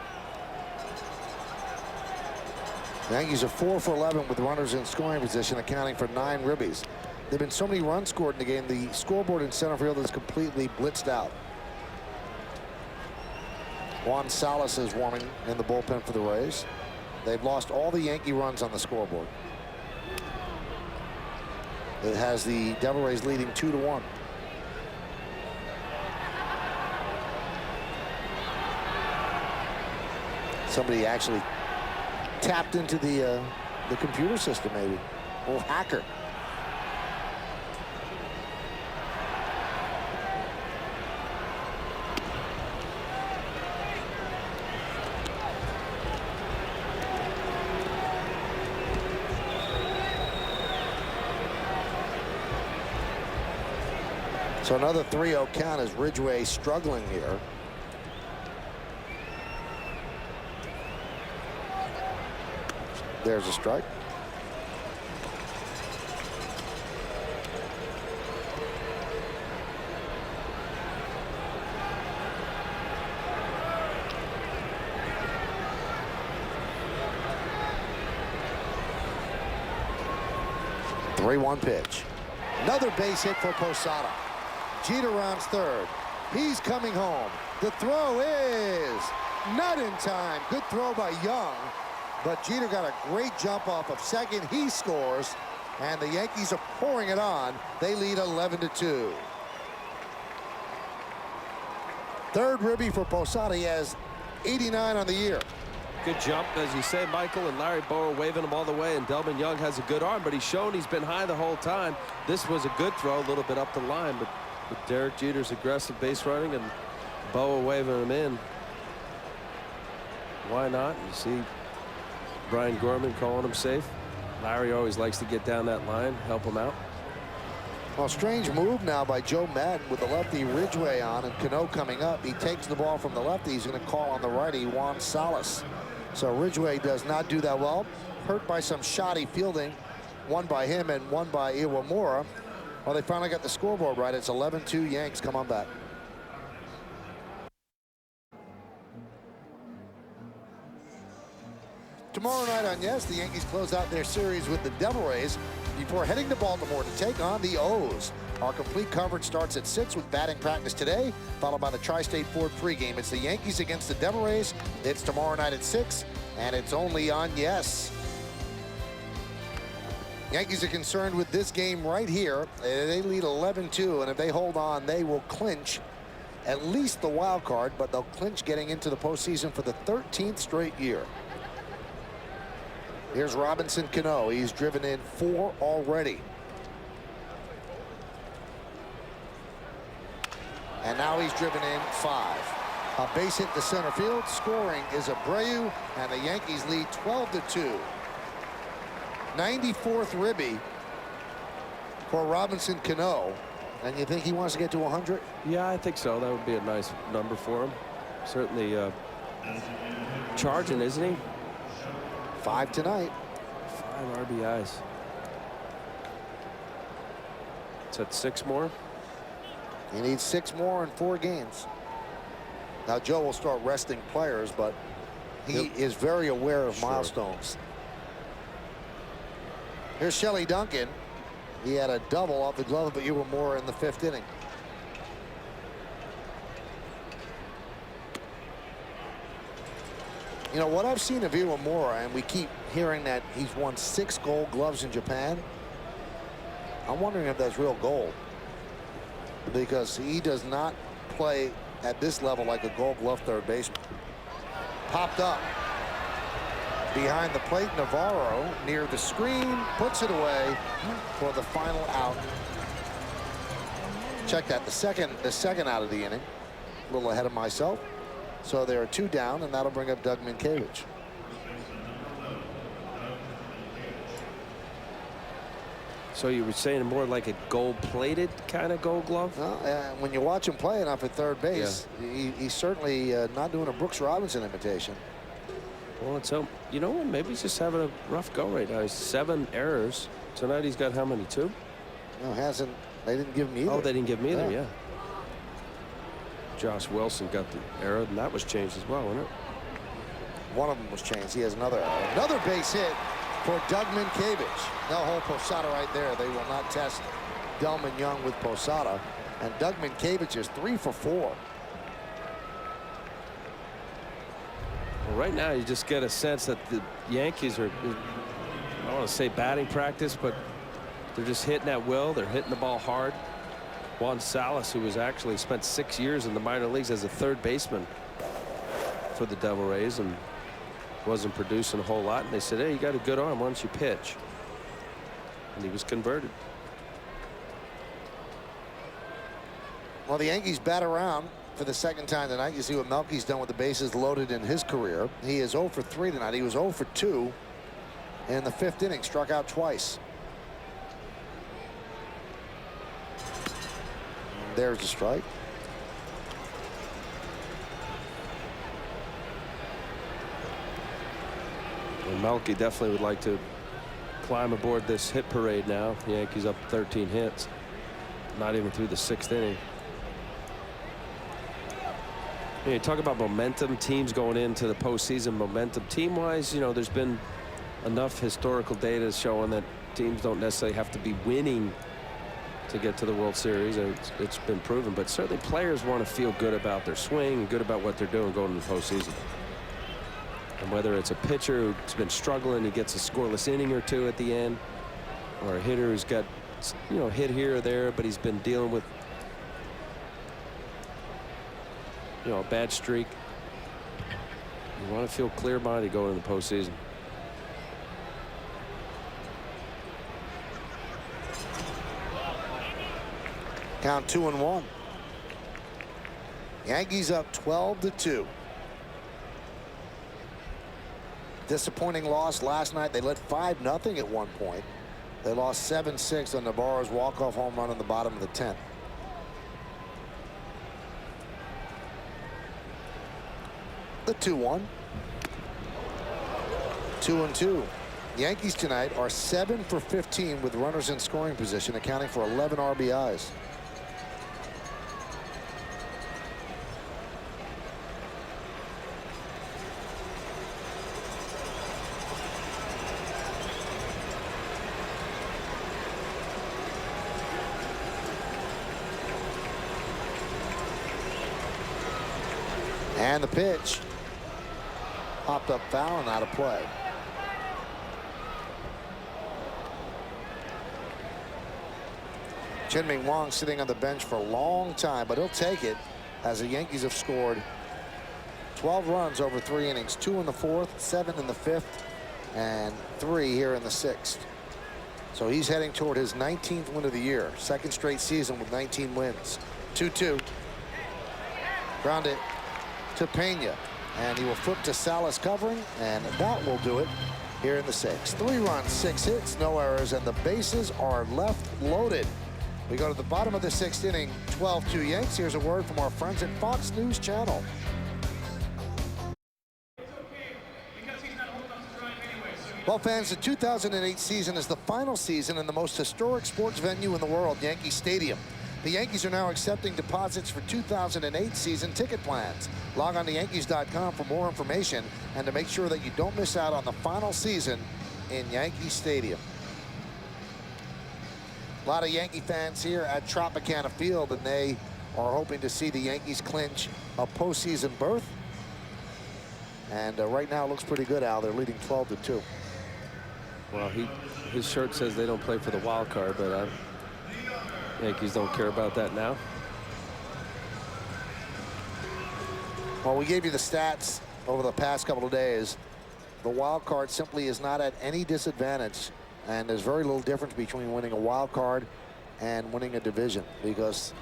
The Yankees are 4 for 11 with runners in scoring position, accounting for 9 ribbies. There have been so many runs scored in the game, the scoreboard in center field is completely blitzed out. Juan Salas is warming in the bullpen for the Rays. They've lost all the Yankee runs on the scoreboard. It has the Devil Rays leading 2-1. Somebody actually tapped into the computer system, maybe. A little hacker. So another 3-0 count as Ridgway struggling here. There's a strike. The 3-1 pitch. Another base hit for Posada. Jeter rounds third. He's coming home. The throw is not in time. Good throw by Young. But Jeter got a great jump off of second. He scores. And the Yankees are pouring it on. They lead 11-2. Third ribby for Posada. He has 89 on the year. Good jump, as you say, Michael, and Larry Bowa waving him all the way, and Delvin Young has a good arm, but he's shown he's been high the whole time. This was a good throw, a little bit up the line, but with Derek Jeter's aggressive base running and Bowa waving him in, why not? You see Brian Gorman calling him safe. Larry always likes to get down that line, help him out. Well, strange move now by Joe Madden with the lefty Ridgway on and Cano coming up. He takes the ball from the lefty. He's going to call on the righty, Juan Salas. So Ridgway does not do that well. Hurt by some shoddy fielding, one by him and one by Iwamura. Well, they finally got the scoreboard right. It's 11-2 Yanks. Come on back. Tomorrow night on Yes, the Yankees close out their series with the Devil Rays before heading to Baltimore to take on the O's. Our complete coverage starts at 6 with batting practice today, followed by the Tri-State Ford pregame. It's the Yankees against the Devil Rays. It's tomorrow night at 6, and it's only on Yes. Yankees are concerned with this game right here. They lead 11-2, and if they hold on, they will clinch at least the wild card, but they'll clinch getting into the postseason for the 13th straight year. Here's Robinson Cano. He's driven in 4 already. And now he's driven in 5. A base hit to center field. Scoring is Abreu, and the Yankees lead 12-2. 94th ribby for Robinson Cano. And you think he wants to get to 100? Yeah, I think so. That would be a nice number for him. Certainly charging, isn't he? 5 tonight. 5 RBIs. Is that 6 more? He needs 6 more in 4 games. Now Joe will start resting players, but he is very aware of milestones. Here's Shelley Duncan. He had a double off the glove of Iwamura in the 5th inning. You know what I've seen of Iwamura, and we keep hearing that he's won 6 Gold Gloves in Japan. I'm wondering if that's real gold, because he does not play at this level like a Gold Glove third baseman. Popped up behind the plate. Navarro near the screen, puts it away for the final out. Check that, the second out of the inning. A little ahead of myself. So there are 2 down, and that'll bring up Doug Minkiewicz. So you were saying more like a gold-plated kind of Gold Glove? Well, when you watch him play enough at third base, he's certainly not doing a Brooks Robinson imitation. Well, let's hope. You know what? Maybe he's just having a rough go right now. He's 7 errors. Tonight he's got how many? 2? No, hasn't. They didn't give him either. Oh, they didn't give him either, yeah. Josh Wilson got the error, and that was changed as well, wasn't it? One of them was changed. He has another base hit for Dougman Cavage. They'll hold Posada right there. They will not test Delman Young with Posada. And Dougman Cavage is 3 for 4. Well, right now, you just get a sense that the Yankees are, I don't want to say batting practice, but they're just hitting at will. They're hitting the ball hard. Juan Salas, who was actually spent 6 years in the minor leagues as a third baseman for the Devil Rays and wasn't producing a whole lot. And they said, hey, you got a good arm. Why don't you pitch? And he was converted. Well, the Yankees bat around for the second time tonight. You see what Melky's done with the bases loaded in his career. He is 0 for 3 tonight. He was 0 for 2 in the 5th inning. Struck out twice. There's the strike. And Melky definitely would like to climb aboard this hit parade now. The Yankees up 13 hits. Not even through the 6th inning. You talk about momentum, teams going into the postseason. Momentum team-wise, you know, there's been enough historical data showing that teams don't necessarily have to be winning to get to the World Series. It's been proven, but certainly players want to feel good about their swing and good about what they're doing going into the postseason. And whether it's a pitcher who's been struggling, he gets a scoreless inning or two at the end, or a hitter who's got, you know, hit here or there, but he's been dealing with, you know, a bad streak. You want to feel clear-minded going into the postseason. Count 2-1. Yankees up 12-2. Disappointing loss last night. They led 5-0 at one point. They lost 7-6 on Navarro's walk-off home run in the bottom of the 10th. The 2-1. 2-2. Yankees tonight are 7 for 15 with runners in scoring position, accounting for 11 RBIs. And the pitch popped up foul and out of play. Chien-Ming Wang sitting on the bench for a long time, but he'll take it as the Yankees have scored 12 runs over 3 innings, 2 in the 4th, 7 in the 5th, and 3 here in the 6th. So he's heading toward his 19th win of the year, second straight season with 19 wins. 2-2. Ground it to Pena, and he will flip to Salas covering, and that will do it here in the 6th. 3 runs, 6 hits, no errors, and the bases are left loaded. We go to the bottom of the 6th inning, 12-2 Yanks. Here's a word from our friends at Fox News Channel. Well, fans, the 2008 season is the final season in the most historic sports venue in the world, Yankee Stadium. The Yankees are now accepting deposits for 2008 season ticket plans. Log on to Yankees.com for more information and to make sure that you don't miss out on the final season in Yankee Stadium. A lot of Yankee fans here at Tropicana Field, and they are hoping to see the Yankees clinch a postseason berth. And right now it looks pretty good, Al. They're leading 12-2. Well, his shirt says they don't play for the wild card, but Yankees don't care about that now. Well, we gave you the stats over the past couple of days. The wild card simply is not at any disadvantage, and there's very little difference between winning a wild card and winning a division, because,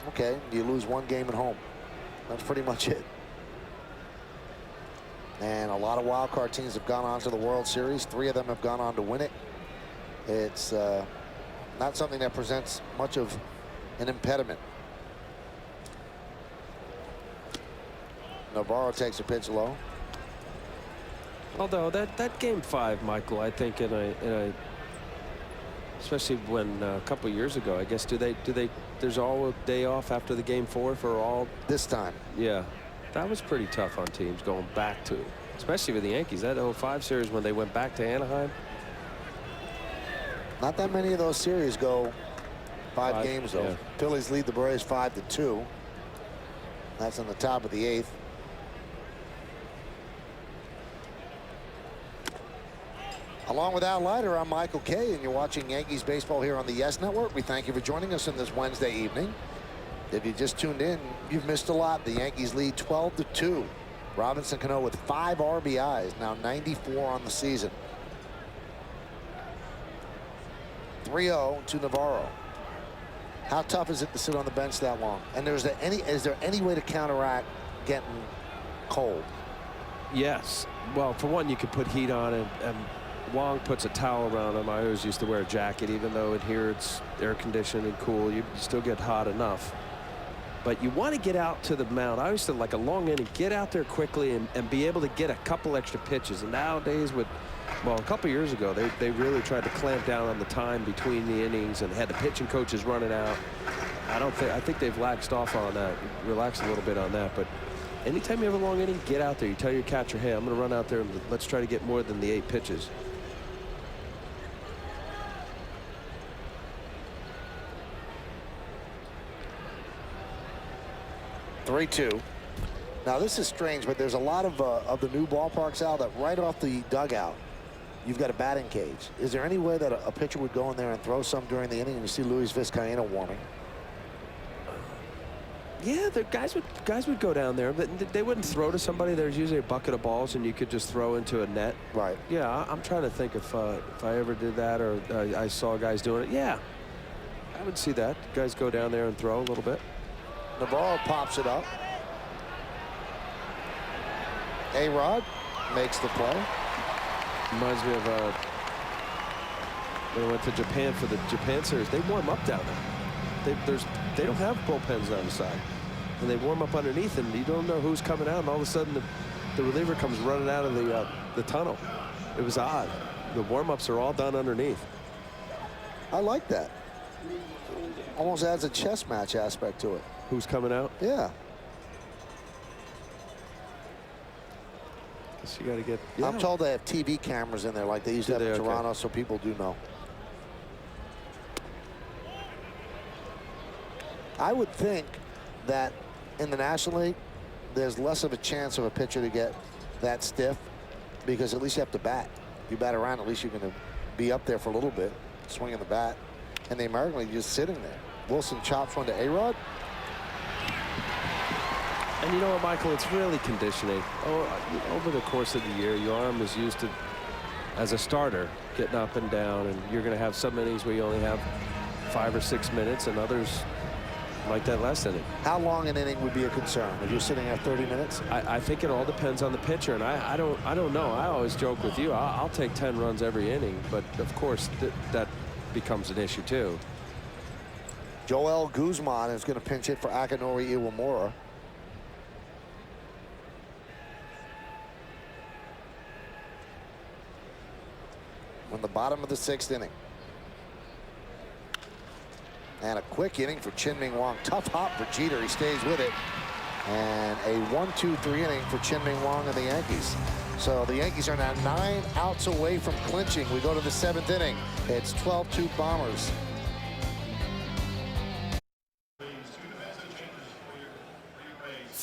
okay, you lose 1 game at home. That's pretty much it. And a lot of wild card teams have gone on to the World Series. 3 of them have gone on to win it. It's not something that presents much of an impediment. Navarro takes a pitch low. Although that game 5, Michael, I think especially when a couple years ago, I guess, there's all a day off after the game 4 for all this time. Yeah, that was pretty tough on teams going back to. especially with the Yankees. That 05 series when they went back to Anaheim. Not that many of those series go five games, though. Yeah. Phillies lead the Braves 5-2. That's in the top of the 8th. Along with Al Leiter, I'm Michael Kay, and you're watching Yankees baseball here on the Yes Network. We thank you for joining us on this Wednesday evening. If you just tuned in, you've missed a lot. The Yankees lead 12-2. Robinson Cano with 5 RBIs, now 94 on the season. 3-0 to Navarro. How tough is it to sit on the bench that long? And is there any way to counteract getting cold? Yes. Well, for one, you could put heat on it, and Wong puts a towel around him. I always used to wear a jacket, even though in here it's air conditioned and cool. You still get hot enough. But you want to get out to the mound. I always said, like a long inning, get out there quickly and be able to get a couple extra pitches. And nowadays, well, a couple years ago, they really tried to clamp down on the time between the innings and had the pitching coaches running out. I think they've laxed off on that, relaxed a little bit on that. But anytime you have a long inning, get out there. You tell your catcher, hey, I'm going to run out there and let's try to get more than the 8 pitches. (3-2). Now this is strange, but there's a lot of the new ballparks out that right off the dugout, you've got a batting cage. Is there any way that a pitcher would go in there and throw some during the inning? And you see Luis Vizcaíno warming. Yeah, the guys would go down there, but they wouldn't throw to somebody. There's usually a bucket of balls, and you could just throw into a net. Right. Yeah, I'm trying to think if I ever did that or I saw guys doing it. Yeah, I would see that. Guys go down there and throw a little bit. Navarro pops it up. A-Rod makes the play. Reminds me of when I went to Japan for the Japan series. They warm up down there. They don't have bullpens down the side, and they warm up underneath, and you don't know who's coming out, and all of a sudden the reliever comes running out of the tunnel. It was odd. The warm-ups are all done underneath. I like that. Almost adds a chess match aspect to it. Who's coming out? Yeah. Guess you got to get. Yeah. I'm told they have TV cameras in there like they used to have in Toronto, so people do know. I would think that in the National League, there's less of a chance of a pitcher to get that stiff because at least you have to bat. If you bat around, at least you're going to be up there for a little bit, swinging the bat. And the American League just sitting there. Wilson chops one to A-Rod. And you know what, Michael, it's really conditioning. Over the course of the year, your arm is used to, as a starter, getting up and down, and you're going to have some innings where you only have 5 or 6 minutes, and others like that last inning. How long an inning would be a concern? If you're sitting at 30 minutes? I think it all depends on the pitcher, and I don't know. I always joke with you. I'll take 10 runs every inning, but of course that becomes an issue too. Joel Guzman is going to pinch hit for Akinori Iwamura. On the bottom of the 6th inning. And a quick inning for Chin-Ming Wong. Tough hop for Jeter. He stays with it. And a 1-2-3 inning for Chin-Ming Wong and the Yankees. So the Yankees are now 9 outs away from clinching. We go to the 7th inning. It's 12-2 Bombers.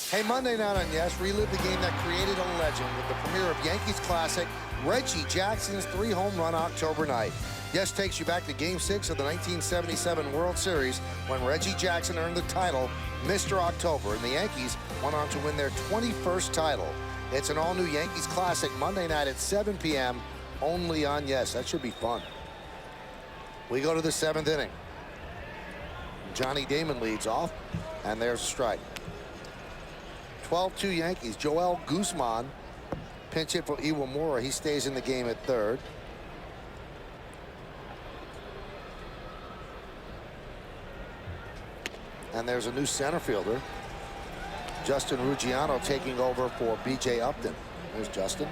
Hey, Monday night on Yes, relive the game that created a legend with the premiere of Yankees classic Reggie Jackson's 3-home run October night. Yes takes you back to Game 6 of the 1977 World Series when Reggie Jackson earned the title Mr. October, and the Yankees went on to win their 21st title. It's an all-new Yankees classic Monday night at 7 p.m. only on Yes. That should be fun. We go to the 7th inning. Johnny Damon leads off, and there's a strike. 12-2 Yankees. Joel Guzman pinch hit for Iwamura. He stays in the game at 3rd. And there's a new center fielder, Justin Ruggiano, taking over for B.J. Upton. There's Justin.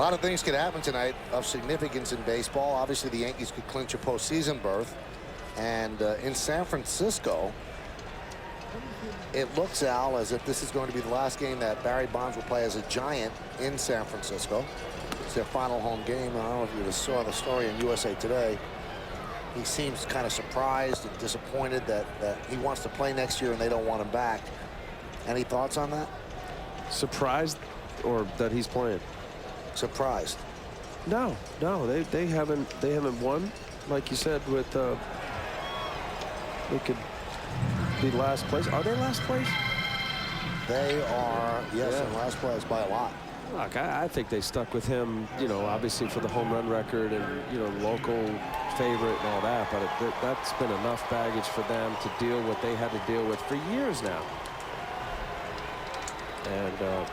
A lot of things could happen tonight of significance in baseball. Obviously, the Yankees could clinch a postseason berth. And in San Francisco, it looks, Al, as if this is going to be the last game that Barry Bonds will play as a Giant in San Francisco. It's their final home game. I don't know if you just saw the story in USA Today. He seems kind of surprised and disappointed that he wants to play next year and they don't want him back. Any thoughts on that? Surprised, or that he's playing? Surprised. No, they haven't won, like you said. With they could be last place. Are they last place? They are, yes, in last place by a lot. Look, I think they stuck with him, you know, obviously for the home run record and, you know, local favorite and all that, but that's been enough baggage for them to deal what they had to deal with for years now. And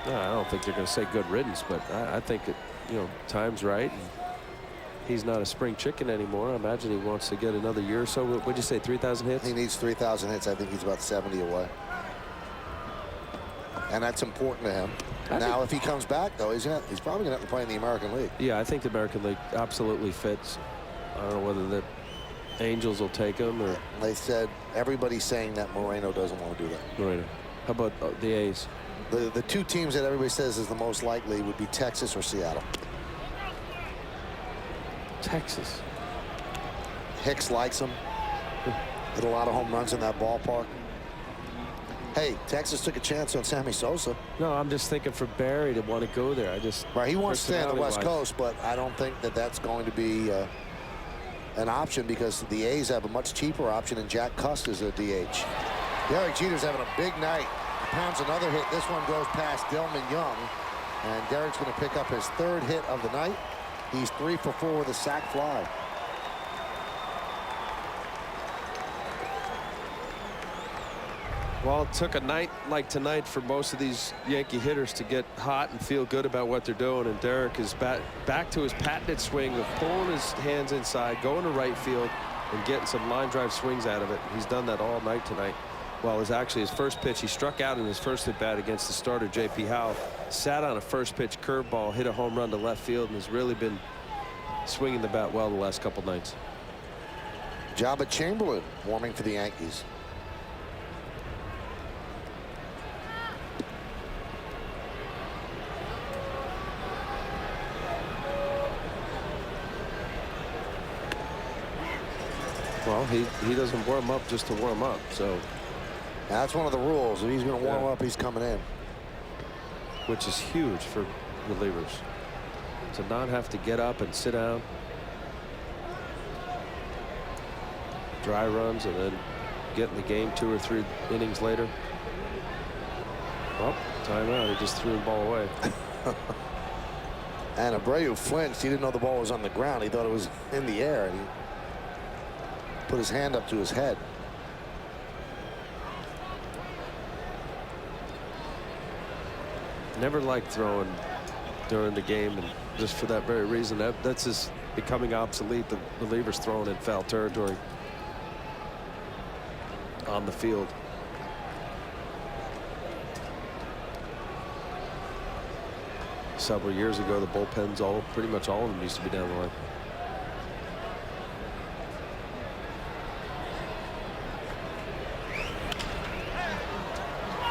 no, I don't think they're going to say good riddance, but I think that, you know, time's right. And he's not a spring chicken anymore. I imagine he wants to get another year or so. What'd you say, 3,000 hits? He needs 3,000 hits. I think he's about 70 away. And that's important to him. Now, if he comes back, though, he's probably going to have to play in the American League. Yeah, I think the American League absolutely fits. I don't know whether the Angels will take him or. They said everybody's saying that Moreno doesn't want to do that. Moreno. How about the A's? The two teams that everybody says is the most likely would be Texas or Seattle. Texas. Hicks likes him. Hit a lot of home runs in that ballpark. Hey, Texas took a chance on Sammy Sosa. No, I'm just thinking for Barry to want to go there. Right, he wants to stay on the West Coast, but I don't think that that's going to be an option because the A's have a much cheaper option, and Jack Cust is a DH. Derek Jeter's having a big night. He pounds another hit. This one goes past Dillman Young, and Derek's going to pick up his third hit of the night. He's 3 for 4 with a sac fly. Well, it took a night like tonight for most of these Yankee hitters to get hot and feel good about what they're doing. And Derek is back to his patented swing of pulling his hands inside, going to right field, and getting some line drive swings out of it. He's done that all night tonight. Well, it was actually his first pitch. He struck out in his first at bat against the starter, J.P. Howell. Sat on a first pitch curveball, hit a home run to left field, and has really been swinging the bat well the last couple nights. Jabba Chamberlain warming for the Yankees. Well, he doesn't warm up just to warm up, so. That's one of the rules. If he's going to warm up, he's coming in. Which is huge for relievers. To not have to get up and sit down. Dry runs and then get in the game 2 or 3 innings later. Well, timeout. He just threw the ball away. And Abreu flinched. He didn't know the ball was on the ground. He thought it was in the air. And he put his hand up to his head. Never liked throwing during the game, and just for that very reason. That's just becoming obsolete. The relievers throwing in foul territory on the field. Several years ago, the bullpens, pretty much all of them used to be down the line.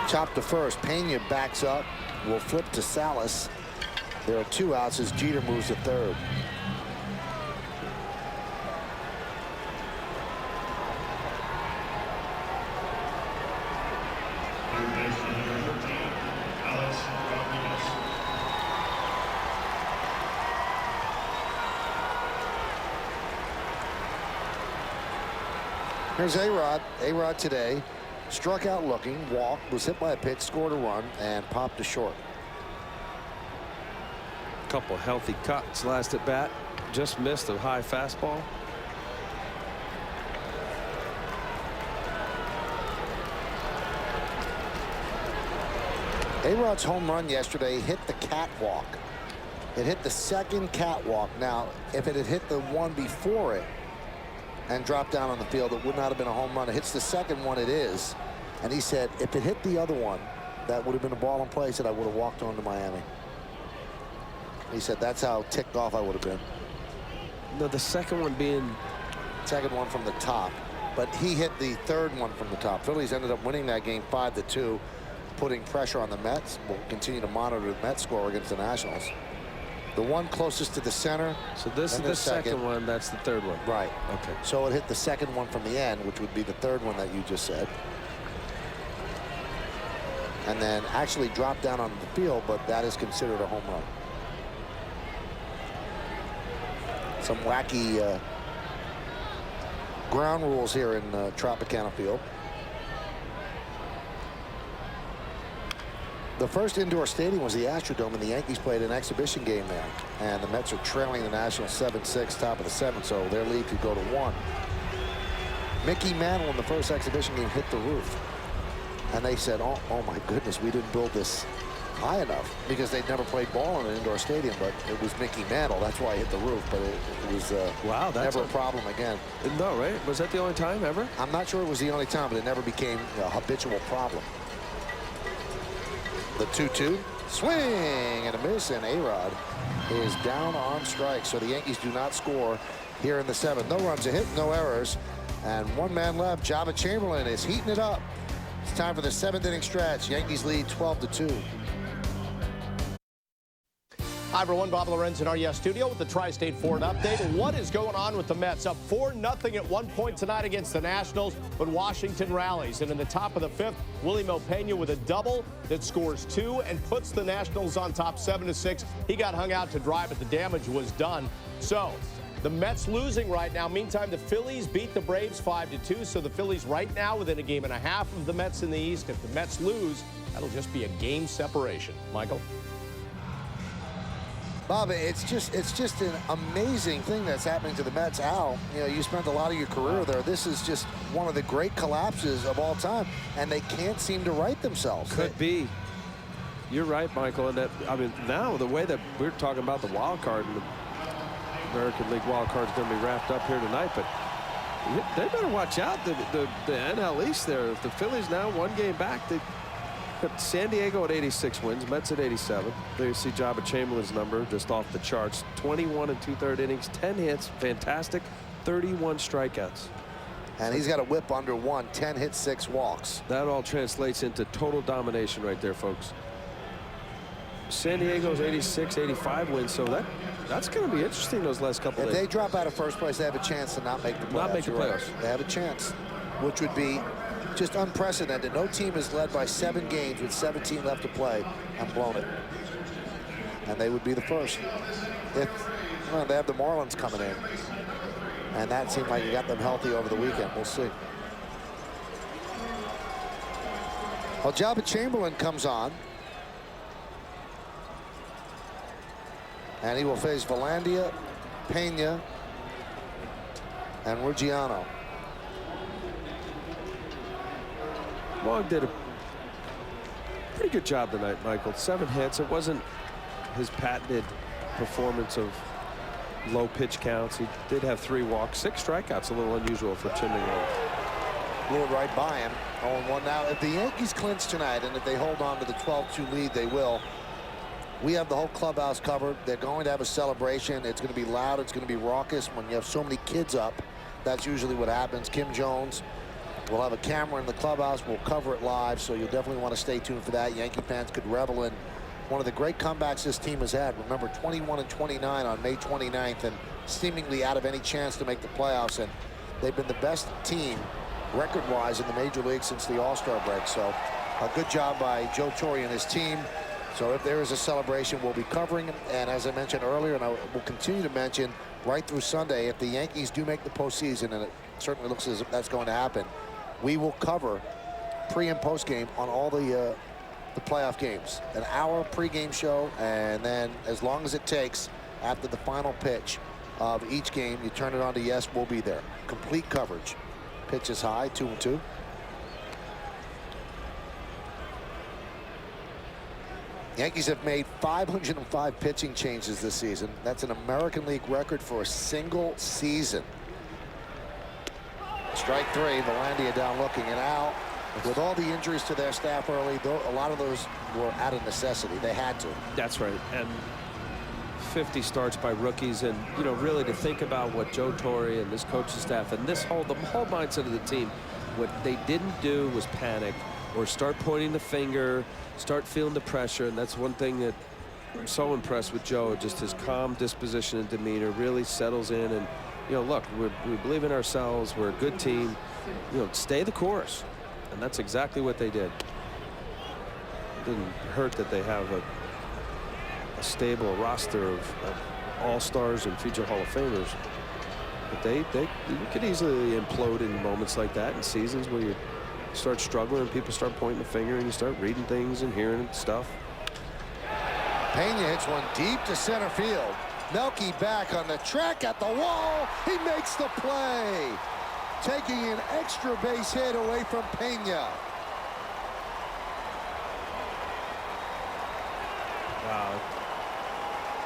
Chop to first. Pena backs up. Will flip to Salas. There are 2 outs as Jeter moves to third. Here's A-Rod. A-Rod today struck out looking, walked, was hit by a pitch, scored a run, and popped to short. Couple healthy cuts last at bat. Just missed a high fastball. A-Rod's home run yesterday hit the catwalk. It hit the second catwalk. Now, if it had hit the one before it and dropped down on the field, it would not have been a home run. It hits the second one, it is. And he said, if it hit the other one, that would have been a ball in play. He said, I would have walked on to Miami. He said that's how ticked off I would have been. No, the second one being... Second one from the top. But he hit the third one from the top. Phillies ended up winning that game 5-2, putting pressure on the Mets. We'll continue to monitor the Mets score against the Nationals. The one closest to the center. So this is the second one. That's the third one. Right. Okay. So it hit the second one from the end, which would be the third one that you just said. And then actually dropped down on the field, but that is considered a home run. Some wacky ground rules here in Tropicana Field. The first indoor stadium was the Astrodome, and the Yankees played an exhibition game there. And the Mets are trailing the Nationals 7-6, top of the 7th, so their lead could go to 1. Mickey Mantle in the first exhibition game hit the roof. And they said, oh my goodness, we didn't build this high enough, because they'd never played ball in an indoor stadium. But it was Mickey Mantle. That's why he hit the roof. But it was wow, that's never a problem again. No, right? Was that the only time ever? I'm not sure it was the only time, but it never became a habitual problem. The 2-2, swing and a miss, and A-Rod is down on strike. So the Yankees do not score here in the 7th. No runs, a hit, no errors, and one man left. Java Chamberlain is heating it up. It's time for the 7th inning stretch. Yankees lead 12-2. Hi, everyone. Bob Lorenz in our studio with the Tri-State Ford update. What is going on with the Mets? Up 4-0 at one point tonight against the Nationals, but Washington rallies. And in the top of the 5th, Willie Mopena with a double that scores 2 and puts the Nationals on top 7-6. He got hung out to dry, but the damage was done. So the Mets losing right now. Meantime, the Phillies beat the Braves 5-2. So the Phillies right now within a game and a half of the Mets in the East. If the Mets lose, that'll just be a game separation. Michael? Bob, it's just an amazing thing that's happening to the Mets. Al, you know, you spent a lot of your career there. This is just one of the great collapses of all time, and they can't seem to right themselves. Could be. You're right, Michael. And that, I mean, now the way that we're talking about the wild card and the American League wild card is going to be wrapped up here tonight, but they better watch out. The NL East there. If the Phillies now one game back, they got San Diego at 86 wins, Mets at 87. There you see Jabba Chamberlain's number just off the charts. 21 2/3 innings, 10 hits, fantastic, 31 strikeouts. And he's got a whip under 1, 10 hits, 6 walks. That all translates into total domination right there, folks. San Diego's 86, 85 wins, so that's going to be interesting those last couple If days. they drop out of first place, they have a chance to not make the playoffs. Not make the You're right. playoffs. They have a chance, which would be just unprecedented. No team is led by 7 games with 17 left to play and blown it. And they would be the first. If, well, they have the Marlins coming in. And that seemed like it got them healthy over the weekend. We'll see. Well, Jabba Chamberlain comes on. And he will face Valandia, Pena, and Ruggiano. Wong did a pretty good job tonight, Michael. 7 hits. It wasn't his patented performance of low pitch counts. He did have 3 walks, 6 strikeouts, a little unusual for Tim Long. Blew it right by him. 0-1 now. If the Yankees clinch tonight, and if they hold on to the 12-2 lead, they will. We have the whole clubhouse covered. They're going to have a celebration. It's going to be loud. It's going to be raucous. When you have so many kids up, that's usually what happens. Kim Jones will have a camera in the clubhouse. We'll cover it live, so you'll definitely want to stay tuned for that. Yankee fans could revel in one of the great comebacks this team has had. Remember, 21-29 on May 29th, and seemingly out of any chance to make the playoffs. And they've been the best team record-wise in the major league since the All-Star break. So a good job by Joe Torre and his team. So if there is a celebration, we'll be covering it. And as I mentioned earlier, and I will continue to mention right through Sunday, if the Yankees do make the postseason, and it certainly looks as if that's going to happen, we will cover pre and post game on all the playoff games. An hour pregame show, and then as long as it takes after the final pitch of each game, you turn it on to Yes, we'll be there. Complete coverage. Pitch is high, 2-2. Yankees have made 505 pitching changes this season. That's an American League record for a single season. Strike 3, Valandia down looking, and out. With all the injuries to their staff early, a lot of those were out of necessity. They had to. That's right. And 50 starts by rookies, and really to think about what Joe Torre and this coaching staff and the whole mindset of the team, what they didn't do was panic or start pointing the finger, start feeling the pressure. And that's one thing that I'm so impressed with Joe, just his calm disposition and demeanor really settles in. And look, we believe in ourselves, we're a good team, stay the course. And that's exactly what they did. It didn't hurt that they have a stable roster of all-stars and future Hall of Famers, but you could easily implode in moments like that, in seasons where you start struggling and people start pointing the finger and you start reading things and hearing stuff. Pena hits one deep to center field. Melky back on the track at the wall. He makes the play, taking an extra base hit away from Pena. Wow.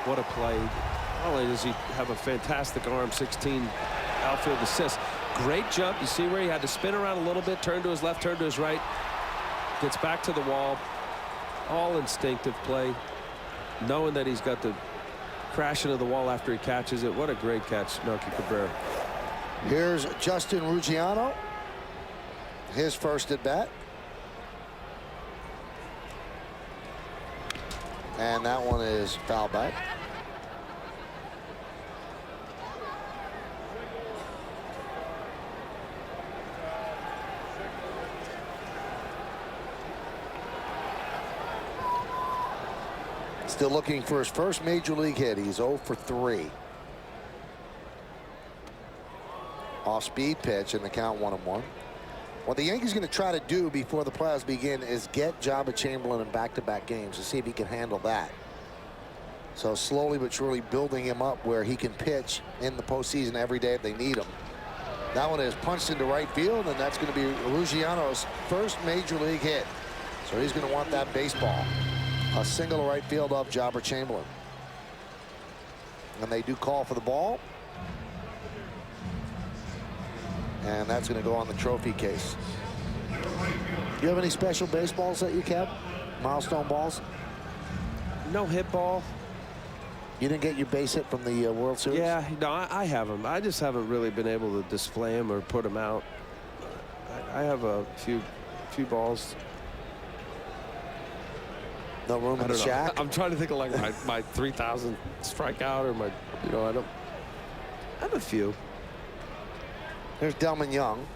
What a play. Not only does he have a fantastic arm, 16 outfield assist. Great jump. You see where he had to spin around a little bit, turn to his left, turn to his right. Gets back to the wall. All instinctive play. Knowing that he's got to crash into the wall after he catches it. What a great catch, Melky Cabrera. Here's Justin Ruggiano. His first at bat. And that one is foul back. Still looking for his first major league hit. He's 0 for 3. Off speed pitch and the count 1-1. What the Yankees going to try to do before the playoffs begin is get Jabba Chamberlain in back-to-back games to see if he can handle that. So slowly but surely building him up where he can pitch in the postseason every day if they need him. That one is punched into right field, and that's going to be Ruggiano's first major league hit. So he's going to want that baseball. A single to right field of Jabba Chamberlain. And they do call for the ball. And that's going to go on the trophy case. Do you have any special baseballs that you kept? Milestone balls? No hit ball. You didn't get your base hit from the World Series? Yeah, no, I have them. I just haven't really been able to display them or put them out. I have a few balls. No room in the shack? I'm trying to think of like my 3,000 strikeout or my, I have a few. There's Delman Young.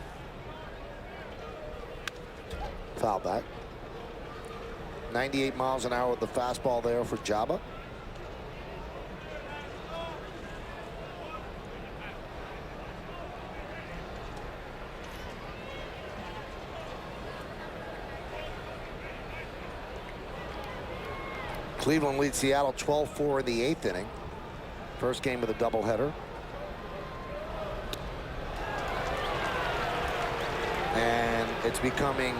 Foul back. 98 miles an hour with the fastball there for Jabba. Cleveland leads Seattle 12-4 in the 8th inning. First game of the doubleheader. And it's becoming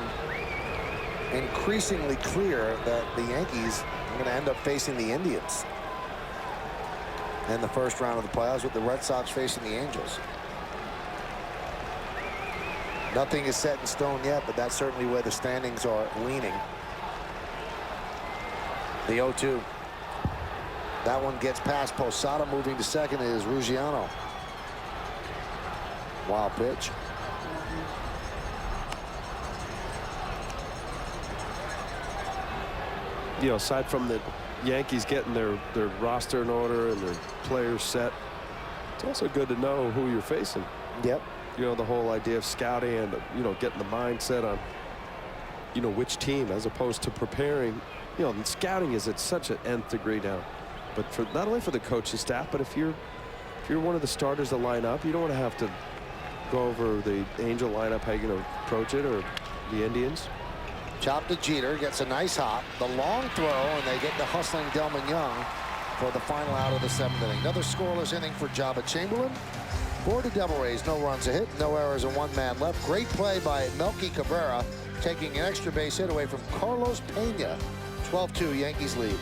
increasingly clear that the Yankees are going to end up facing the Indians in the first round of the playoffs, with the Red Sox facing the Angels. Nothing is set in stone yet, but that's certainly where the standings are leaning. The 0-2. That one gets past Posada. Moving to second is Ruggiano. Wild pitch. Aside from the Yankees getting their roster in order and their players set, it's also good to know who you're facing. Yep. The whole idea of scouting and, getting the mindset on, which team, as opposed to preparing. And scouting is at such an nth degree now. But for not only for the coaching staff, but if you're one of the starters to line up, you don't want to have to go over the Angel lineup, how you're going to approach it, or the Indians. Chop to Jeter, gets a nice hop, the long throw, and they get the hustling Delman Young for the final out of the 7th inning. Another scoreless inning for Jabba Chamberlain. For the Devil Rays, no runs a hit, no errors, and 1 man left. Great play by Melky Cabrera, taking an extra base hit away from Carlos Pena. 12-2, Yankees lead.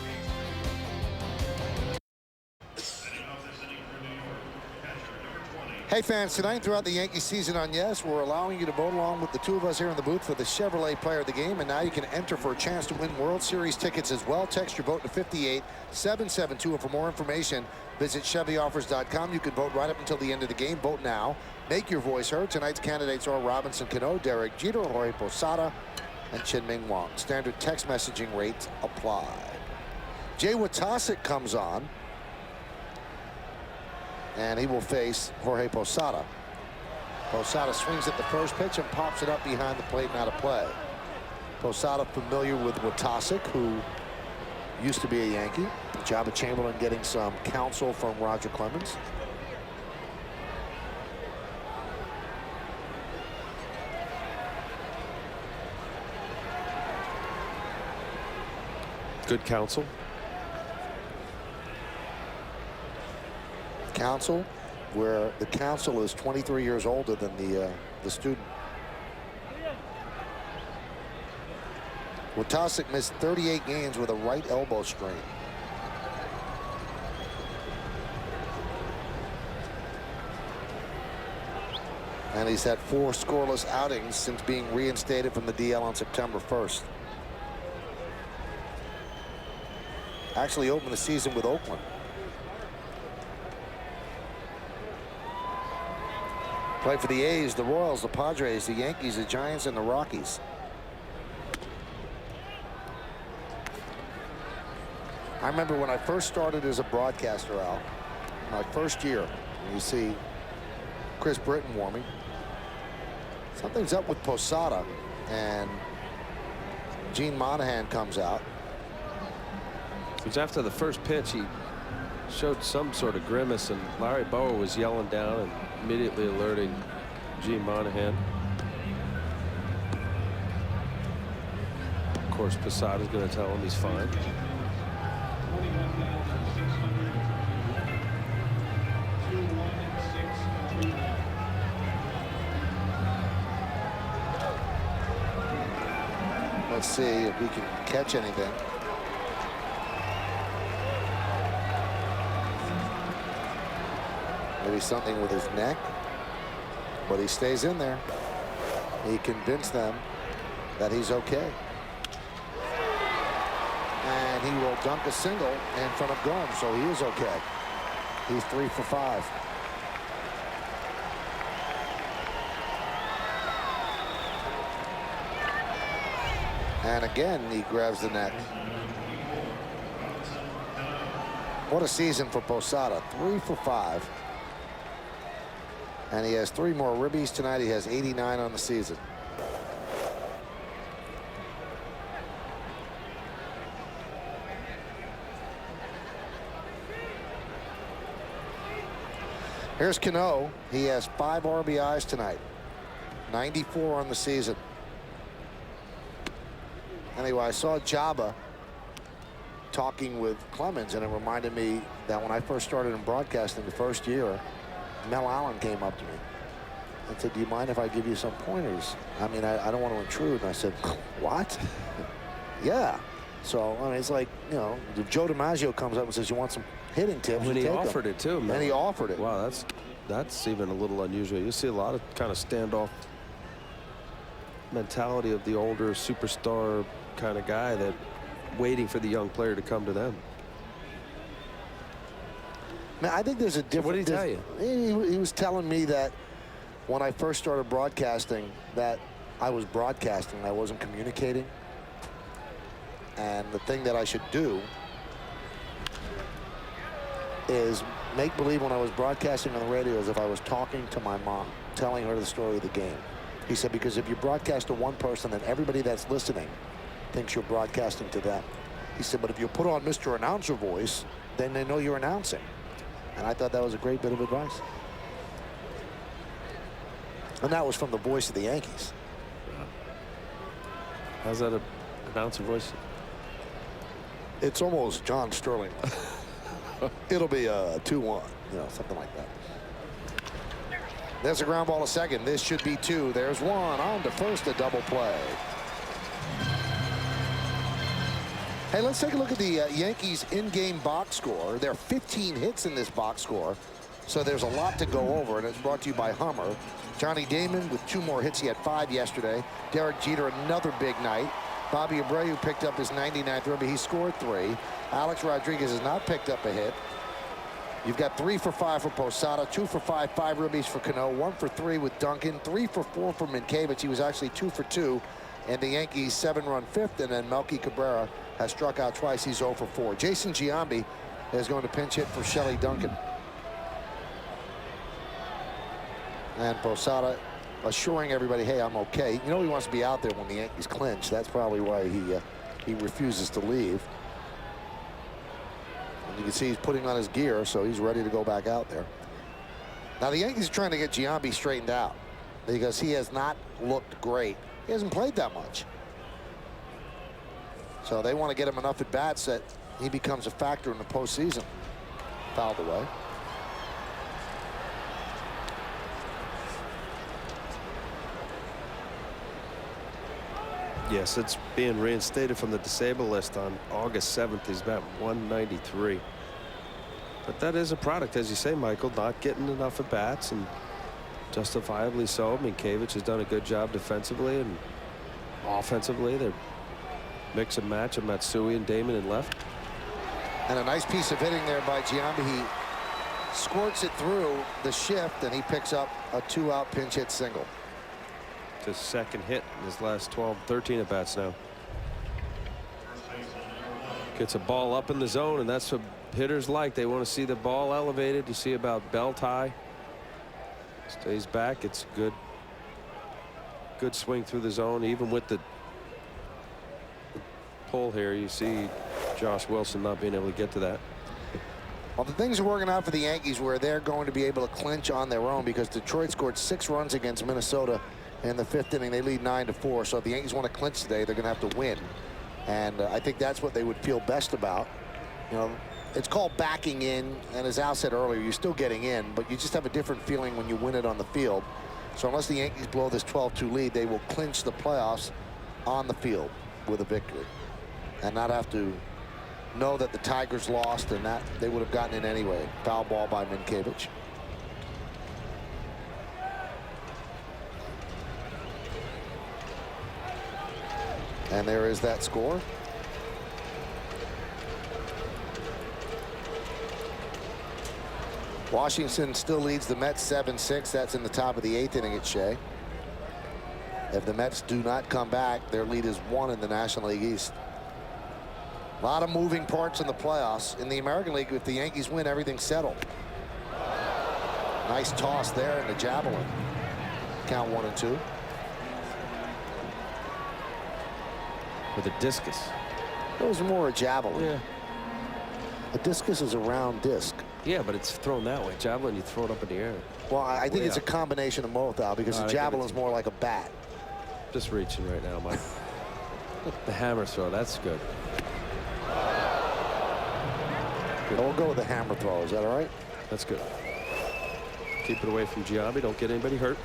Hey fans, tonight throughout the Yankee season on Yes, we're allowing you to vote along with the two of us here in the booth for the Chevrolet Player of the Game, and now you can enter for a chance to win World Series tickets as well. Text your vote to 58772, and for more information, visit ChevyOffers.com. You can vote right up until the end of the game. Vote now. Make your voice heard. Tonight's candidates are Robinson Cano, Derek Jeter, Jorge Posada, and Chin-Ming Wang. Standard text messaging rates apply. Jay Watasic comes on, and he will face Jorge Posada. Posada swings at the first pitch and pops it up behind the plate and out of play. Posada familiar with Watasic, who used to be a Yankee. Jabba Chamberlain getting some counsel from Roger Clemens. Good counsel. Counsel, where the counsel is 23 years older than the student. Watasic missed 38 games with a right elbow strain. And he's had 4 scoreless outings since being reinstated from the DL on September 1st. Actually opened the season with Oakland. Played for the A's, the Royals, the Padres, the Yankees, the Giants, and the Rockies. I remember when I first started as a broadcaster, Al, my first year, and you see Chris Britton warming. Something's up with Posada, and Gene Monahan comes out. It was after the first pitch, he showed some sort of grimace, and Larry Bowa was yelling down and immediately alerting Gene Monahan. Of course, Posada's going to tell him he's fine. Let's see if we can catch anything. Maybe something with his neck, but he stays in there. He convinced them that he's okay. And he will dunk a single in front of Gomes, so he is okay. He's 3 for 5. And again, he grabs the neck. What a season for Posada. 3 for 5. And he has 3 more ribbies tonight. He has 89 on the season. Here's Cano. He has 5 RBIs tonight. 94 on the season. Anyway, I saw Jabba talking with Clemens, and it reminded me that when I first started in broadcasting the first year, Mel Allen came up to me and said, "Do you mind if I give you some pointers? I mean, I don't want to intrude." And I said, "What?" Yeah. So, I mean, it's like, you know, if Joe DiMaggio comes up and says, "You want some hitting tips?" When he offered it too, man. And he offered it. Wow, that's even a little unusual. You see a lot of kind of standoff mentality of the older superstar kind of guy that waiting for the young player to come to them. Man, I think there's a difference. What did he tell you? He was telling me that when I first started broadcasting, that I was broadcasting, I wasn't communicating. And the thing that I should do is make believe when I was broadcasting on the radio as if I was talking to my mom, telling her the story of the game. He said, because if you broadcast to one person, then everybody that's listening thinks you're broadcasting to them. He said, but if you put on Mr. Announcer voice, then they know you're announcing. And I thought that was a great bit of advice. And that was from the voice of the Yankees. How's that an announcer voice? It's almost John Sterling. It'll be a 2-1, you know, something like that. There's a ground ball to second. This should be 2. There's 1 on to first, a double play. Hey, let's take a look at the Yankees in-game box score. There are 15 hits in this box score. So there's a lot to go over, and it's brought to you by Hummer. Johnny Damon with 2 more hits. He had 5 yesterday. Derek Jeter, another big night. Bobby Abreu picked up his 99th ribby. He scored 3. Alex Rodriguez has not picked up a hit. You've got 3 for 5 for Posada, 2 for 5, 5 ribbies for Cano, 1 for 3 with Duncan, 3 for 4 for Minkiewicz. He was actually 2 for 2 in the Yankees' 7-run 5th, and then Melky Cabrera has struck out twice. He's 0 for 4. Jason Giambi is going to pinch hit for Shelley Duncan. And Posada assuring everybody, hey, I'm okay. You know he wants to be out there when the Yankees clinch. That's probably why he refuses to leave. And you can see he's putting on his gear, so he's ready to go back out there. Now the Yankees are trying to get Giambi straightened out because he has not looked great. He hasn't played that much. So they want to get him enough at bats that he becomes a factor in the postseason. Fouled away. Yes, it's being reinstated from the disabled list on August 7th. He's batting 193. But that is a product, as you say, Michael, not getting enough at bats, and justifiably so. Minkiewicz has done a good job defensively, and offensively they're mix and match of Matsui and Damon in left. And a nice piece of hitting there by Giambi. He squirts it through the shift, and he picks up a 2-out pinch hit single. His second hit in his last 13 at bats now. Gets a ball up in the zone, and that's what hitters like. They want to see the ball elevated. You see about belt high. Stays back. It's good swing through the zone. Even with the pull here, you see Josh Wilson not being able to get to that. Well, the things are working out for the Yankees where they're going to be able to clinch on their own because Detroit scored 6 runs against Minnesota in the 5th inning. They lead 9-4. So if the Yankees want to clinch today, they're going to have to win. And I think that's what they would feel best about. You know, it's called backing in. And as Al said earlier, you're still getting in, but you just have a different feeling when you win it on the field. So unless the Yankees blow this 12-2 lead, they will clinch the playoffs on the field with a victory and not have to know that the Tigers lost and that they would have gotten in anyway. Foul ball by Minkiewicz. And there is that score. Washington still leads the Mets 7-6. That's in the top of the 8th inning at Shea. If the Mets do not come back, their lead is 1 in the National League East. A lot of moving parts in the playoffs. In the American League, if the Yankees win, everything's settled. Nice toss there in the javelin. Count 1-2. With a discus. It was more a javelin. Yeah. A discus is a round disc. Yeah, but it's thrown that way. Javelin, you throw it up in the air. Well, I think it's a combination of both, Al, because the javelin's more like a bat. Just reaching right now, Mike. The hammer throw, that's good. We'll go with the hammer throw. Is that all right? That's good. Keep it away from Giambi. Don't get anybody hurt.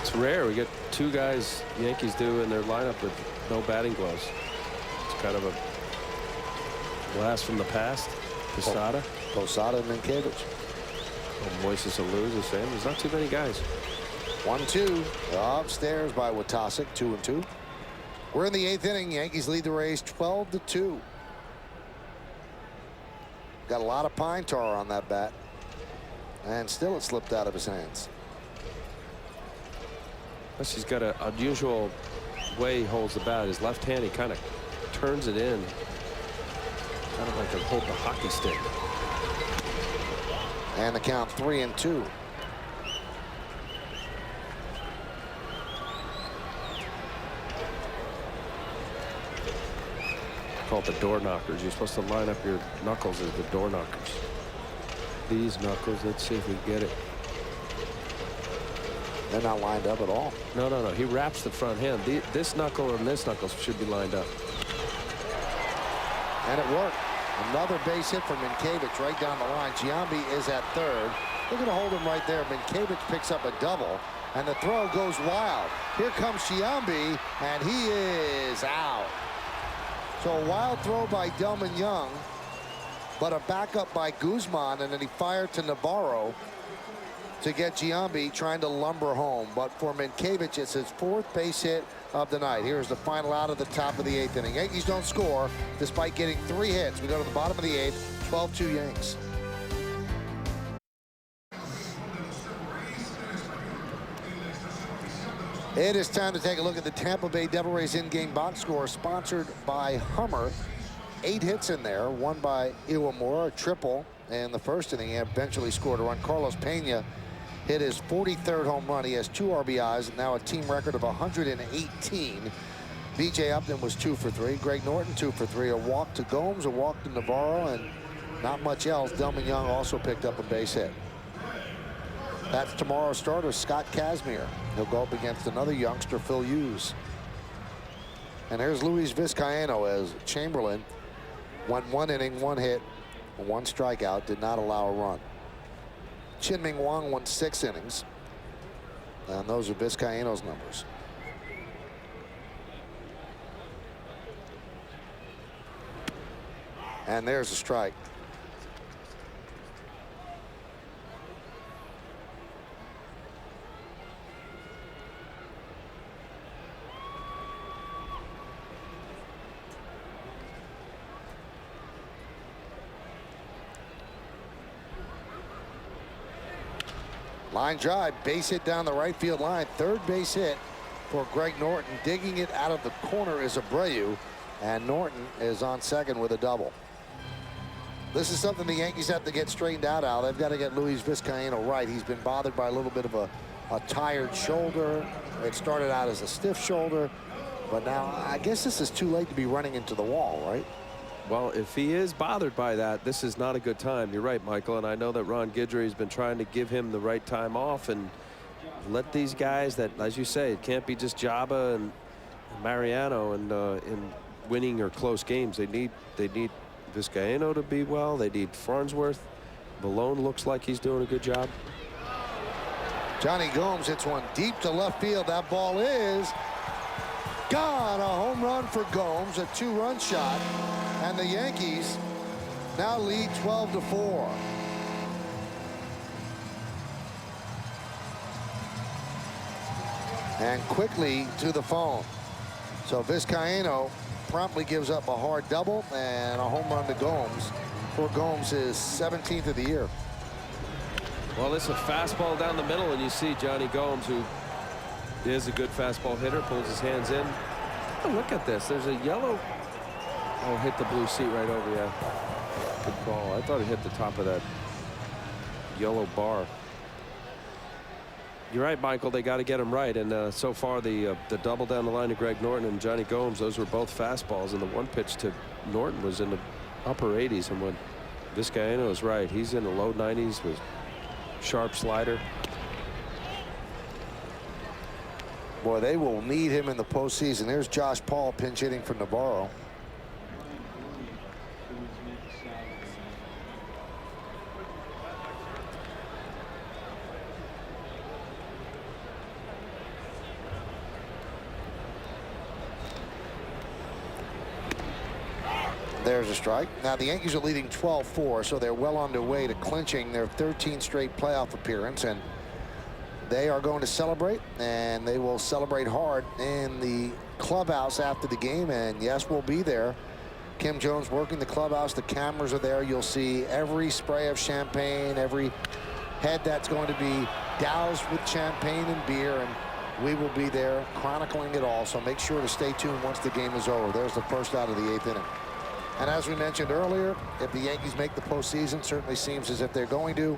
It's rare. We get 2 guys Yankees do in their lineup with no batting gloves. It's kind of a blast from the past. Posada. Posada and Minkiewicz. Moises Alou the same. There's not too many guys. 1-2 upstairs by Watasic. 2-2. We're in the 8th inning. Yankees lead the Rays 12-2. Got a lot of pine tar on that bat, and still it slipped out of his hands. Plus he's got an unusual way he holds the bat. His left hand, he kind of turns it in, kind of like a hockey stick. And the count 3-2. Called the door knockers. You're supposed to line up your knuckles as the door knockers. These knuckles, let's see if we get it. They're not lined up at all. No. He wraps the front hand. This knuckle and this knuckle should be lined up. And it worked. Another base hit from Minkiewicz right down the line. Giambi is at third. They're going to hold him right there. Minkiewicz picks up a double, and the throw goes wild. Here comes Giambi, and he is out. So a wild throw by Delman Young. but a backup by Guzman, and then he fired to Navarro to get Giambi trying to lumber home. But for Minkiewicz, it's his 4th base hit of the night. Here's the final out of the top of the 8th inning. Yankees don't score despite getting 3 hits. We go to the bottom of the 8th, 12-2 Yanks. It is time to take a look at the Tampa Bay Devil Rays in-game box score, sponsored by Hummer. 8 hits in there, one by Iwamura, a triple in the first inning. He eventually scored a run. Carlos Pena hit his 43rd home run. He has 2 RBIs, and now a team record of 118. B.J. Upton was 2 for 3. Greg Norton 2 for 3. A walk to Gomes, a walk to Navarro, and not much else. Delman Young also picked up a base hit. That's tomorrow's starter, Scott Kazmir. He'll go up against another youngster, Phil Hughes. And here's Luis Vizcaino as Chamberlain went 1 inning, 1 hit, 1 strikeout, did not allow a run. Chin-Ming Wang went 6 innings. And those are Vizcaino's numbers. And there's a strike. Line drive, base hit down the right field line. 3rd base hit for Greg Norton. Digging it out of the corner is Abreu, and Norton is on second with a double. This is something the Yankees have to get straightened out, Al. They've got to get Luis Vizcaino right. He's been bothered by a little bit of a tired shoulder. It started out as a stiff shoulder, but now I guess this is too late to be running into the wall, right? Well, if he is bothered by that, this is not a good time. You're right, Michael, and I know that Ron Guidry has been trying to give him the right time off and let these guys that, as you say, it can't be just Jabba and Mariano and in winning or close games. They need Vizcaino to be well. They need Farnsworth. Malone looks like he's doing a good job. Johnny Gomes hits one deep to left field. That ball is gone. A home run for Gomes, a 2-run shot. And the Yankees now lead 12-4. And quickly to the phone. So Vizcaino promptly gives up a hard double and a home run to Gomes. For Gomes, his 17th of the year. Well, it's a fastball down the middle, and you see Johnny Gomes, who is a good fastball hitter, pulls his hands in. Oh, look at this. There's a yellow. Oh, hit the blue seat right over, yeah. Good call. I thought it hit the top of that yellow bar. You're right, Michael. They got to get him right. And so far, the double down the line to Greg Norton and Johnny Gomes, those were both fastballs. And the one pitch to Norton was in the upper 80s. And when Vizcaino is right, he's in the low 90s with sharp slider. Boy, they will need him in the postseason. There's Josh Paul pinch hitting for Navarro. There's a strike. Now the Yankees are leading 12-4, so they're well on their way to clinching their 13th straight playoff appearance, and they are going to celebrate, and they will celebrate hard in the clubhouse after the game. And yes, we'll be there. Kim Jones working the clubhouse. The cameras are there. You'll see every spray of champagne, every head that's going to be doused with champagne and beer, and we will be there chronicling it all. So make sure to stay tuned once the game is over. There's the first out of the 8th inning. And as we mentioned earlier, if the Yankees make the postseason, certainly seems as if they're going to,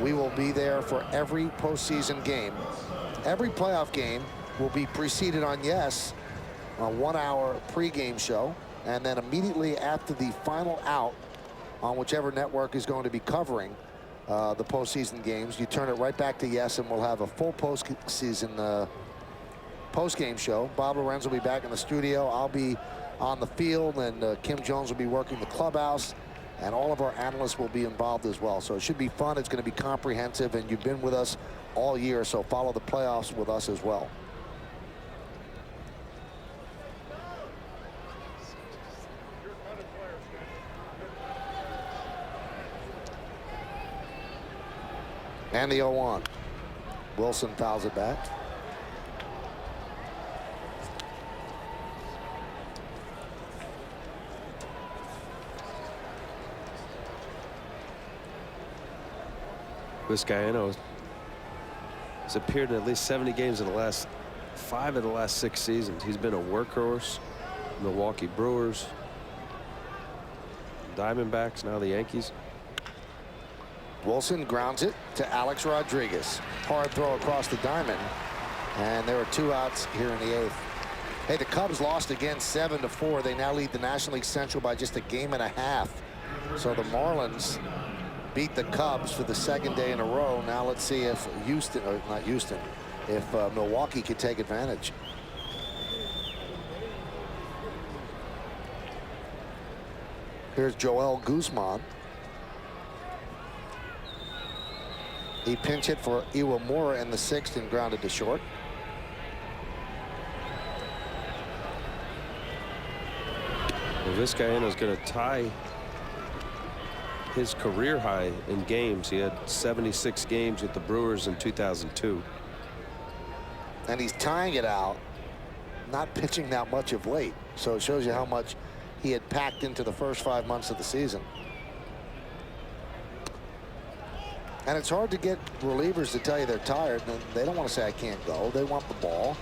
we will be there for every postseason game. Every playoff game will be preceded on Yes, a 1-hour pregame show, and then immediately after the final out on whichever network is going to be covering the postseason games, you turn it right back to Yes, and we'll have a full postseason postgame show. Bob Lorenz will be back in the studio. I'll be on the field, and Kim Jones will be working the clubhouse, and all of our analysts will be involved as well. So it should be fun. It's going to be comprehensive, and you've been with us all year, so follow the playoffs with us as well. And the 0-1. Wilson fouls it back. Vizcaino has appeared in at least 70 games in the last 5 of the last 6 seasons. He's been a workhorse. Milwaukee Brewers, Diamondbacks, now the Yankees. Wilson grounds it to Alex Rodriguez. Hard throw across the diamond. And there are 2 outs here in the 8th. Hey, the Cubs lost again 7-4. They now lead the National League Central by just a game and a half. So the Marlins beat the Cubs for the 2nd day in a row. Now let's see if Houston, or not Houston, if Milwaukee could take advantage. Here's Joel Guzman. He pinch hit for Iwamura in the 6th and grounded to short. Well, Vizcaino's going to tie his career high in games. He had 76 games with the Brewers in 2002. And he's tying it out, not pitching that much of late. So it shows you how much he had packed into the first 5 months of the season. And it's hard to get relievers to tell you they're tired. And they don't want to say, I can't go. They want the ball.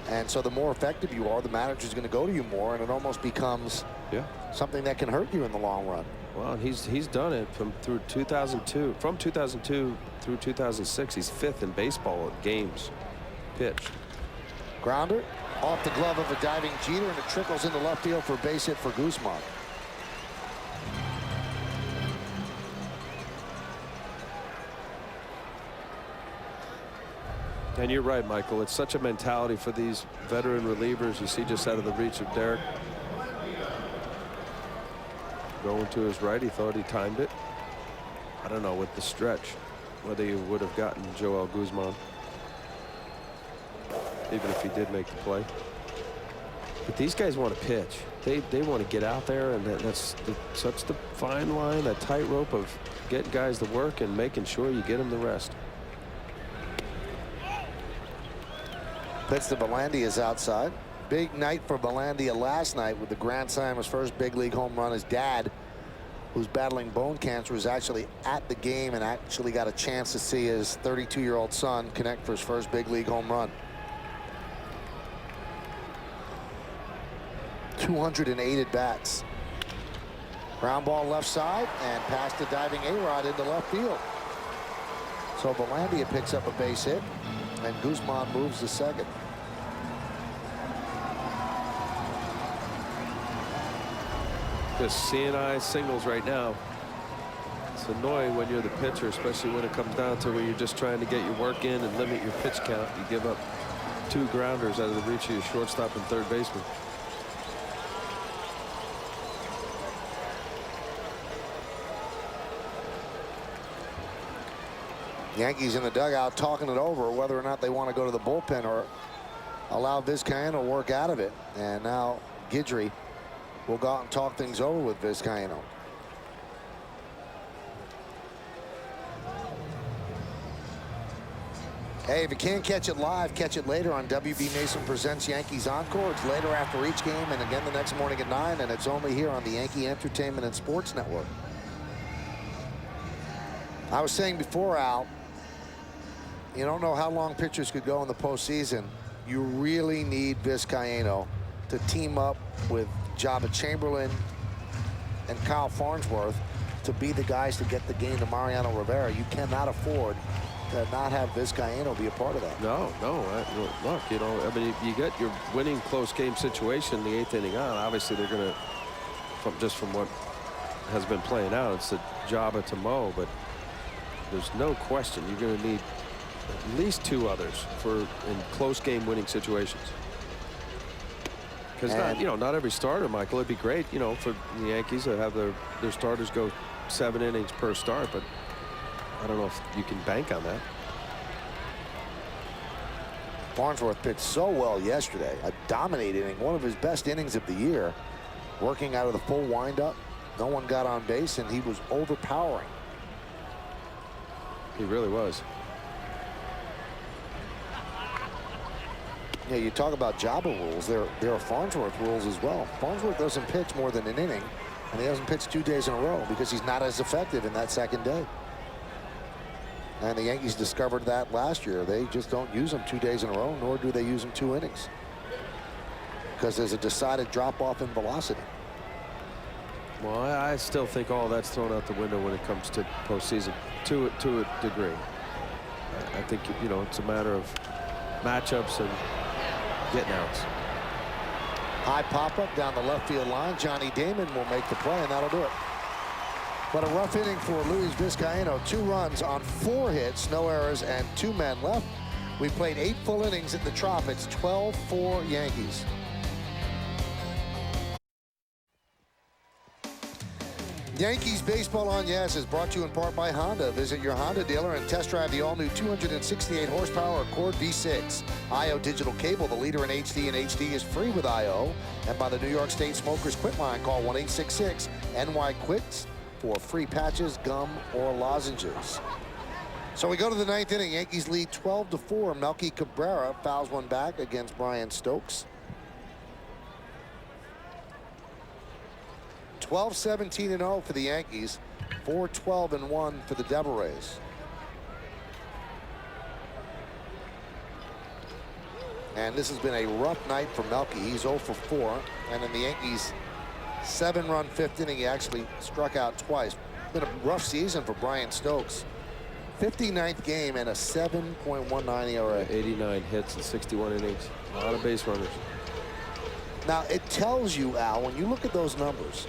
And so the more effective you are, the manager's going to go to you more. And it almost becomes something that can hurt you in the long run. Well, he's done it from 2002 through 2006. He's 5th in baseball at games pitched. Grounder off the glove of a diving Jeter, and it trickles into left field for a base hit for Guzman. And you're right, Michael. It's such a mentality for these veteran relievers. You see just out of the reach of Derek. Going to his right, he thought he timed it. I don't know with the stretch whether he would have gotten Joel Guzman, even if he did make the play. But these guys want to pitch. They want to get out there, and that's such the fine line, that tightrope of getting guys to work and making sure you get them the rest. Pitch to Belandia outside. Big night for Belandia last night with the grand slam, his first big league home run. His dad, who's battling bone cancer, was actually at the game and actually got a chance to see his 32-year-old son connect for his first big league home run. 208 at bats. Ground ball left side and past the diving A-Rod into left field. So Belandia picks up a base hit and Guzman moves to second. Just CNI singles right now. It's annoying when you're the pitcher, especially when it comes down to where you're just trying to get your work in and limit your pitch count. You give up 2 grounders out of the reach of your shortstop and third baseman. Yankees in the dugout talking it over whether or not they want to go to the bullpen or allow Vizcaino to work out of it. And now Guidry will go out and talk things over with Vizcaino. Hey, if you can't catch it live, catch it later on WB Mason Presents Yankees Encore. It's later after each game and again the next morning at 9, and it's only here on the Yankee Entertainment and Sports Network. I was saying before, Al, you don't know how long pitchers could go in the postseason. You really need Vizcaino to team up with Jabba Chamberlain and Kyle Farnsworth to be the guys to get the game to Mariano Rivera. You cannot afford to not have Vizcaino be a part of that. No. Look, you know, I mean, you get your winning close game situation the 8th inning on. Obviously, they're going to, just from what has been playing out, it's a Jabba to Mo, but there's no question you're going to need at least 2 others in close game winning situations. Because not every starter, Michael. It'd be great, you know, for the Yankees to have their starters go 7 innings per start, but I don't know if you can bank on that. Farnsworth pitched so well yesterday, a dominant inning, one of his best innings of the year, working out of the full windup. No one got on base, and he was overpowering. He really was. Yeah, you talk about Jabba rules. There are Farnsworth rules as well. Farnsworth doesn't pitch more than an inning, and he doesn't pitch 2 days in a row because he's not as effective in that second day. And the Yankees discovered that last year. They just don't use him 2 days in a row, nor do they use him 2 innings, because there's a decided drop-off in velocity. Well, I still think all that's thrown out the window when it comes to postseason, to a degree. I think, you know, it's a matter of matchups and getting outs. High pop-up down the left field line. Johnny Damon will make the play, and that'll do it. But a rough inning for Luis Vizcaíno. 2 runs on 4 hits, no errors, and 2 men left. We played 8 full innings at the Trop. It's 12-4 Yankees. Yankees Baseball on Yes is brought to you in part by Honda. Visit your Honda dealer and test drive the all-new 268 horsepower Accord V6. IO digital cable, the leader in HD, and HD is free with IO. And by the New York State Smokers Quit line, call 1-866-NY-QUITS for free patches, gum, or lozenges. So we go to the 9th inning. Yankees lead 12-4. Melky Cabrera fouls one back against Brian Stokes. 12-17-0 for the Yankees, 4-12-1 for the Devil Rays. And this has been a rough night for Melky. He's 0 for 4. And in the Yankees' 7-run 5th inning, he actually struck out twice. Been a rough season for Brian Stokes. 59th game and a 7.19 ERA. 89 hits in 61 innings. A lot of base runners. Now, it tells you, Al, when you look at those numbers,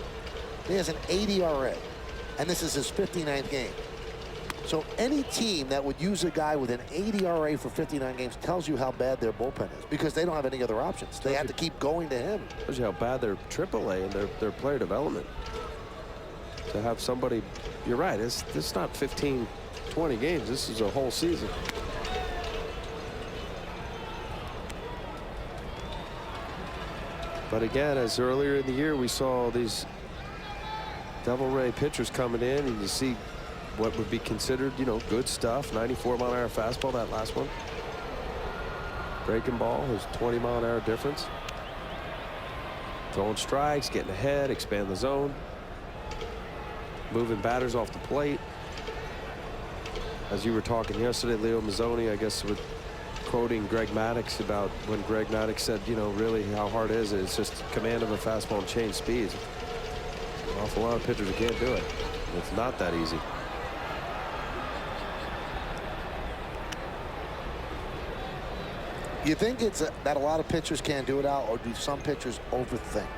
he has an 80 ERA, and this is his 59th game. So any team that would use a guy with an 80 ERA for 59 games tells you how bad their bullpen is, because they don't have any other options. They have to keep going to him. Tells you how bad their AAA and their player development. To have somebody, you're right, it's not 15, 20 games. This is a whole season. But again, as earlier in the year, we saw these Devil Ray pitchers coming in, and you see what would be considered, you know, good stuff. 94-mile-an-hour fastball, that last one. Breaking ball, there's 20-mile-an-hour difference. Throwing strikes, getting ahead, expand the zone. Moving batters off the plate. As you were talking yesterday, Leo Mazzoni, I guess, with quoting Greg Maddux about when Greg Maddux said, you know, really how hard is it? It's just command of a fastball and change speeds. An awful lot of pitchers who can't do it. It's not that easy. You think it's that a lot of pitchers can't do it out, or do some pitchers overthink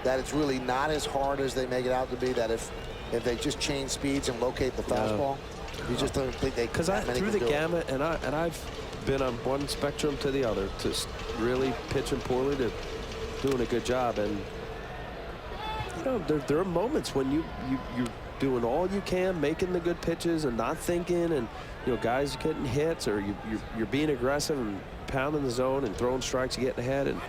that it's really not as hard as they make it out to be, that if they just change speeds and locate the fastball? You just don't think they can? Because through the gamut, and I've been on one spectrum to the other, to really pitching poorly to doing a good job. And you know, there are moments when you're doing all you can, making the good pitches and not thinking, and you know, guys getting hits, or you're being aggressive and pounding the zone and throwing strikes, getting ahead and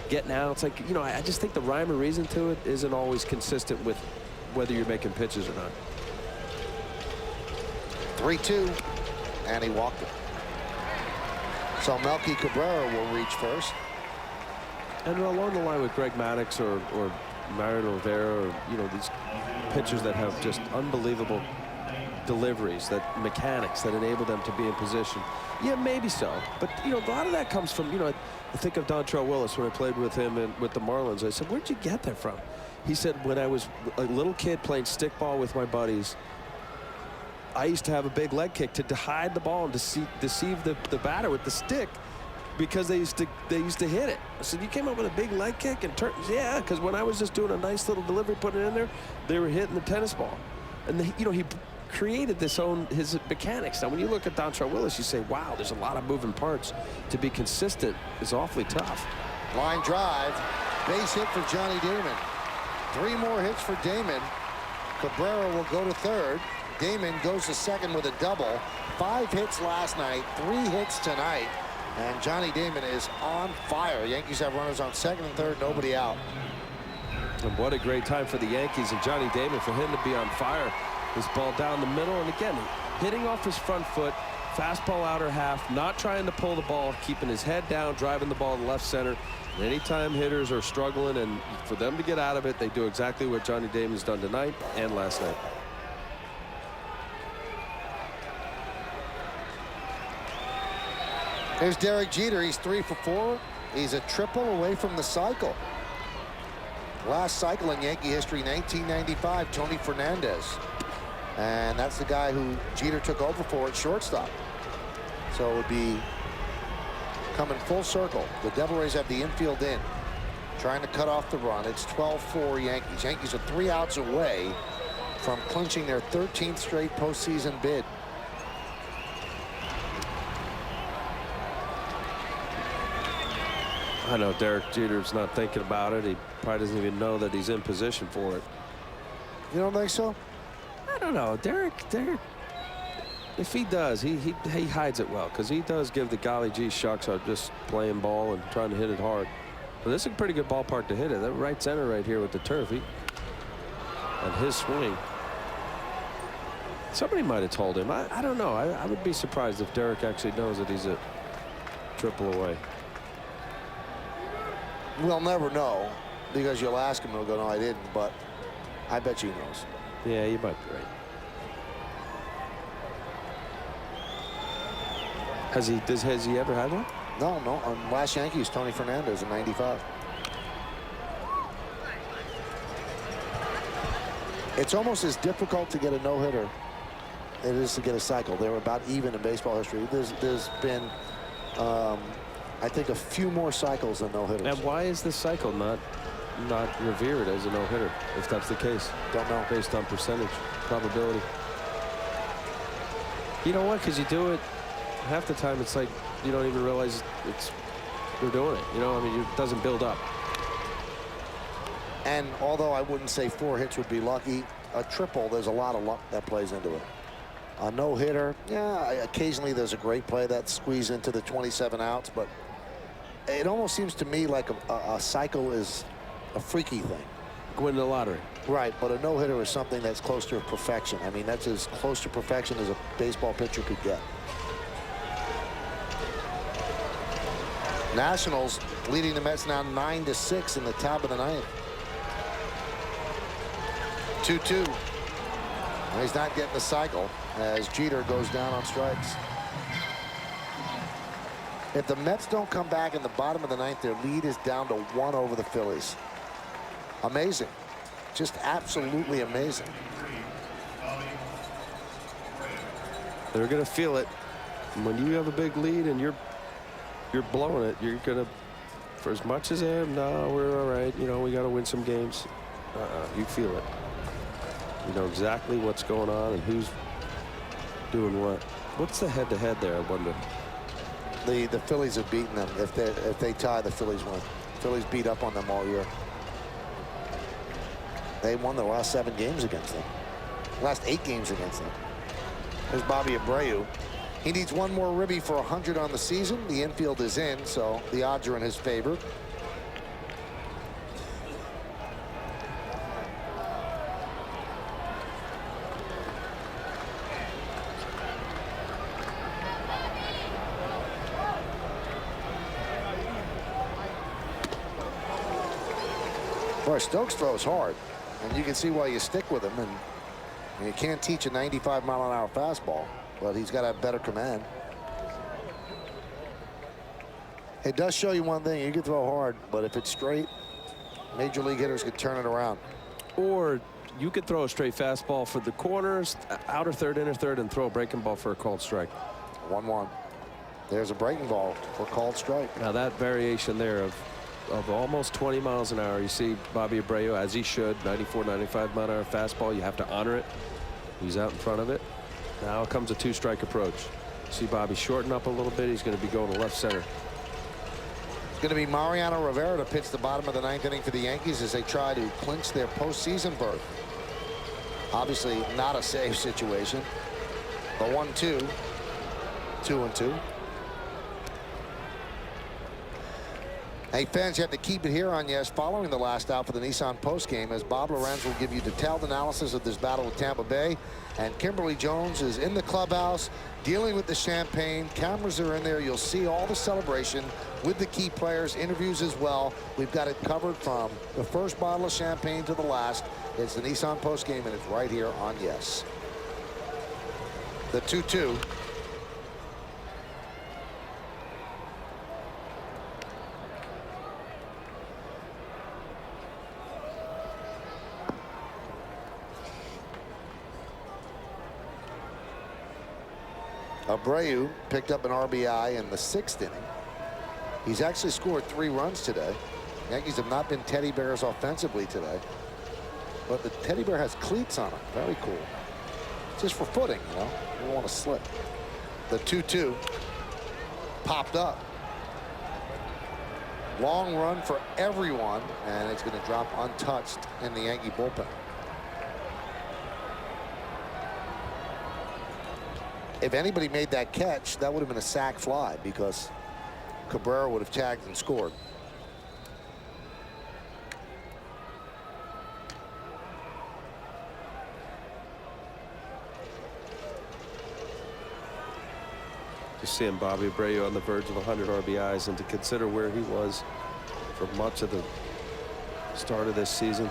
getting out. It's like, you know, I just think the rhyme or reason to it isn't always consistent with whether you're making pitches or not. 3-2, and he walked it. So Melky Cabrera will reach first. And along the line with Greg Maddux or Mariano Rivera, or, you know, these pitchers that have just unbelievable deliveries, that mechanics that enable them to be in position. Yeah, maybe so. But, you know, a lot of that comes from, you know, I think of Dontrelle Willis when I played with him and with the Marlins. I said, where'd you get that from? He said, when I was a little kid playing stickball with my buddies, I used to have a big leg kick to hide the ball and deceive the batter with the stick, because they used to hit it. I said, you came up with a big leg kick and turn? Yeah, because when I was just doing a nice little delivery, putting it in there, they were hitting the tennis ball. And you know, he created his mechanics. Now, when you look at Dontrelle Willis, you say, wow, there's a lot of moving parts. To be consistent is awfully tough. Line drive, base hit for Johnny Damon. 3 more hits for Damon. Cabrera will go to third. Damon goes to second with a double. 5 hits last night, 3 hits tonight, and Johnny Damon is on fire. Yankees have runners on second and third, nobody out. And what a great time for the Yankees and Johnny Damon, for him to be on fire. This ball down the middle, and again, hitting off his front foot, fastball outer half, not trying to pull the ball, keeping his head down, driving the ball to left center. And anytime hitters are struggling and for them to get out of it, they do exactly what Johnny Damon's done tonight and last night. Here's Derek Jeter. He's 3 for 4. He's a triple away from the cycle. Last cycle in Yankee history, 1995, Tony Fernandez. And that's the guy who Jeter took over for at shortstop. So it would be coming full circle. The Devil Rays have the infield in, trying to cut off the run. It's 12-4 Yankees. Yankees are 3 outs away from clinching their 13th straight postseason bid. I know Derek Jeter's not thinking about it. He probably doesn't even know that he's in position for it. You don't think so? I don't know. Derek, if he does, he hides it well, because he does give the golly gee shucks of just playing ball and trying to hit it hard. But this is a pretty good ballpark to hit it. That right center right here with the turf. And his swing. Somebody might have told him. I don't know. I would be surprised if Derek actually knows that he's a triple away. We'll never know, because you'll ask him and he'll go, no, I didn't, but I bet you he knows. Yeah, you might be right. Has he ever had one? No. On last Yankees, Tony Fernandez in '95. It's almost as difficult to get a no-hitter it is to get a cycle. They were about even in baseball history. There's been I think a few more cycles than no-hitters. And why is this cycle not revered as a no-hitter, if that's the case? Don't know. Based on percentage, probability. You know what? Because you do it half the time, it's like you don't even realize they're doing it. You know, I mean, it doesn't build up. And although I wouldn't say 4 hits would be lucky, a triple, there's a lot of luck that plays into it. A no-hitter, yeah, occasionally there's a great play that squeezes into the 27 outs, but it almost seems to me like a cycle is a freaky thing. Win the lottery. Right, but a no-hitter is something that's close to perfection. I mean, that's as close to perfection as a baseball pitcher could get. Nationals leading the Mets now 9-6 in the top of the 9th. 2-2. Well, he's not getting the cycle as Jeter goes down on strikes. If the Mets don't come back in the bottom of the 9th, their lead is down to 1 over the Phillies. Amazing. Just absolutely amazing. They're going to feel it. And when you have a big lead and you're blowing it, you're going to, for as much as no, we're all right. You know, we got to win some games. You feel it. You know exactly what's going on and who's doing what. What's the head-to-head there, I wonder? The Phillies have beaten them. If they tie, the Phillies win. Phillies beat up on them all year. They won the last 7 games against them. Last 8 games against them. There's Bobby Abreu. He needs 1 more ribby for 100 on the season. The infield is in, so the odds are in his favor. Boy, Stokes throws hard, and you can see why you stick with him. And you can't teach a 95-mile-an-hour fastball, but he's got to have better command. It does show you one thing: you can throw hard, but if it's straight, major league hitters could turn it around. Or you could throw a straight fastball for the corners, outer third, inner third, and throw a breaking ball for a called strike. 1-1. There's a breaking ball for called strike. Now that variation there of almost 20 miles an hour. You see Bobby Abreu, as he should, 94, 95 mile an hour fastball. You have to honor it. He's out in front of it. Now comes a 2-strike approach. See Bobby shorten up a little bit. He's going to be going to left center. It's going to be Mariano Rivera to pitch the bottom of the 9th inning for the Yankees as they try to clinch their postseason berth. Obviously not a safe situation. The 1-2. 2-2. Hey, fans, you have to keep it here on Yes following the last out for the Nissan postgame, as Bob Lorenz will give you detailed analysis of this battle with Tampa Bay. And Kimberly Jones is in the clubhouse dealing with the champagne. Cameras are in there. You'll see all the celebration with the key players, interviews as well. We've got it covered from the first bottle of champagne to the last. It's the Nissan postgame, and it's right here on Yes. The 2-2. Abreu picked up an RBI in the 6th inning. He's actually scored 3 runs today. Yankees have not been teddy bears offensively today, but the teddy bear has cleats on it. Very cool. Just for footing, you know. You don't want to slip. The 2-2 popped up. Long run for everyone, and it's going to drop untouched in the Yankee bullpen. If anybody made that catch, that would have been a sac fly, because Cabrera would have tagged and scored. Just seeing Bobby Abreu on the verge of 100 RBIs, and to consider where he was for much of the start of this season.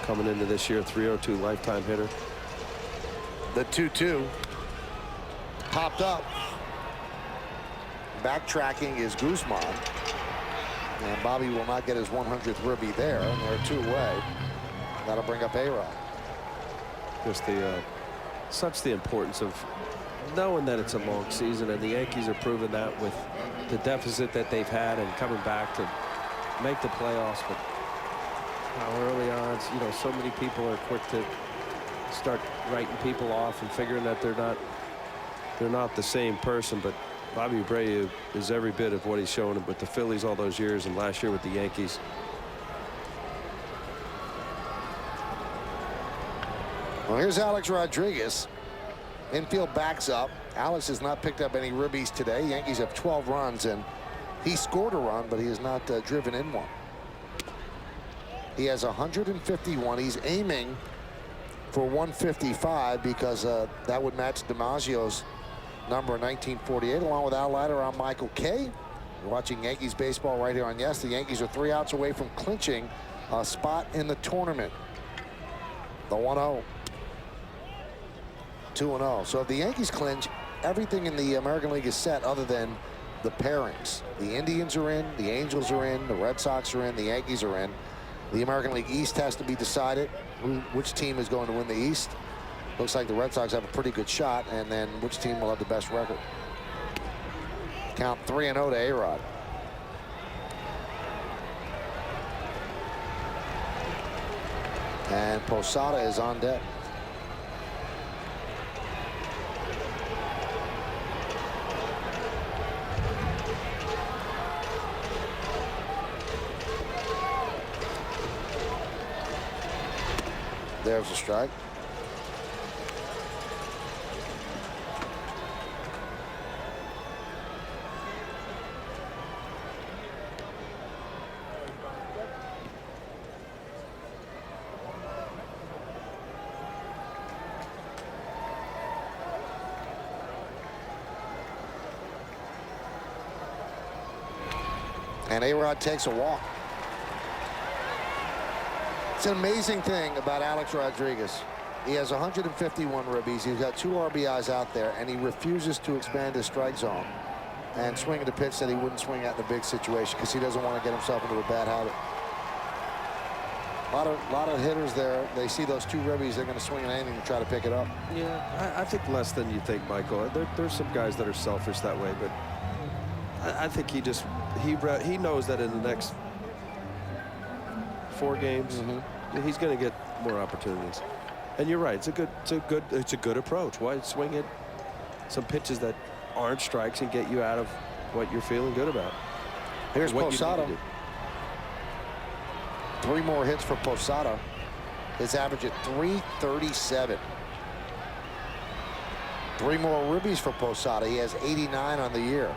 Coming into this year, 302 lifetime hitter. The 2-2 popped up. Backtracking is Guzman, and Bobby will not get his 100th ribby there, and they're 2 away. That'll bring up A-Rod. Just such the importance of knowing that it's a long season, and the Yankees are proving that with the deficit that they've had and coming back to make the playoffs. But how early on, you know, so many people are quick to start writing people off and figuring that they're not the same person. But Bobby Abreu is every bit of what he's shown with the Phillies all those years, and last year with the Yankees. Well, here's Alex Rodriguez. Infield backs up. Alex has not picked up any ribbies today. Yankees have 12 runs, and he scored a run, but he has not driven in one. He has 151. He's aiming for 155, because that would match DiMaggio's number in 1948, along with Al Leiter. I'm Michael Kay. You're watching Yankees baseball right here on Yes. The Yankees are 3 outs away from clinching a spot in the tournament. The 1-0. 2-0. So if the Yankees clinch, everything in the American League is set other than the pairings. The Indians are in, the Angels are in, the Red Sox are in, the Yankees are in. The American League East has to be decided. Which team is going to win the East? Looks like the Red Sox have a pretty good shot, and then which team will have the best record? Count 3-0 to A-Rod. And Posada is on deck. There's a strike. And A-Rod takes a walk. It's an amazing thing about Alex Rodriguez. He has 151 ribbies. He's got 2 RBIs out there, and he refuses to expand his strike zone and swing at a pitch that he wouldn't swing at in a big situation, because he doesn't want to get himself into a bad habit. A lot of hitters there. They see those 2 ribbies, they're going to swing at anything to try to pick it up. Yeah, I think less than you think, Michael. There's some guys that are selfish that way, but I think he knows that in the next 4 games, he's going to get more opportunities. And you're right. It's a good approach. Why swing at some pitches that aren't strikes and get you out of what you're feeling good about? Here's Posada. 3 more hits for Posada. His average at 337. 3 more ribbies for Posada. He has 89 on the year.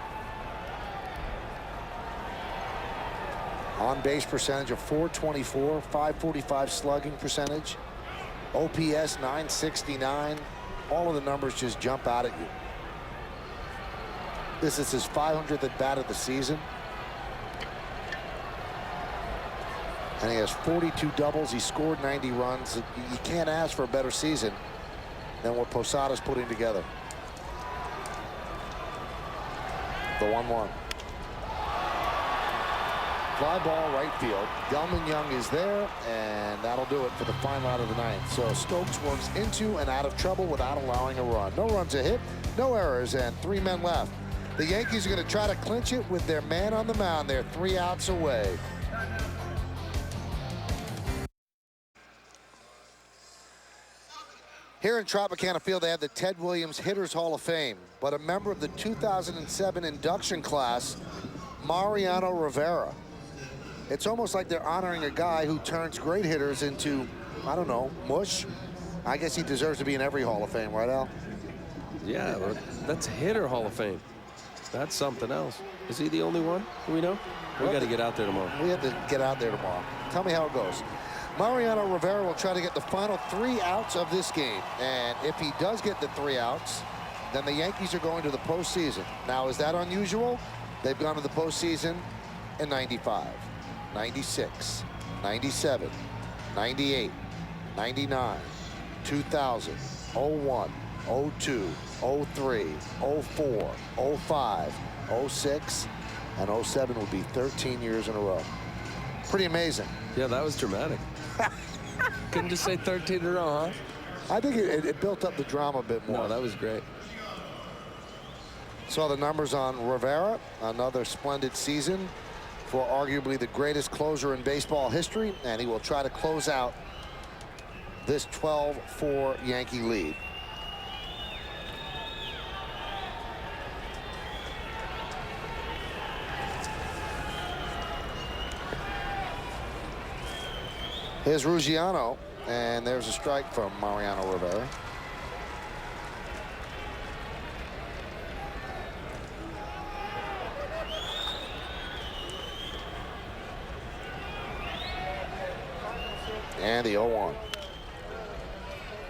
On-base percentage of .424, .545 slugging percentage, OPS 969. All of the numbers just jump out at you. This is his 500th at bat of the season. And he has 42 doubles. He scored 90 runs. You can't ask for a better season than what Posada's putting together. The 1-1. Fly ball right field. Delman Young is there, and that'll do it for the final out of the ninth. So Stokes works into and out of trouble without allowing a run. No runs a hit, no errors, and 3 men left. The Yankees are going to try to clinch it with their man on the mound. They're 3 outs away. Here in Tropicana Field, they have the Ted Williams Hitters Hall of Fame, but a member of the 2007 induction class, Mariano Rivera. It's almost like they're honoring a guy who turns great hitters into, I don't know, mush. I guess he deserves to be in every Hall of Fame, right, Al? Yeah, well, that's Hitter Hall of Fame. That's something else. Is he the only one? Do we know? We got to get out there tomorrow. We have to get out there tomorrow. Tell me how it goes. Mariano Rivera will try to get the final 3 outs of this game. And if he does get the 3 outs, then the Yankees are going to the postseason. Now, is that unusual? They've gone to the postseason in 95, 96, 97, 98, 99, 2000, 01, 02, 03, 04, 05, 06, and 07 would be 13 years in a row. Pretty amazing. Yeah, that was dramatic. Couldn't just say 13 in a row, huh? I think it built up the drama a bit more. No, that was great. Saw the numbers on Rivera. Another splendid season for arguably the greatest closer in baseball history, and he will try to close out this 12-4 Yankee lead. Here's Ruggiano, and there's a strike from Mariano Rivera. And the 0-1.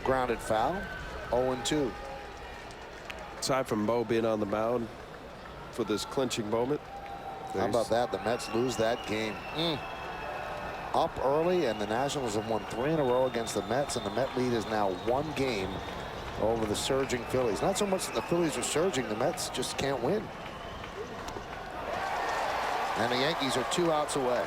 Grounded foul, 0-2. Aside from Mo being on the mound for this clinching moment. How about that? The Mets lose that game. Up early, and the Nationals have won 3 in a row against the Mets, and the Met lead is now 1 game over the surging Phillies. Not so much that the Phillies are surging, the Mets just can't win. And the Yankees are 2 outs away.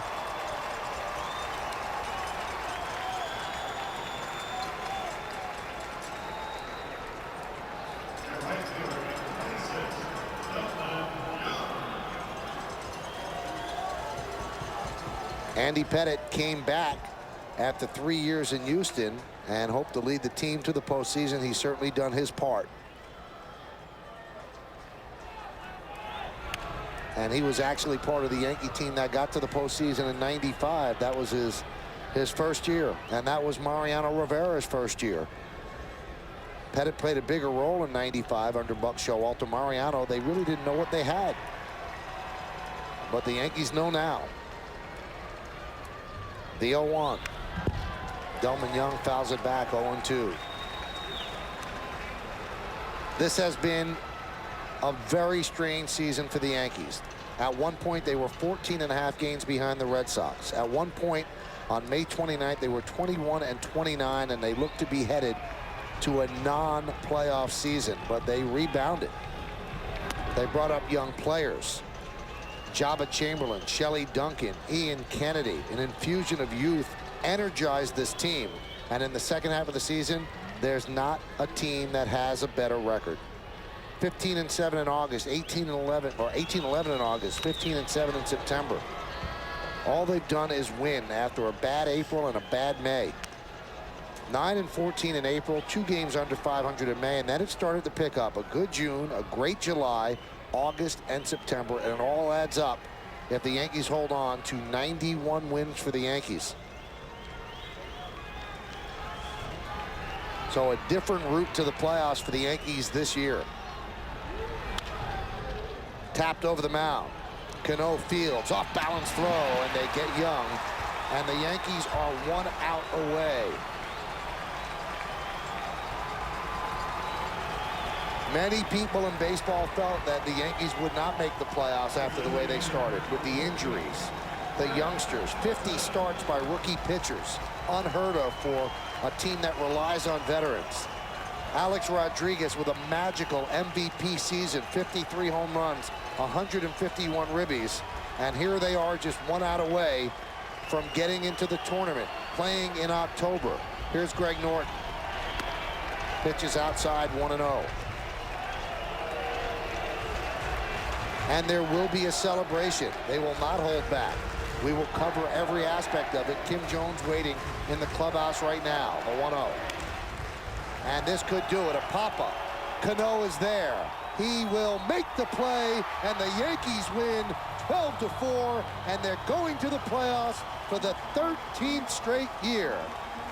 Andy Pettitte came back after 3 years in Houston and hoped to lead the team to the postseason. He's certainly done his part. And he was actually part of the Yankee team that got to the postseason in '95. That was his first year, and that was Mariano Rivera's first year. Pettitte played a bigger role in '95 under Buck Showalter. Mariano, they really didn't know what they had. But the Yankees know now. The 0-1. Delman Young fouls it back, 0-2. This has been a very strange season for the Yankees. At one point, they were 14.5 games behind the Red Sox. At one point, on May 29th, they were 21-29, and they looked to be headed to a non-playoff season, but they rebounded. They brought up young players. Jabba Chamberlain, Shelley Duncan, Ian Kennedy, an infusion of youth energized this team. And in the second half of the season, there's not a team that has a better record. 15-7 in August, 18-11, or 18-11 in August, 15-7 in September. All they've done is win after a bad April and a bad May. 9-14 in April, 2 games under 500 in May, and then it started to pick up. A good June, a great July, August and September, and it all adds up if the Yankees hold on to 91 wins for the Yankees. So a different route to the playoffs for the Yankees this year. Tapped over the mound. Cano fields, off balance throw, and they get Young. And the Yankees are 1 out away. Many people in baseball felt that the Yankees would not make the playoffs after the way they started with the injuries. The youngsters, 50 starts by rookie pitchers, unheard of for a team that relies on veterans. Alex Rodriguez with a magical MVP season, 53 home runs, 151 ribbies, and here they are just 1 out away from getting into the tournament, playing in October. Here's Greg Norton. Pitches outside, 1-0. And there will be a celebration. They will not hold back. We will cover every aspect of it. Kim Jones waiting in the clubhouse right now, a 1-0. And this could do it, a pop-up. Cano is there. He will make the play, and the Yankees win 12-4, and they're going to the playoffs for the 13th straight year.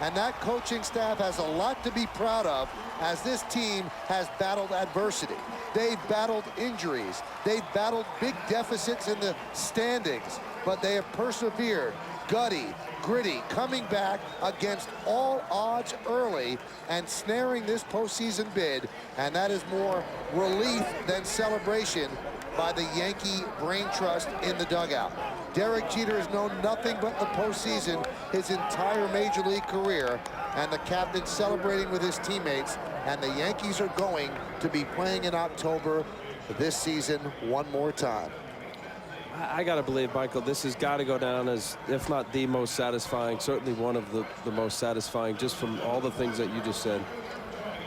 And that coaching staff has a lot to be proud of as this team has battled adversity. They've battled injuries. They've battled big deficits in the standings, but they have persevered. Gutty, gritty, coming back against all odds early and snaring this postseason bid, and that is more relief than celebration by the Yankee brain trust in the dugout. Derek Jeter has known nothing but the postseason his entire major league career, and the captain celebrating with his teammates, and the Yankees are going to be playing in October this season one more time. I got to believe, Michael, this has got to go down as, if not the most satisfying, certainly one of the most satisfying, just from all the things that you just said.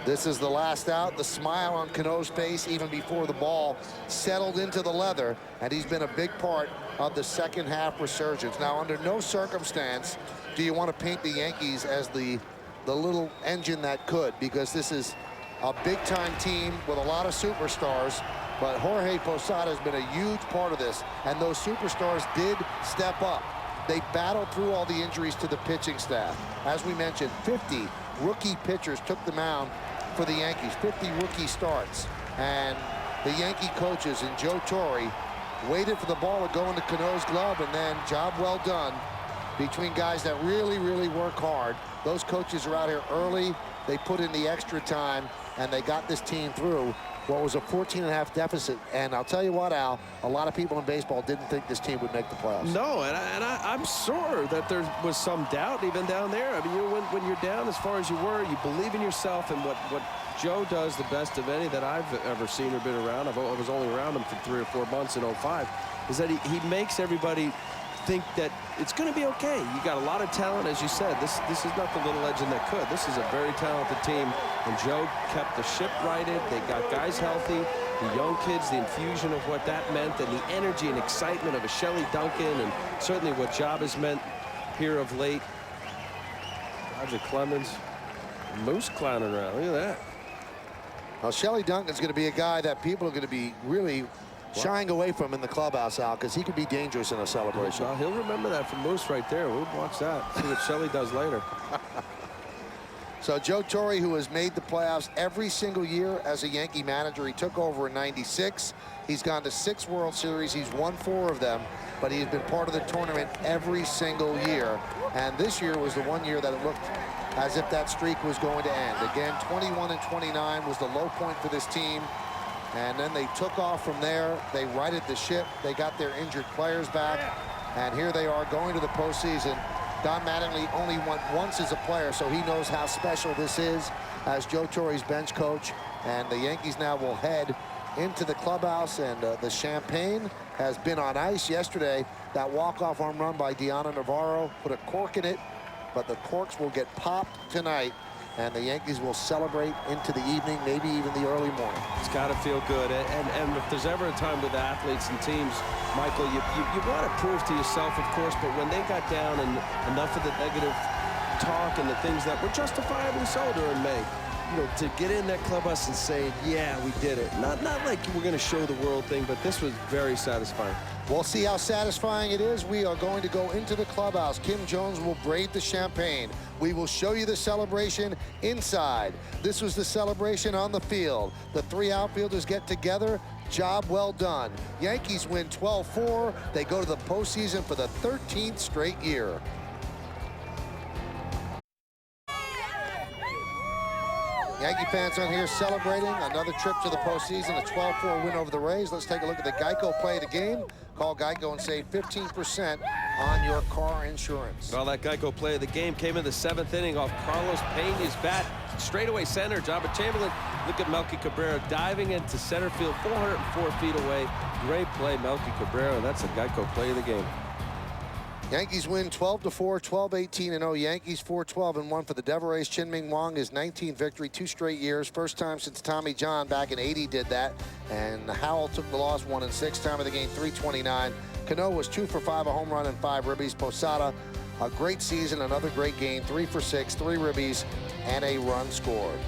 This is the last out. The smile on Cano's face even before the ball settled into the leather, and he's been a big part of the second half resurgence. Now, under no circumstance do you want to paint the Yankees as the little engine that could, because this is a big-time team with a lot of superstars. But Jorge Posada has been a huge part of this, and those superstars did step up. They battled through all the injuries to the pitching staff. As we mentioned, 50 rookie pitchers took the mound for the Yankees, 50 rookie starts. And the Yankee coaches and Joe Torre waited for the ball to go into Cano's glove, and then job well done between guys that really, really work hard. Those coaches are out here early. They put in the extra time, and they got this team through what was a 14.5 deficit. And I'll tell you what, Al, a lot of people in baseball didn't think this team would make the playoffs. No, and I'm sure that there was some doubt even down there. I mean, when you're down as far as you were, you believe in yourself, and what Joe does the best of any that I've ever seen or been around, I was only around him for 3 or 4 months in 05, is that he makes everybody think that it's going to be okay. You got a lot of talent, as you said. This is not the little legend that could. This is a very talented team, and Joe kept the ship righted. They got guys healthy, the young kids, the infusion of what that meant, and the energy and excitement of a Shelley Duncan, and certainly what Job has meant here of late. Roger Clemens, Moose clowning around. Look at that. Now, Shelley Duncan's going to be a guy that people are going to be really shying away from in the clubhouse, Al, because he could be dangerous in a celebration. Well, he'll remember that from Moose right there. We'll watch that, see what Shelley does later. So Joe Torre, who has made the playoffs every single year as a Yankee manager, he took over in '96. He's gone to 6 World Series. He's won 4 of them, but he's been part of the tournament every single year. And this year was the one year that it looked as if that streak was going to end. Again, 21-29 was the low point for this team. And then they took off from there. They righted the ship. They got their injured players back. And here they are going to the postseason. Don Mattingly only went once as a player, so he knows how special this is as Joe Torre's bench coach. And the Yankees now will head into the clubhouse, and the champagne has been on ice yesterday. That walk-off home run by Diana Navarro put a cork in it, but the corks will get popped tonight, and the Yankees will celebrate into the evening, maybe even the early morning. It's got to feel good. And if there's ever a time with athletes and teams, Michael, you want to prove to yourself, of course, but when they got down and enough of the negative talk and the things that were justifiably so during May, you know, to get in that clubhouse and say, yeah, we did it. Not like we're going to show the world thing, but this was very satisfying. We'll see how satisfying it is. We are going to go into the clubhouse. Kim Jones will braid the champagne. We will show you the celebration inside. This was the celebration on the field. The 3 outfielders get together. Job well done. Yankees win 12-4. They go to the postseason for the 13th straight year. Yankee fans on here celebrating another trip to the postseason, a 12-4 win over the Rays. Let's take a look at the Geico play of the game. Call Geico and save 15% on your car insurance. Well, that Geico play of the game came in the 7th inning off Carlos Pena's bat. Straightaway center, Jabba Chamberlain. Look at Melky Cabrera diving into center field, 404 feet away. Great play, Melky Cabrera. That's a Geico play of the game. Yankees win 12-4, 12-18-0. Yankees 4-12-1 for the Devil Rays. Chien-Ming Wang, his 19th victory, 2 straight years. First time since Tommy John back in '80 did that. And Howell took the loss, 1-6. Time of the game, 329. Cano was 2 for 5, a home run and 5 ribbies. Posada, a great season, another great game, 3 for 6, 3 ribbies, and a run scored.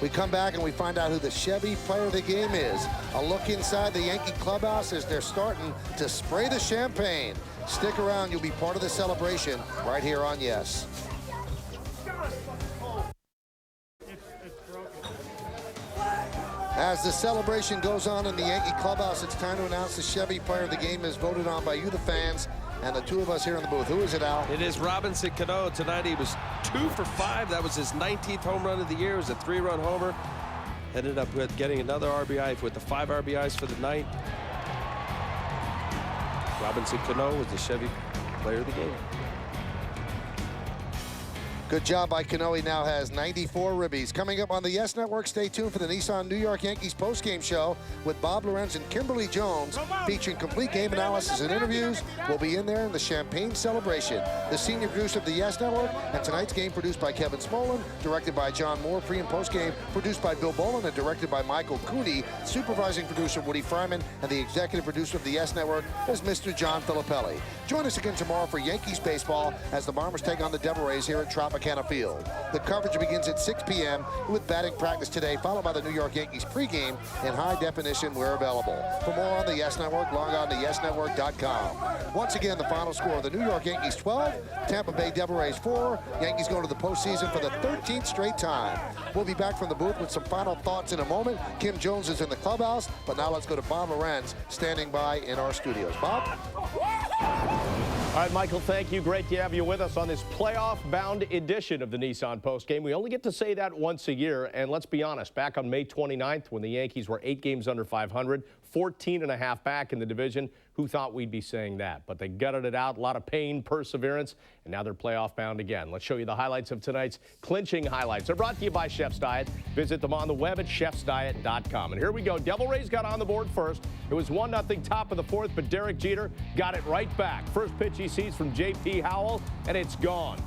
We come back and we find out who the Chevy player of the game is. A look inside the Yankee clubhouse as they're starting to spray the champagne. Stick around, you'll be part of the celebration right here on Yes. As the celebration goes on in the Yankee clubhouse, it's time to announce the Chevy player of the game is voted on by you, the fans, and the 2 of us here in the booth. Who is it, Al? It is Robinson Cano. Tonight he was 2 for 5. That was his 19th home run of the year. It was a 3-run homer. Ended up with getting another RBI with the 5 RBIs for the night. Robinson Cano was the Chevy player of the game. Good job by Cano. He now has 94 ribbies. Coming up on the Yes Network, stay tuned for the Nissan New York Yankees postgame show with Bob Lorenz and Kimberly Jones, featuring complete game analysis and interviews. We'll be in there in the champagne celebration. The senior producer of the Yes Network, and tonight's game produced by Kevin Smolin, directed by John Moore. Pre and postgame produced by Bill Bolin and directed by Michael Cooney. Supervising producer Woody Fryman, and the executive producer of the Yes Network is Mr. John Filippelli. Join us again tomorrow for Yankees baseball as the Bombers take on the Devil Rays here at Tropicana Field. The coverage begins at 6 p.m. with batting practice today, followed by the New York Yankees pregame in high definition where available. For more on the Yes Network, log on to YesNetwork.com. Once again, the final score: the New York Yankees 12, Tampa Bay Devil Rays 4. Yankees go to the postseason for the 13th straight time. We'll be back from the booth with some final thoughts in a moment. Kim Jones is in the clubhouse, but now let's go to Bob Lorenz standing by in our studios. Bob? All right, Michael, thank you. Great to have you with us on this playoff-bound edition of the Nissan postgame. We only get to say that once a year, and let's be honest, back on May 29th when the Yankees were 8 games under 500, 14.5 back in the division, who thought we'd be saying that? But they gutted it out, a lot of pain, perseverance, and now they're playoff-bound again. Let's show you the highlights of tonight's clinching highlights. They're brought to you by Chef's Diet. Visit them on the web at chefsdiet.com. And here we go. Devil Rays got on the board first. It was 1-0 top of the 4th, but Derek Jeter got it right back. First pitch he sees from J.P. Howell, and it's gone.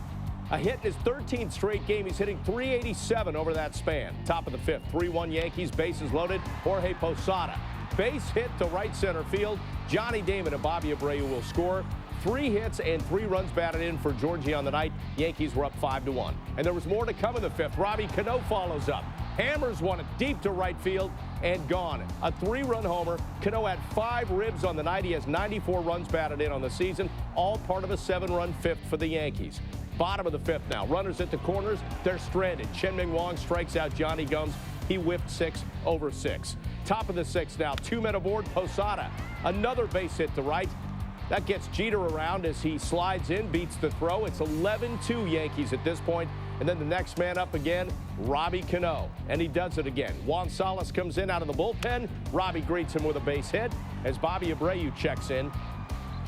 A hit in his 13th straight game. He's hitting .387 over that span. Top of the 5th, 3-1 Yankees, bases loaded. Jorge Posada. Base hit to right center field. Johnny Damon and Bobby Abreu will score. 3 hits and 3 runs batted in for Georgie on the night. Yankees were up 5-1. And there was more to come in the 5th. Robbie Cano follows up. Hammers one it deep to right field and gone. A 3-run homer. Cano had 5 ribs on the night. He has 94 runs batted in on the season, all part of a 7-run 5th for the Yankees. Bottom of the 5th now. Runners at the corners. They're stranded. Chien-Ming Wang strikes out Johnny Gums. He whipped 6 over 6. Top of the 6th now. 2 men aboard. Posada. Another base hit to right. That gets Jeter around as he slides in, beats the throw. It's 11-2 Yankees at this point. And then the next man up again, Robbie Cano. And he does it again. Juan Salas comes in out of the bullpen. Robbie greets him with a base hit as Bobby Abreu checks in.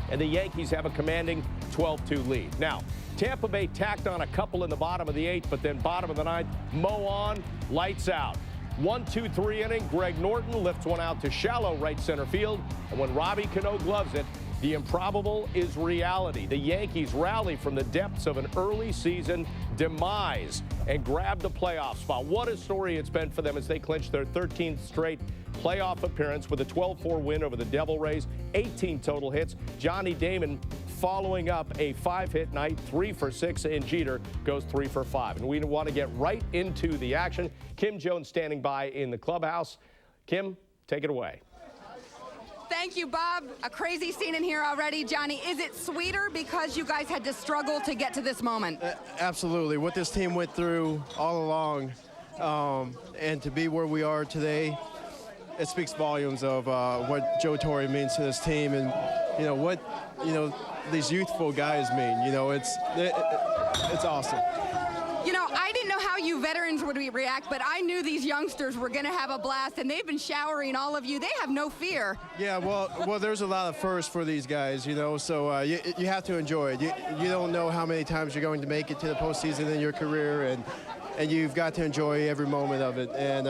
And the Yankees have a commanding 12-2 lead. Now, Tampa Bay tacked on a couple in the bottom of the 8th, but then bottom of the 9th, Mo on, lights out. 1-2-3 inning, Greg Norton lifts one out to shallow right center field. And when Robbie Cano gloves it, the improbable is reality. The Yankees rally from the depths of an early season demise and grab the playoff spot. What a story it's been for them as they clinch their 13th straight playoff appearance with a 12-4 win over the Devil Rays, 18 total hits. Johnny Damon following up a 5-hit night, 3 for 6, and Jeter goes 3 for 5. And we want to get right into the action. Kim Jones standing by in the clubhouse. Kim, take it away. Thank you, Bob. A crazy scene in here already. Johnny, is it sweeter because you guys had to struggle to get to this moment? Absolutely. What this team went through all along, and to be where we are today, it speaks volumes of what Joe Torre means to this team, and what these youthful guys mean. It's awesome. I didn't know how you veterans would react, but I knew these youngsters were going to have a blast, and they've been showering all of you. They have no fear. Yeah, well, there's a lot of firsts for these guys, so you have to enjoy it. You don't know how many times you're going to make it to the postseason in your career, and you've got to enjoy every moment of it. And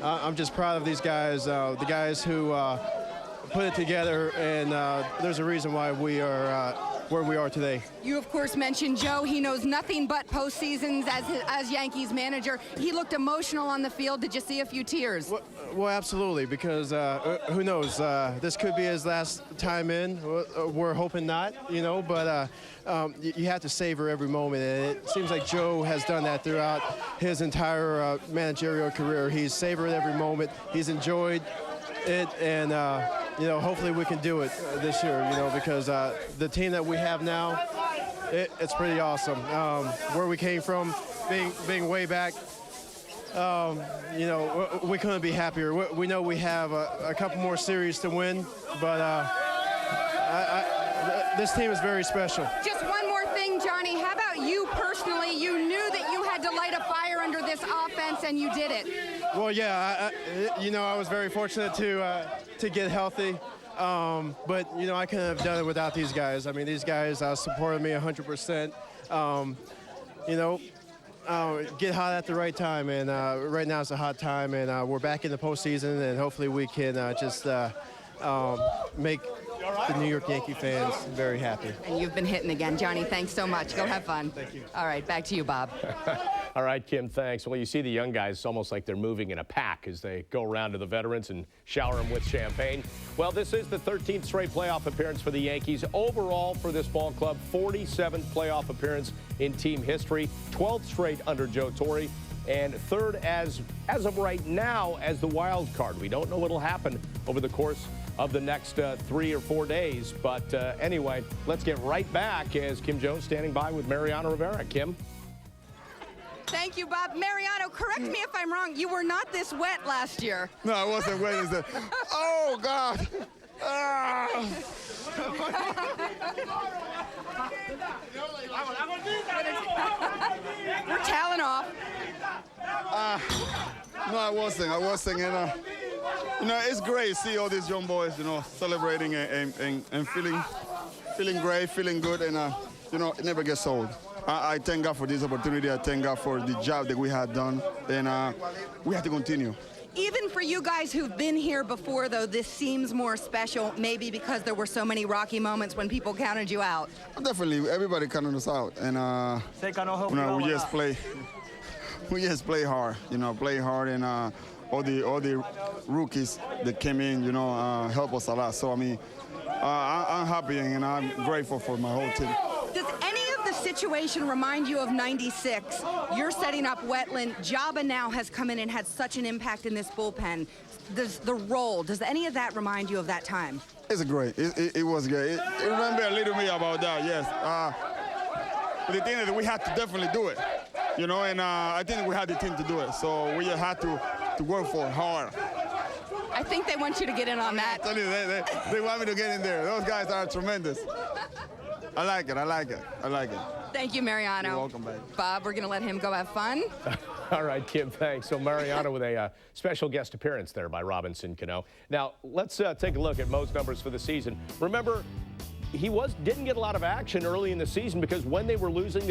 I'm just proud of these guys, the guys who put it together, and there's a reason why we are where we are today. You, of course, mentioned Joe. He knows nothing but postseasons as Yankees manager. He looked emotional on the field. Did you see a few tears? Well, absolutely, because who knows? This could be his last time in. We're hoping not, but you have to savor every moment. And it seems like Joe has done that throughout his entire managerial career. He's savored every moment. He's enjoyed it, and hopefully we can do it this year, because the team that we have now, it's pretty awesome. Where we came from, being way back, we couldn't be happier. We know we have a couple more series to win, but this team is very special. Just one more thing, Johnny. How about you personally? You knew that you had to light a fire under this offense, and you did it. Well, yeah, I was very fortunate to get healthy, but I couldn't have done it without these guys. I mean, these guys supported me 100%. Get hot at the right time, and right now it's a hot time, and we're back in the postseason, and hopefully we can just make the New York Yankee fans very happy. And you've been hitting again. Johnny, thanks so much. Go have fun. Thank you. All right, back to you, Bob. All right, Kim, thanks. Well, you see the young guys, it's almost like they're moving in a pack as they go around to the veterans and shower them with champagne. Well, this is the 13th straight playoff appearance for the Yankees. Overall for this ball club, 47th playoff appearance in team history, 12th straight under Joe Torre, and third as of right now as the wild card. We don't know what will happen over the course of the next 3 or 4 days. But anyway, let's get right back as Kim Jones standing by with Mariano Rivera. Kim? Thank you, Bob. Mariano, correct me if I'm wrong. You were not this wet last year. No, I wasn't wet. Oh, God. You're toweling off. No, I wasn't. And, it's great to see all these young boys, celebrating and feeling great, feeling good, and, it never gets old. I thank God for this opportunity. I thank God for the job that we had done, and we have to continue. Even for you guys who've been here before, though, this seems more special, maybe because there were so many rocky moments when people counted you out. Definitely, everybody counted us out, and we just play hard, and all the rookies that came in, help us a lot. So I'm happy and I'm grateful for my whole team. Does any of the situation remind you of '96? You're setting up Wetland. Jabba now has come in and had such an impact in this bullpen. Does any of that remind you of that time? It's great. It was great. It reminded a little bit about that, yes. But the thing is that we had to definitely do it, and I think we had the team to do it. So we just had to work for it hard. I think they want you to get in on that. I tell you, they want me to get in there. Those guys are tremendous. I like it. Thank you, Mariano. You're welcome, babe. Bob, we're going to let him go have fun. All right, Kim, thanks. So Mariano with a special guest appearance there by Robinson Cano. Now, let's take a look at Mo's numbers for the season. Remember, he didn't get a lot of action early in the season because when they were losing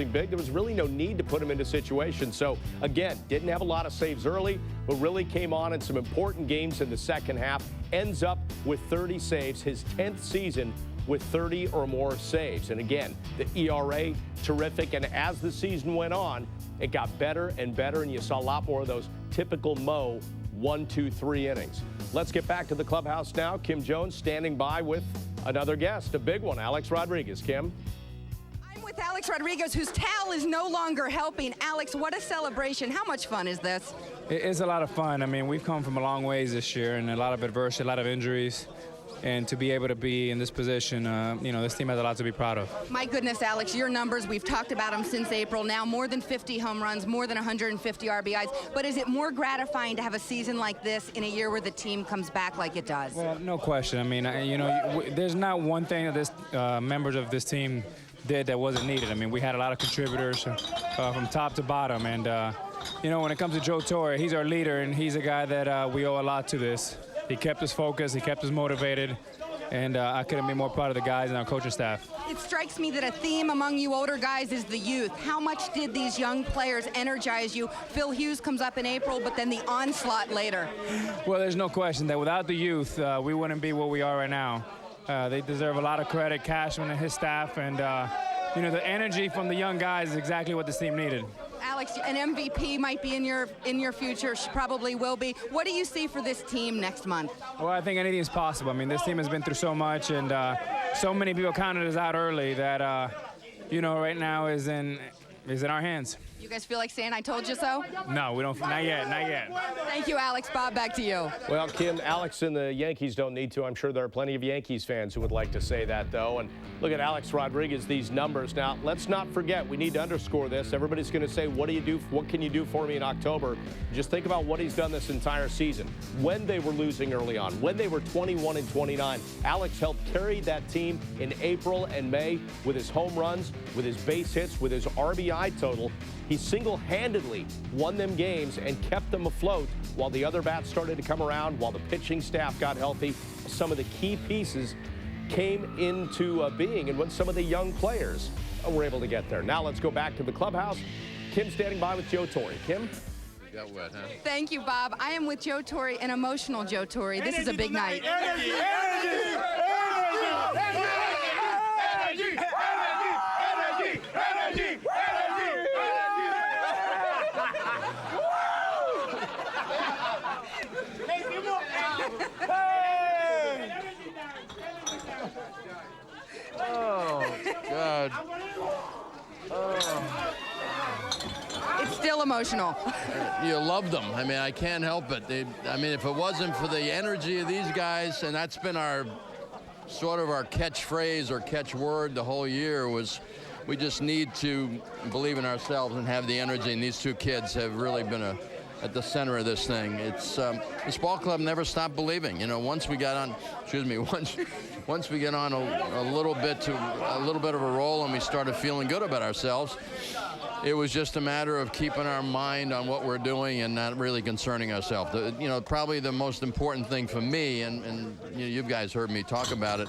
big. There was really no need to put him into situations. So, again, didn't have a lot of saves early, but really came on in some important games in the second half. Ends up with 30 saves, his 10th season with 30 or more saves. And again, the ERA, terrific. And as the season went on, it got better and better, and you saw a lot more of those typical Mo 1, 2, 3 innings. Let's get back to the clubhouse now. Kim Jones standing by with another guest, a big one, Alex Rodriguez. Kim? I'm with Alex Rodriguez, whose towel is no longer helping. Alex, what a celebration. How much fun is this? It's a lot of fun. I mean, we've come from a long ways this year and a lot of adversity, a lot of injuries. and to be able to be in this position, this team has a lot to be proud of. My goodness, Alex, your numbers, we've talked about them since April now, more than 50 home runs, more than 150 RBIs. But is it more gratifying to have a season like this in a year where the team comes back like it does? Well, no question. I mean, there's not one thing that this members of this team did that wasn't needed. I mean, we had a lot of contributors from top to bottom. And, when it comes to Joe Torre, he's our leader, and he's a guy that we owe a lot to this. He kept us focused, he kept us motivated, and I couldn't be more proud of the guys and our coaching staff. It strikes me that a theme among you older guys is the youth. How much did these young players energize you? Phil Hughes comes up in April, but then the onslaught later. Well, there's no question that without the youth, we wouldn't be where we are right now. They deserve a lot of credit, Cashman and his staff, and the energy from the young guys is exactly what this team needed. Alex, an MVP might be in your future, probably will be. What do you see for this team next month? Well, I think anything is possible. I mean, this team has been through so much, and so many people counted us out early that, right now is in our hands. You guys feel like saying I told you so? No, we don't. Not yet. Thank you, Alex. Bob, back to you. Well, Kim, Alex and the Yankees don't need to. I'm sure there are plenty of Yankees fans who would like to say that, though. And look at Alex Rodriguez, these numbers. Now, let's not forget, we need to underscore this. Everybody's going to say, what can you do for me in October? Just think about what he's done this entire season. When they were losing early on, when they were 21-29, Alex helped carry that team in April and May with his home runs, with his base hits, with his RBI total. He single-handedly won them games and kept them afloat while the other bats started to come around, while the pitching staff got healthy. Some of the key pieces came into being, and when some of the young players were able to get there. Now let's go back to the clubhouse. Kim standing by with Joe Torre. Kim? Got wet, huh? Thank you, Bob. I am with Joe Torre, an emotional Joe Torre. This is a big night. Energy! Oh, God. Oh. It's still emotional. You love them. I mean, I can't help it. If it wasn't for the energy of these guys, and that's been our catchphrase or catchword the whole year, was we just need to believe in ourselves and have the energy, and these two kids have really been at the center of this thing. It's this ball club never stopped believing. Once we got on, once we get on a little bit of a roll and we started feeling good about ourselves, it was just a matter of keeping our mind on what we're doing and not really concerning ourselves. Probably the most important thing for me, and you guys heard me talk about it,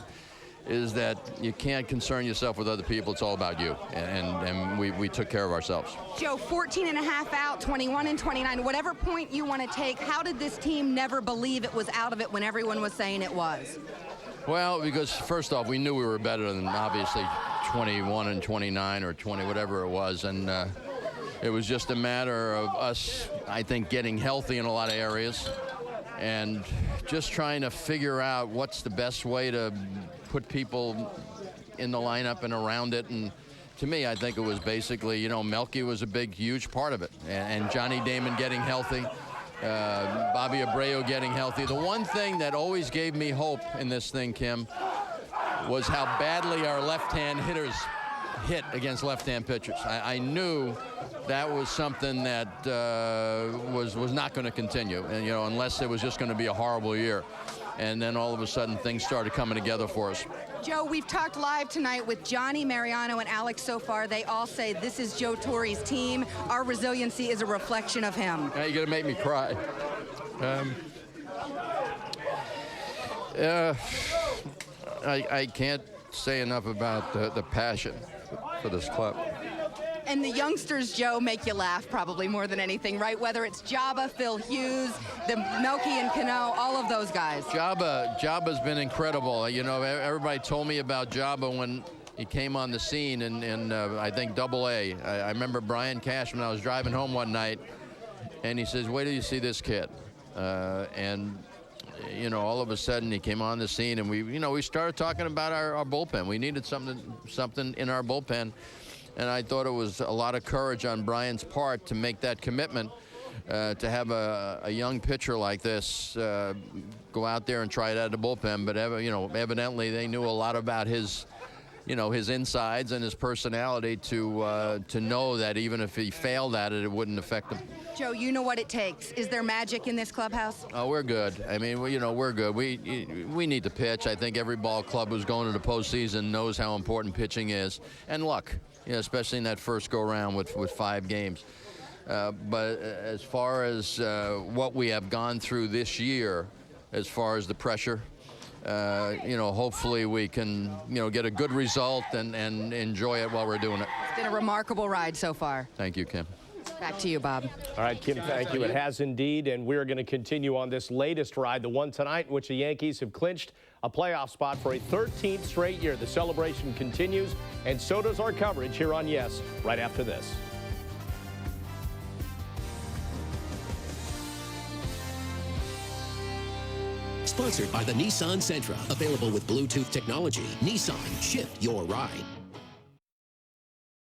is that you can't concern yourself with other people. It's all about you, and we took care of ourselves. Joe, 14 and a half out, 21-29, whatever point you want to take, how did this team never believe it was out of it when everyone was saying it was? Well, because first off, we knew we were better than obviously 21-29 or 20, whatever it was, and it was just a matter of us, I think, getting healthy in a lot of areas and just trying to figure out what's the best way to put people in the lineup and around it. And to me, I think it was basically, Melky was a big, huge part of it, and Johnny Damon getting healthy. Bobby Abreu getting healthy. The one thing that always gave me hope in this thing, Kim, was how badly our left-hand hitters hit against left-hand pitchers. I knew that was something that was not going to continue, and unless it was just going to be a horrible year. And then all of a sudden things started coming together for us. Joe, we've talked live tonight with Johnny, Mariano, and Alex so far. They all say this is Joe Torre's team. Our resiliency is a reflection of him. Now you're going to make me cry. I can't say enough about the passion for this club. And the youngsters, Joe, make you laugh probably more than anything, right? Whether it's Jabba, Phil Hughes, the Melky and Cano, all of those guys. Jabba's been incredible. Everybody told me about Jabba when he came on the scene in I think Double-A. I remember Brian Cashman, I was driving home one night, and he says, wait till you see this kid. And all of a sudden he came on the scene, and we started talking about our bullpen. We needed something in our bullpen. And I thought it was a lot of courage on Brian's part to make that commitment. to have a young pitcher like this go out there and try it out of the bullpen, but evidently they knew a lot about his insides and his personality to know that even if he failed at it, it wouldn't affect him. Joe, you know what it takes. Is there magic in this clubhouse? Oh, we're good. I mean, we're good. We need to pitch. I think every ball club who's going to the postseason knows how important pitching is, and luck, especially in that first go-round with 5 games. But as far as what we have gone through this year, as far as the pressure, hopefully we can, get a good result and enjoy it while we're doing it. It's been a remarkable ride so far. Thank you, Kim. Back to you, Bob. All right, Kim, thank you. It has indeed, and we're going to continue on this latest ride, the one tonight in which the Yankees have clinched a playoff spot for a 13th straight year. The celebration continues, and so does our coverage here on Yes, right after this. Sponsored by the Nissan Sentra. Available with Bluetooth technology. Nissan, shift your ride.